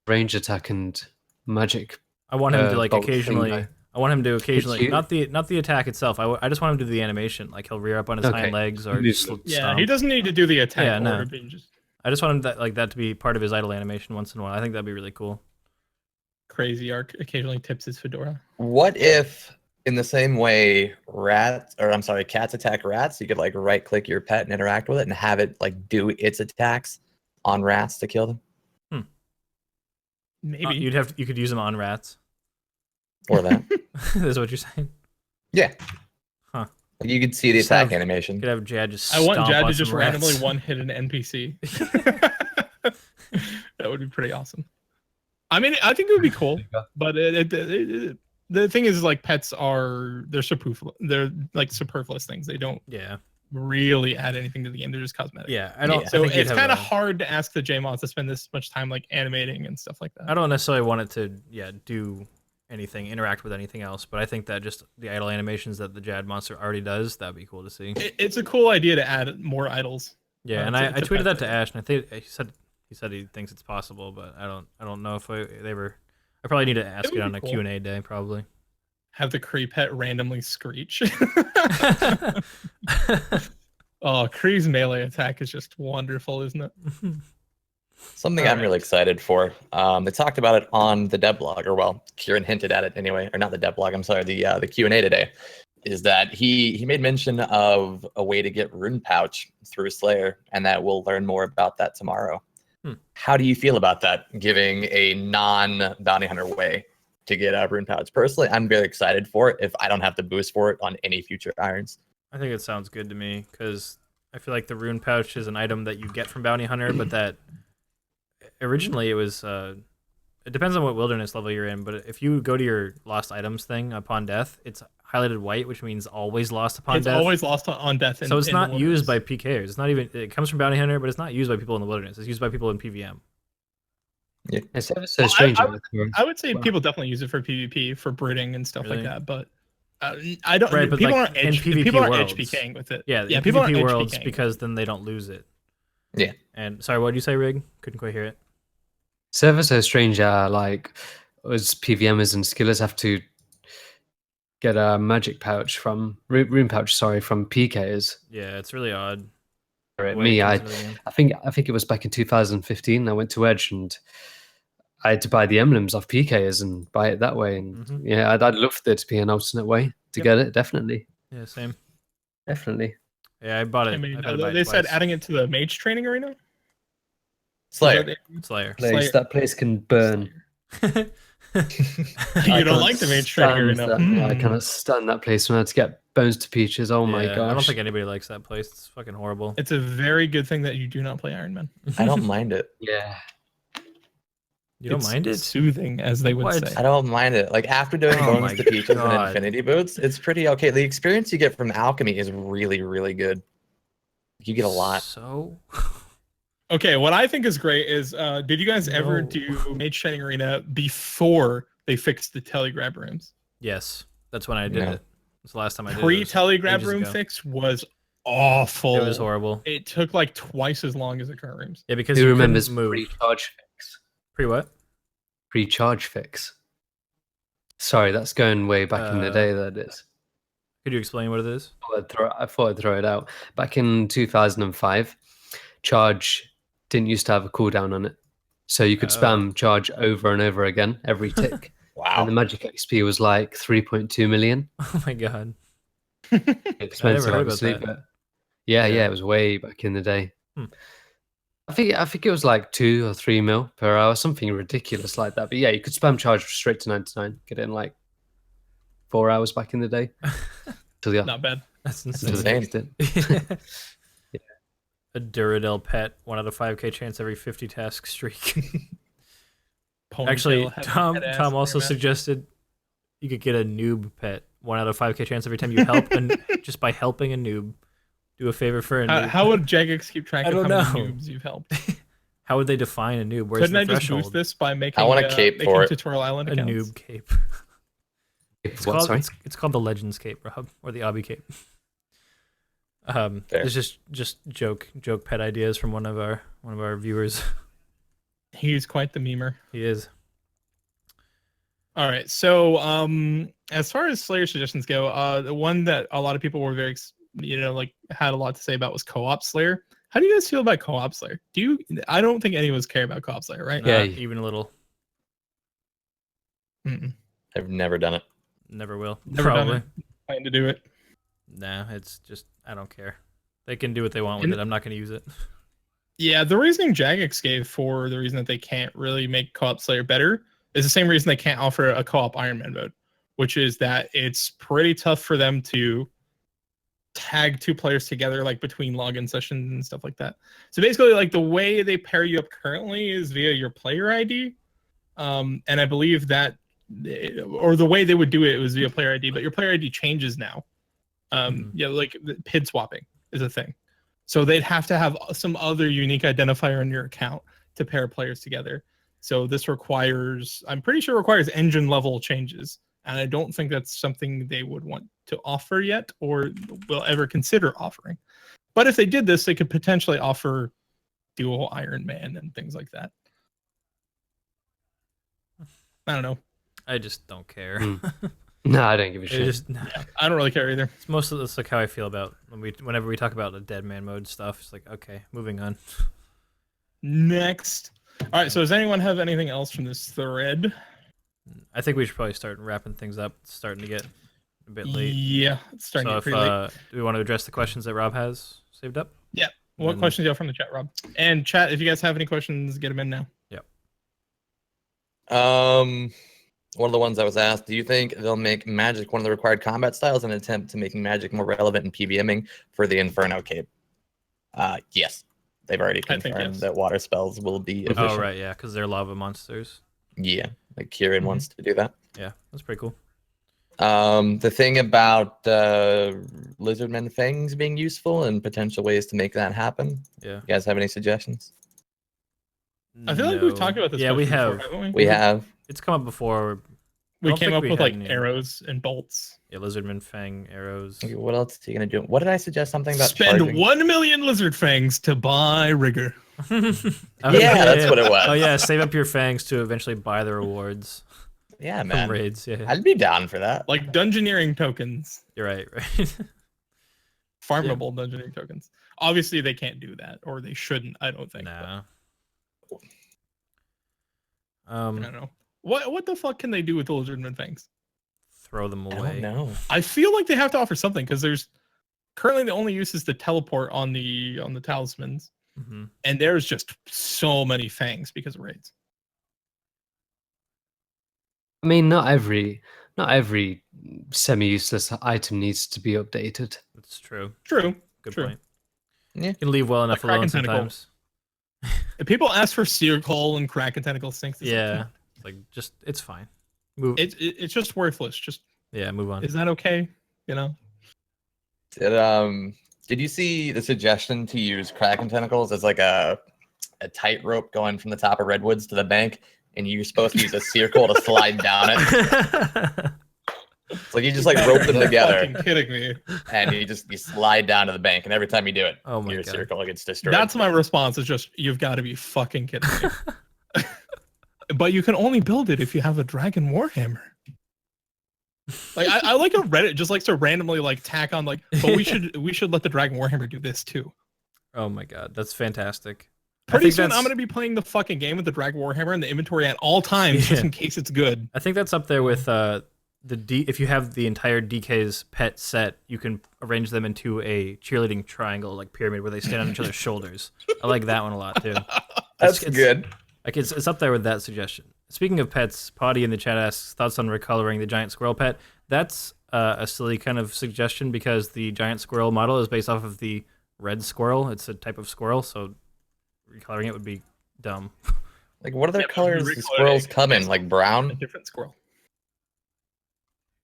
range attack and magic? I want him to like bolt thing, occasionally. though. I want him to occasionally, you? not the attack itself. I just want him to do the animation, like he'll rear up on his Okay. hind legs or Yeah, just Yeah, stomp. he doesn't need to do the attack. Yeah, no. order, but just I just want him that to be part of his idle animation once in a while. I think that'd be really cool. crazy arc occasionally tips his fedora. What if, in the same way, cats attack rats, you could like right click your pet and interact with it and have it like do its attacks on rats to kill them, Maybe You could use them on rats. or that. That's what you're saying. Yeah. Huh. Like, you could see the Just attack have- animation. You could have Jad just. I want stomp Jad on to just some randomly rats. one hit an NPC. That would be pretty awesome. I mean, I think it would be cool, but the thing is, like, pets they're superfluous things. They don't Yeah. really add anything to the game. They're just cosmetic. Yeah. I don't. Yeah. I So think you'd it's have kind of a- hard to ask the JMods to spend this much time like animating and stuff like that. I don't necessarily want it to do anything, interact with anything else, but I think that just the idle animations that the Jad monster already does, that'd be cool to see. It's a cool idea to add more idols. Yeah, and to I tweeted that pet to thing. Ash, and I think he said he thinks it's possible, but I don't know if they were. I probably need to ask would it on be a cool. Q&A day, probably. Have the Kree pet randomly screech. Oh, Kree's melee attack is just wonderful, isn't it? Something I'm really excited for. They talked about it on the devlog, or well, Kieran hinted at it anyway, or not the devlog. I'm sorry, the Q&A today. Is that he made mention of a way to get rune pouch through Slayer, and that we'll learn more about that tomorrow. How do you feel about that? Giving a non-bounty hunter way to get a rune pouch. Personally, I'm very excited for it. If I don't have to boost for it on any future irons. I think it sounds good to me because I feel like the rune pouch is an item that you get from bounty hunter, but that originally it was. It depends on what wilderness level you're in, but if you go to your lost items thing upon death, it's highlighted white, which means always lost upon It's death. always lost on death. So it's in not the used wilderness. by PKers. It's not even. It comes from bounty hunter, but it's not used by people in the wilderness. It's used by people in PVM. It's ever so strange. I would say people definitely use it for PvP, for breeding and stuff Really? like that. But I don't. Right, but people like aren't in edge. PvP People aren't worlds. HPKing with it. Yeah, in people aren't PvP worlds HPKing. because then they don't lose it. Yeah. And sorry, what did you say, Rig? Couldn't quite hear it. It's ever so strange. Like us PVMers and skillers have to get a magic pouch from rune pouch. Sorry, from PKers. Yeah, it's really odd. Right, the way me, it I comes into the game. I think it was back in 2015. I went to Edge and I had to buy the emblems off PKers and buy it that way. And Mhm. yeah, I'd love there to be an alternate way to Yep. get it. Definitely, Same. definitely. Yeah, I bought it. I mean, I've had to buy it they said twice. adding it to the mage training arena. Slayer. Slayer. Place, that place can burn. You I don't can't like the mage training stand arena. that. I cannot stand that place when I had to get bones to peaches. Oh my Yeah, gosh. I don't think anybody likes that place. It's fucking horrible. It's a very good thing that you do not play Iron Man. I don't mind it. Yeah. You don't It's mind it? Soothing, as they would What? say. I don't mind it. Like after doing Oh my bones to peaches and God. infinity boots, it's pretty okay. The experience you get from alchemy is really, really good. You get a lot. So Okay, what I think is great is, did you guys ever No. do Mage Training Arena before they fixed the telegrab rooms? yes, that's when I did No. it. That's the last time I did it. Pre-telegrab ages room ago. fix was awful. It was horrible. It took like twice as long as the current rooms. Yeah, because Who you remembers couldn't move. pre-charge fix? Pre what? Pre-charge fix. Sorry, that's going way back in the day. That is. Could you explain what it is? I thought I'd throw it out. Back in 2005, charge didn't used to have a cooldown on it, so you could spam charge over and over again every tick. Wow. And the magic XP was like 3.2 million. Oh my god. Expensive, heard about obviously, that. but yeah, Yeah. it was way back in the day. Hmm. I think it was like 2 or 3 mil per hour, something ridiculous like that. But yeah, you could spam charge straight to 99, get it in like 4 hours back in the day. Till the Not bad. That's until insane. they fixed it. A Duradel pet, 1 out of 5k chance every 50 task streak. Actually, heavy Tom head-ass also man. suggested you could get a noob pet. 1 out of 5k chance every time you help, and just by helping a noob, do a favor for a noob. How would Jagex keep track I of don't how many know. noobs you've helped? How would they define a noob? Where's Couldn't the I just threshold? boost this by making I want a cape making for it. Tutorial Island A accounts? noob cape. What, sorry? It's called the Legends cape, Rob, or the Obby cape. Fair. There's just joke pet ideas from one of our viewers. He's quite the memer. He is. All right. So, as far as Slayer suggestions go, the one that a lot of people were very, like had a lot to say about was co-op Slayer. How do you guys feel about co-op Slayer? I don't think any of us care about co-op Slayer, right? Yeah. Even a little. Mm-mm. I've never done it. Never will. Never done Probably. it. Plan to do it. Nah, it's just I don't care. They can do what they want with it. I'm not going to use it. Yeah, the reasoning Jagex gave for the reason that they can't really make co-op Slayer better is the same reason they can't offer a co-op Iron Man mode, which is that it's pretty tough for them to tag 2 players together, like between login sessions and stuff like that. So basically, like the way they pair you up currently is via your player ID, and I believe that, or the way they would do it was via player ID, but your player ID changes now. Yeah, like PID swapping is a thing. So they'd have to have some other unique identifier in your account to pair players together. So this requires, I'm pretty sure requires engine level changes. And I don't think that's something they would want to offer yet or will ever consider offering. But if they did this, they could potentially offer dual Iron Man and things like that. I don't know. I just don't care. No, I don't give a shit. Yeah, I don't really care either. It's most of this like how I feel about whenever we talk about the dead man mode stuff. It's like, okay, moving on. Next. All right, so does anyone have anything else from this thread? I think we should probably start wrapping things up. It's starting to get a bit late. Yeah, it's starting to get pretty late. Do we want to address the questions that Rob has saved up? Yeah. What questions do you have from the chat, Rob? And chat, if you guys have any questions, get them in now. Yep. One of the ones I was asked, do you think they'll make Magic one of the required combat styles in an attempt to making Magic more relevant in PBMing for the Inferno Cape? Yes. They've already confirmed that water spells will be efficient. Oh, right, yeah, because they're lava monsters. Yeah, like Kieran wants to do that. Yeah, that's pretty cool. The thing about Lizardmen Fangs being useful and potential ways to make that happen. Yeah. You guys have any suggestions? I feel like we've talked about this. Yeah, we have. Before, haven't We have. It's come up before. We came up with like arrows and bolts. Yeah, Lizardman Fang arrows. Okay, what else are you gonna do? What did I suggest? Something about spend charging? 1 million lizard fangs to buy rigor. That's what it was. Oh yeah, save up your fangs to eventually buy the rewards. Yeah, From man. raids. Yeah, I'd be down for that. Like dungeoneering tokens. you're right. Farmable dungeoneering tokens. Obviously, they can't do that, or they shouldn't. I don't think. Nah. I don't know. What the fuck can they do with the lizardman fangs? Throw them I away. don't know. I feel like they have to offer something because there's currently the only use is to teleport on the talismans, and there's just so many fangs because of raids. I mean, not every semi-useless item needs to be updated. That's true. True. Good True. point. Yeah. You can leave well enough Like alone Kraken tentacle. sometimes. If people ask for Searcall and Kraken tentacle sinks, Yeah, like just it's fine. Move. it's just worthless. Just Move on. is that okay? You know. Did you see the suggestion to use Kraken tentacles as like a tightrope going from the top of Redwoods to the bank, and you're supposed to use a circle to slide down it? It's like you just like rope them together, Fucking kidding me. and you slide down to the bank, and every time you do it, Oh my your God. circle gets destroyed. That's my response. Is just you've got to be fucking kidding me. But you can only build it if you have a dragon warhammer. Like I like a Reddit just likes to randomly like tack on like, but we should let the dragon warhammer do this too. Oh my God, that's fantastic. Pretty soon I'm gonna be playing the fucking game with the dragon warhammer in the inventory at all times just in case it's good. I think that's up there with if you have the entire DK's pet set, you can arrange them into a cheerleading triangle like pyramid where they stand on each other's shoulders. I like that one a lot too. That's good. Like it's up there with that suggestion. Speaking of pets, Potty in the chat asks thoughts on recoloring the giant squirrel pet. That's a silly kind of suggestion because the giant squirrel model is based off of the red squirrel. It's a type of squirrel, so recoloring it would be dumb. Like, what other Yeah, but colors we do recolor squirrels it come in? based Like on a brown? different squirrel.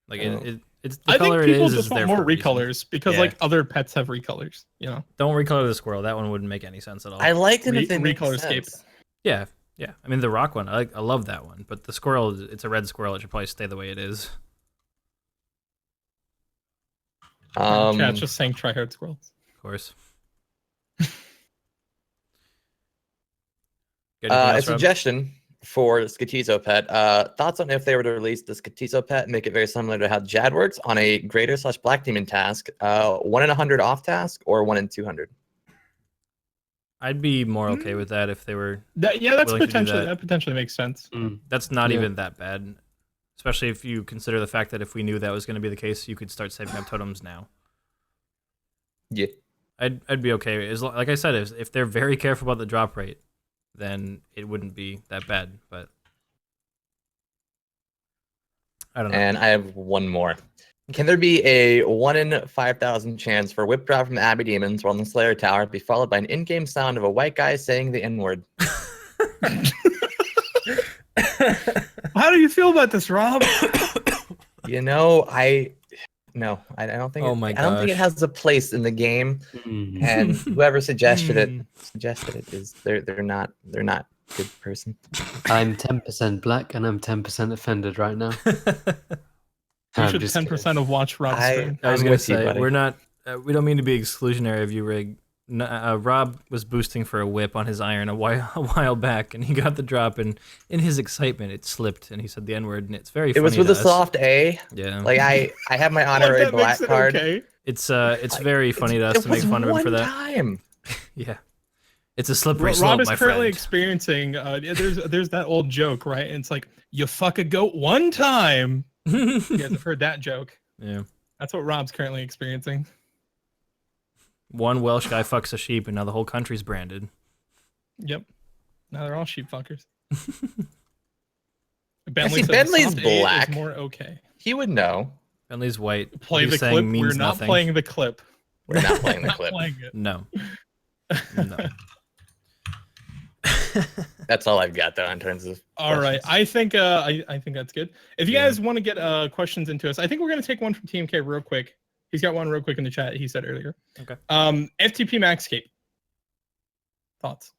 Like Oh. it's the I color think it people is just want there more for a reason. recolors because Yeah. like other pets have recolors. You know. Don't recolor the squirrel. That one wouldn't make any sense at all. I like it if they make Recolor sense. scape. Yeah. I mean the rock one. I love that one. But the squirrel, it's a red squirrel. It should probably stay the way it is. Chat's just saying try hard squirrels. Of course. A suggestion for the Skatizo pet. Thoughts on if they were to release the Skatizo pet and make it very similar to how Jad works on a greater/black demon task, 1 in 100 off task or 1 in 200? I'd be more okay with that if they were. That's potentially that potentially makes sense. That's not even that bad, especially if you consider the fact that if we knew that was going to be the case, you could start saving up totems now. Yeah, I'd be okay. Like I said, if they're very careful about the drop rate, then it wouldn't be that bad. But I don't know. And I have one more. Can there be a 1 in 5,000 chance for whip drop from Abbey Demons while on the Slayer Tower be followed by an in-game sound of a white guy saying the N-word? How do you feel about this, Rob? You know, I don't think. Oh my I don't think it gosh. has a place in the game. And whoever suggested it is they're not a good person. I'm 10% black and I'm 10% offended right now. You should 10% of watch Rob's stream. I was I'm gonna with you, say buddy. we're not. We don't mean to be exclusionary of you, Rig. Rob was boosting for a whip on his iron a while back, and he got the drop, and in his excitement, it slipped, and he said the N-word, and it's very funny. It was with to a us. soft A. Yeah. Like I have my honorary That black makes it card. okay. It's very funny to us It to make was fun of him for one that. time. Yeah. It's a slippery slope, Rob is my currently friend. experiencing. There's that old joke, right? And it's like you fuck a goat one time. You guys have heard that joke. Yeah. That's what Rob's currently experiencing. One Welsh guy fucks a sheep, and now the whole country's branded. Yep. Now they're all sheep fuckers. See, said Bentley's soft A is black. more okay. He would know. Bentley's white. Play What the he's saying clip. means We're not nothing. playing the clip. We're not playing the Not clip. playing it. No. That's all I've got though in terms of. All right. questions. I think that's good. If you guys want to get questions into us, I think we're gonna take one from TMK real quick. He's got one real quick in the chat. He said earlier. Okay. FTP Max Cape. Thoughts?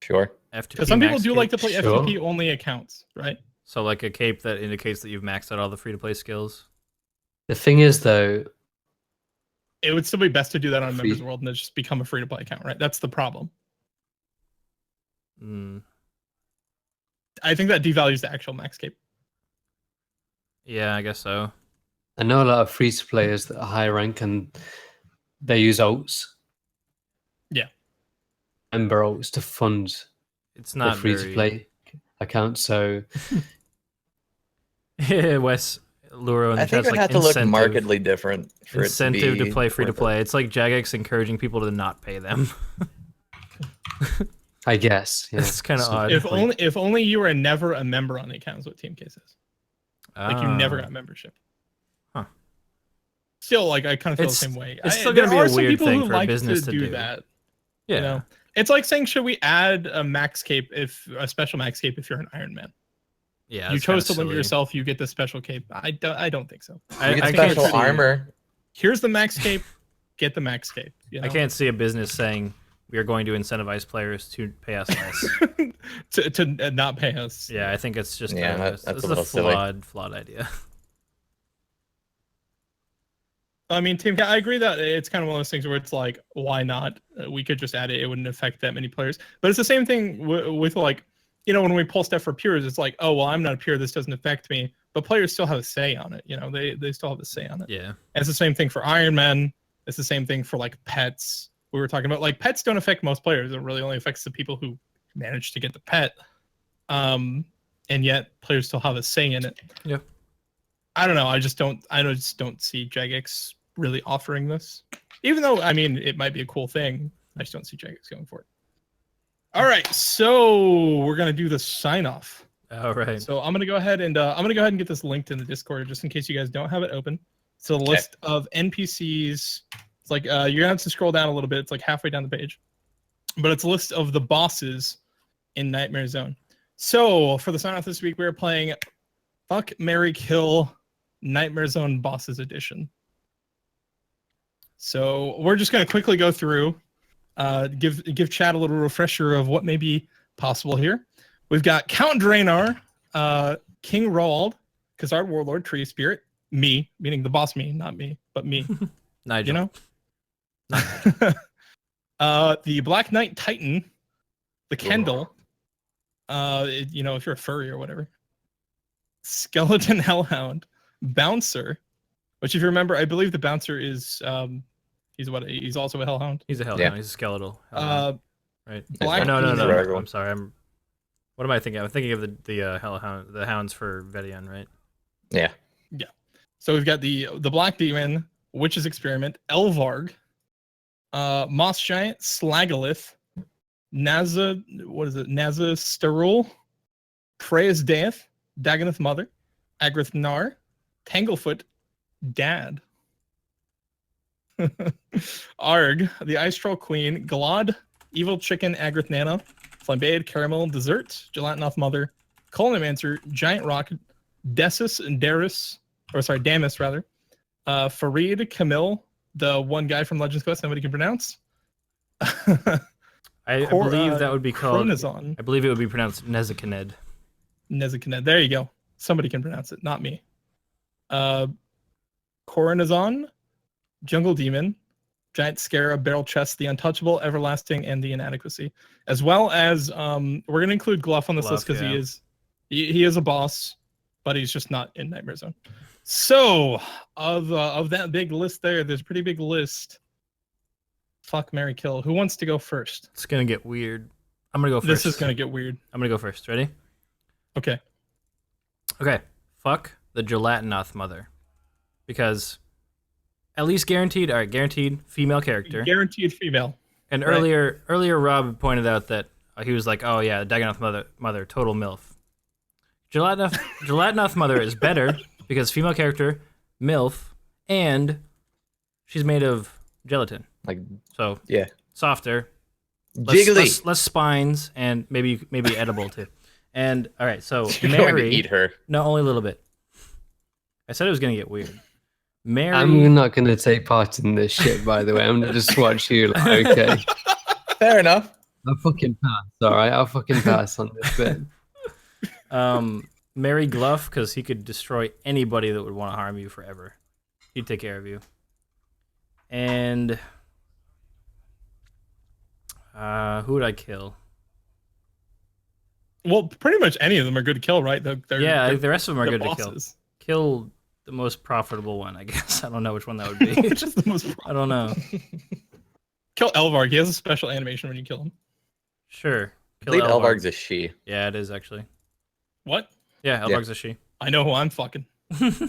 Sure. Because some people do like to play Sure. FTP only accounts, right? So like a cape that indicates that you've maxed out all the free-to-play skills. The thing is, though, It would still be best to do that on Free- Members World and then just become a free to play account, right? That's the problem. I think that devalues the actual Max Cape. Yeah, I guess so. I know a lot of free to players that are high rank and they use alts. Yeah. Member alts to fund It's the not free to play account. So Yeah, Wes Luro in the I think chat's it like had to look incentive. markedly different for Incentive it to, to play free to worth it. play. It's like Jagex encouraging people to not pay them. I guess It's kind of So- odd. If only you were never a member on the account is what TMK says. Like you never Ah. got membership. Huh. Still, like I kind of feel It's- the same way. it's still there gonna be are a some weird people thing who for a like business to to do do. that. Yeah. You know, it's like saying, should we add a max cape if a special max cape if you're an Iron Man? Yeah. You it's chose to kinda limit silly. yourself, you get the special cape. I don't think so. I You get can't special see- armor. Here's the max cape. Get the max cape. You know? I can't see a business saying we are going to incentivize players to pay us less. to not pay us. Yeah, I think it's just Yeah, that's it's a little silly. flawed idea. I mean, Team Cat, I agree that it's kind of one of those things where it's like, why not? We could just add it. It wouldn't affect that many players. But it's the same thing with like, you know, when we pull stuff for peers, it's like, oh, well, I'm not a peer. This doesn't affect me. But players still have a say on it. You know, they still have a say on it. Yeah. And it's the same thing for Iron Man. It's the same thing for like pets. We were talking about like pets don't affect most players. It really only affects the people who manage to get the pet. And yet players still have a say in it. Yeah. I don't know. I just don't see Jagex really offering this. Even though, I mean, it might be a cool thing. I just don't see Jagex going for it. All right, so we're gonna do the sign off. All right. So I'm gonna go ahead and get this linked in the Discord just in case you guys don't have it open. It's a list of NPCs. It's like you're gonna have to scroll down a little bit. It's like halfway down the page, but it's a list of the bosses in Nightmare Zone. So for the sign off this week, we're playing Fuck, Marry, Kill Nightmare Zone Bosses Edition. So we're just going to quickly go through, give chat a little refresher of what may be possible here. We've got Count Draenor, King Roald, Khazard Warlord, Tree Spirit, me, meaning the boss me, not me, but me. Nigel. You know? The Black Knight Titan, the Kendall, if you're a furry or whatever. Skeleton Hellhound, Bouncer, which if you remember, I believe the Bouncer is he's also a Hellhound. He's a Hellhound. He's a skeletal Hellhound. Right. Black No. Demon. I'm sorry. What am I thinking? I'm thinking of the Hellhound, the hounds for Vedion, right? Yeah. So we've got the Black Demon, Witch's Experiment, Elvarg, Moss Giant, Slagalith, Naza Sterul, Freya's Death, Daganeth Mother, Agrith Nar, Tanglefoot, Dad, Arg, the Ice Troll Queen, Glod, Evil Chicken, Agrith Nana, Flambead Caramel Dessert, Gelatinoth Mother, Colonimancer, Giant Rock, Desus and Damus rather, Farid, Camille, the one guy from Legends Quest nobody can pronounce. I believe that would be called. Chronozon. I believe it would be pronounced Nezakined. Nezakined. There you go. Somebody can pronounce it, not me. Coronazon, Jungle Demon, Giant Scarab, Barrel Chest, the Untouchable, Everlasting, and the Inadequacy. As well as we're going to include Gluff on this list because he is a boss, but he's just not in Nightmare Zone. So of that big list there's a pretty big list. Fuck, marry, kill. Who wants to go first? It's gonna get weird. I'm gonna go first. This is gonna get weird. I'm gonna go first. Ready? Okay. Fuck the Gelatinoth Mother, because at least guaranteed female character. Guaranteed female. And right. earlier Rob pointed out that he was like, oh yeah, Dagannoth Mother, total MILF. Gelatinoth Mother is better because female character, MILF, and she's made of gelatin. Softer, jiggly, less spines, and maybe edible too. And all right, so you're Mary, going to eat her. No, only a little bit. I said it was gonna get weird. Mary, I'm not gonna take part in this shit. By the way, I'm gonna just watch you. Like, okay, fair enough. I'll fucking pass. All right, I'll fucking pass on this bit. Mary Gluff, because he could destroy anybody that would want to harm you forever. He'd take care of you. And who would I kill? Well, pretty much any of them are good to kill, right? The rest of them are good bosses. To kill. Kill the most profitable one, I guess. I don't know which one that would be. Which is the most profitable? I don't know. Kill Elvarg. He has a special animation when you kill him. Sure. I believe Elvarg's a she. Yeah, it is actually. What? Yeah, Elvarg's a she. I know who I'm fucking.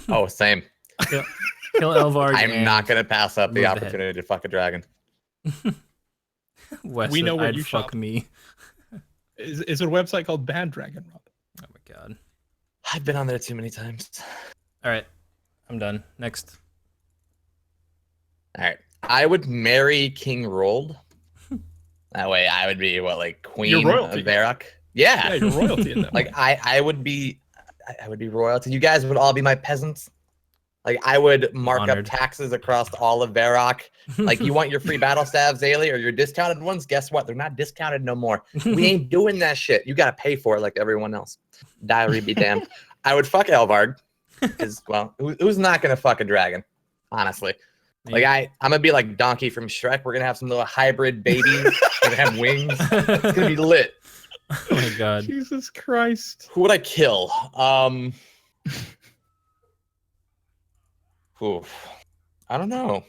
Oh, same. Kill Elvarg. I'm not going to pass up the opportunity to fuck a dragon. Wes, we know where I'd you fuck shop. Me. Is it a website called Bad Dragon, Rob? Oh my god. I've been on there too many times. All right. I'm done. Next. All right. I would marry King Rold. That way I would be Queen of Varrock. Yeah. You're royalty in that way. I would be royalty. You guys would all be my peasants. I would mark up taxes across all of Varrock. You want your free battle staves, Ailey, or your discounted ones? Guess what? They're not discounted no more. We ain't doing that shit. You got to pay for it like everyone else. Diary be damned. I would fuck Elvarg. Because, who's not going to fuck a dragon? Honestly. I'm going to be like Donkey from Shrek. We're going to have some little hybrid babies. They're going to have wings. It's going to be lit. Oh my god. Jesus Christ. Who would I kill? I don't know.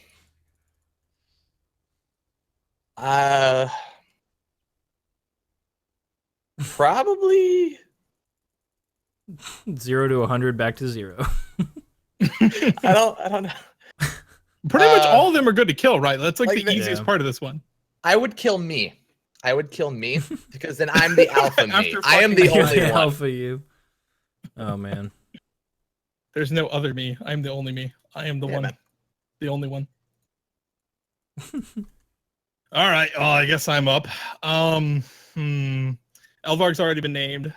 Probably 0 to 100 back to 0. I don't know. Pretty much all of them are good to kill, right? That's the easiest part of this one. I would kill me. Because then I'm the alpha me. I am the only one. Alpha you. Oh man. There's no other me. I'm the only me. I am the one. Man. The only one. All right. Oh, I guess I'm up. Elvarg's already been named.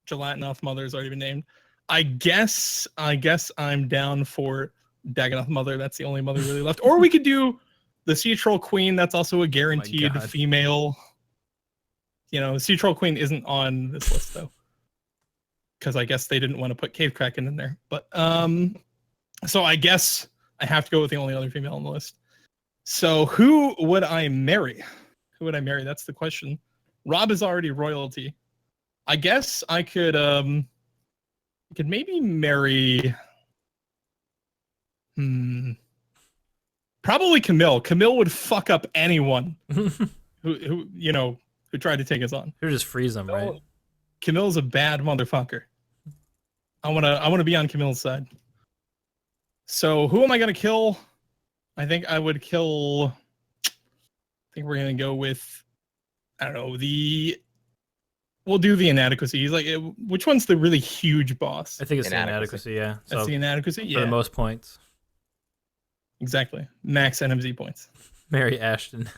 Gelatinoth Mother has already been named. I guess I'm down for Dagonoth Mother. That's the only mother really left. Or we could do the Sea Troll Queen. That's also a guaranteed female. You know, Sea Troll Queen isn't on this list though, because I guess they didn't want to put Cave Kraken in there. But so I guess I have to go with the only other female on the list. So who would I marry? Who would I marry? That's the question. Rob is already royalty. I guess I could maybe marry probably Camille. Camille would fuck up anyone who tried to take us on. You just freeze them, right? Camille's a bad motherfucker. I wanna be on Camille's side. So who am I gonna kill? I think I would kill. I think we're gonna go with, I don't know, we'll do the inadequacy. He's like, which one's the really huge boss? I think it's the inadequacy, yeah. That's the inadequacy, yeah. For the most points. Exactly. Max NMZ points. Mary Ashton.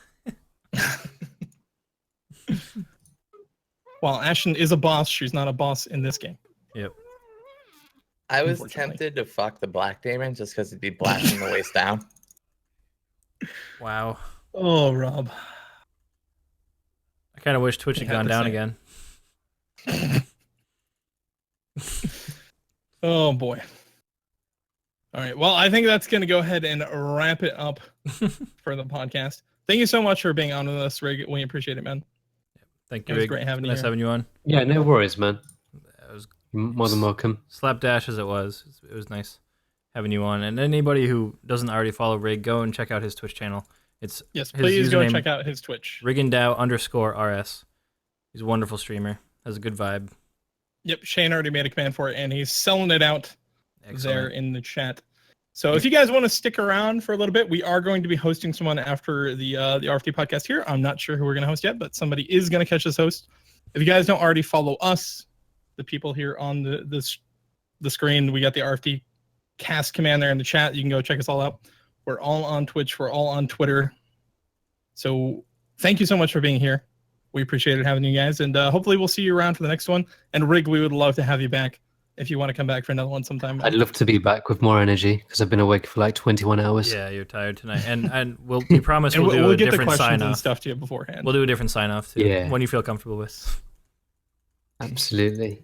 Well, Ashton is a boss. She's not a boss in this game. Yep. I was tempted to fuck the Black Demon just because it'd be black from the waist down. Wow. Oh, Rob. I kind of wish Twitch had gone down again. Oh, boy. All right. Well, I think that's going to go ahead and wrap it up for the podcast. Thank you so much for being on with us, Rig. We appreciate it, man. Thank you, Rig. Great having you. Nice having you on. Yeah, no worries, man. It was more than welcome. Slapdash as it was. It was nice having you on. And anybody who doesn't already follow Rig, go and check out his Twitch channel. Yes, please go and check out his Twitch. Rigendow_RS. He's a wonderful streamer. Has a good vibe. Yep, Shane already made a command for it, and he's selling it out there in the chat. So if you guys want to stick around for a little bit, we are going to be hosting someone after the RFT podcast here. I'm not sure who we're going to host yet, but somebody is going to catch this host. If you guys don't already follow us, the people here on the screen, we got the RFT cast command there in the chat. You can go check us all out. We're all on Twitch. We're all on Twitter. So thank you so much for being here. We appreciated having you guys, and hopefully we'll see you around for the next one. And Rig, we would love to have you back if you want to come back for another one sometime. I'd love to be back with more energy because I've been awake for like 21 hours. Yeah, you're tired tonight, and we promise we'll do a get different the questions sign and off. Stuff to you beforehand. We'll do a different sign off too. Yeah. When you feel comfortable with. Absolutely.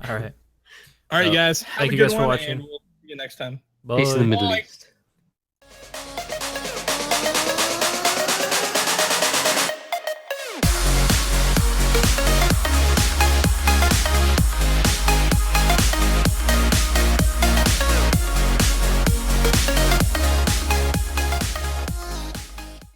All right. All right, you guys. Thank you guys for watching. And we'll see you next time. Bye. Peace in the Middle East.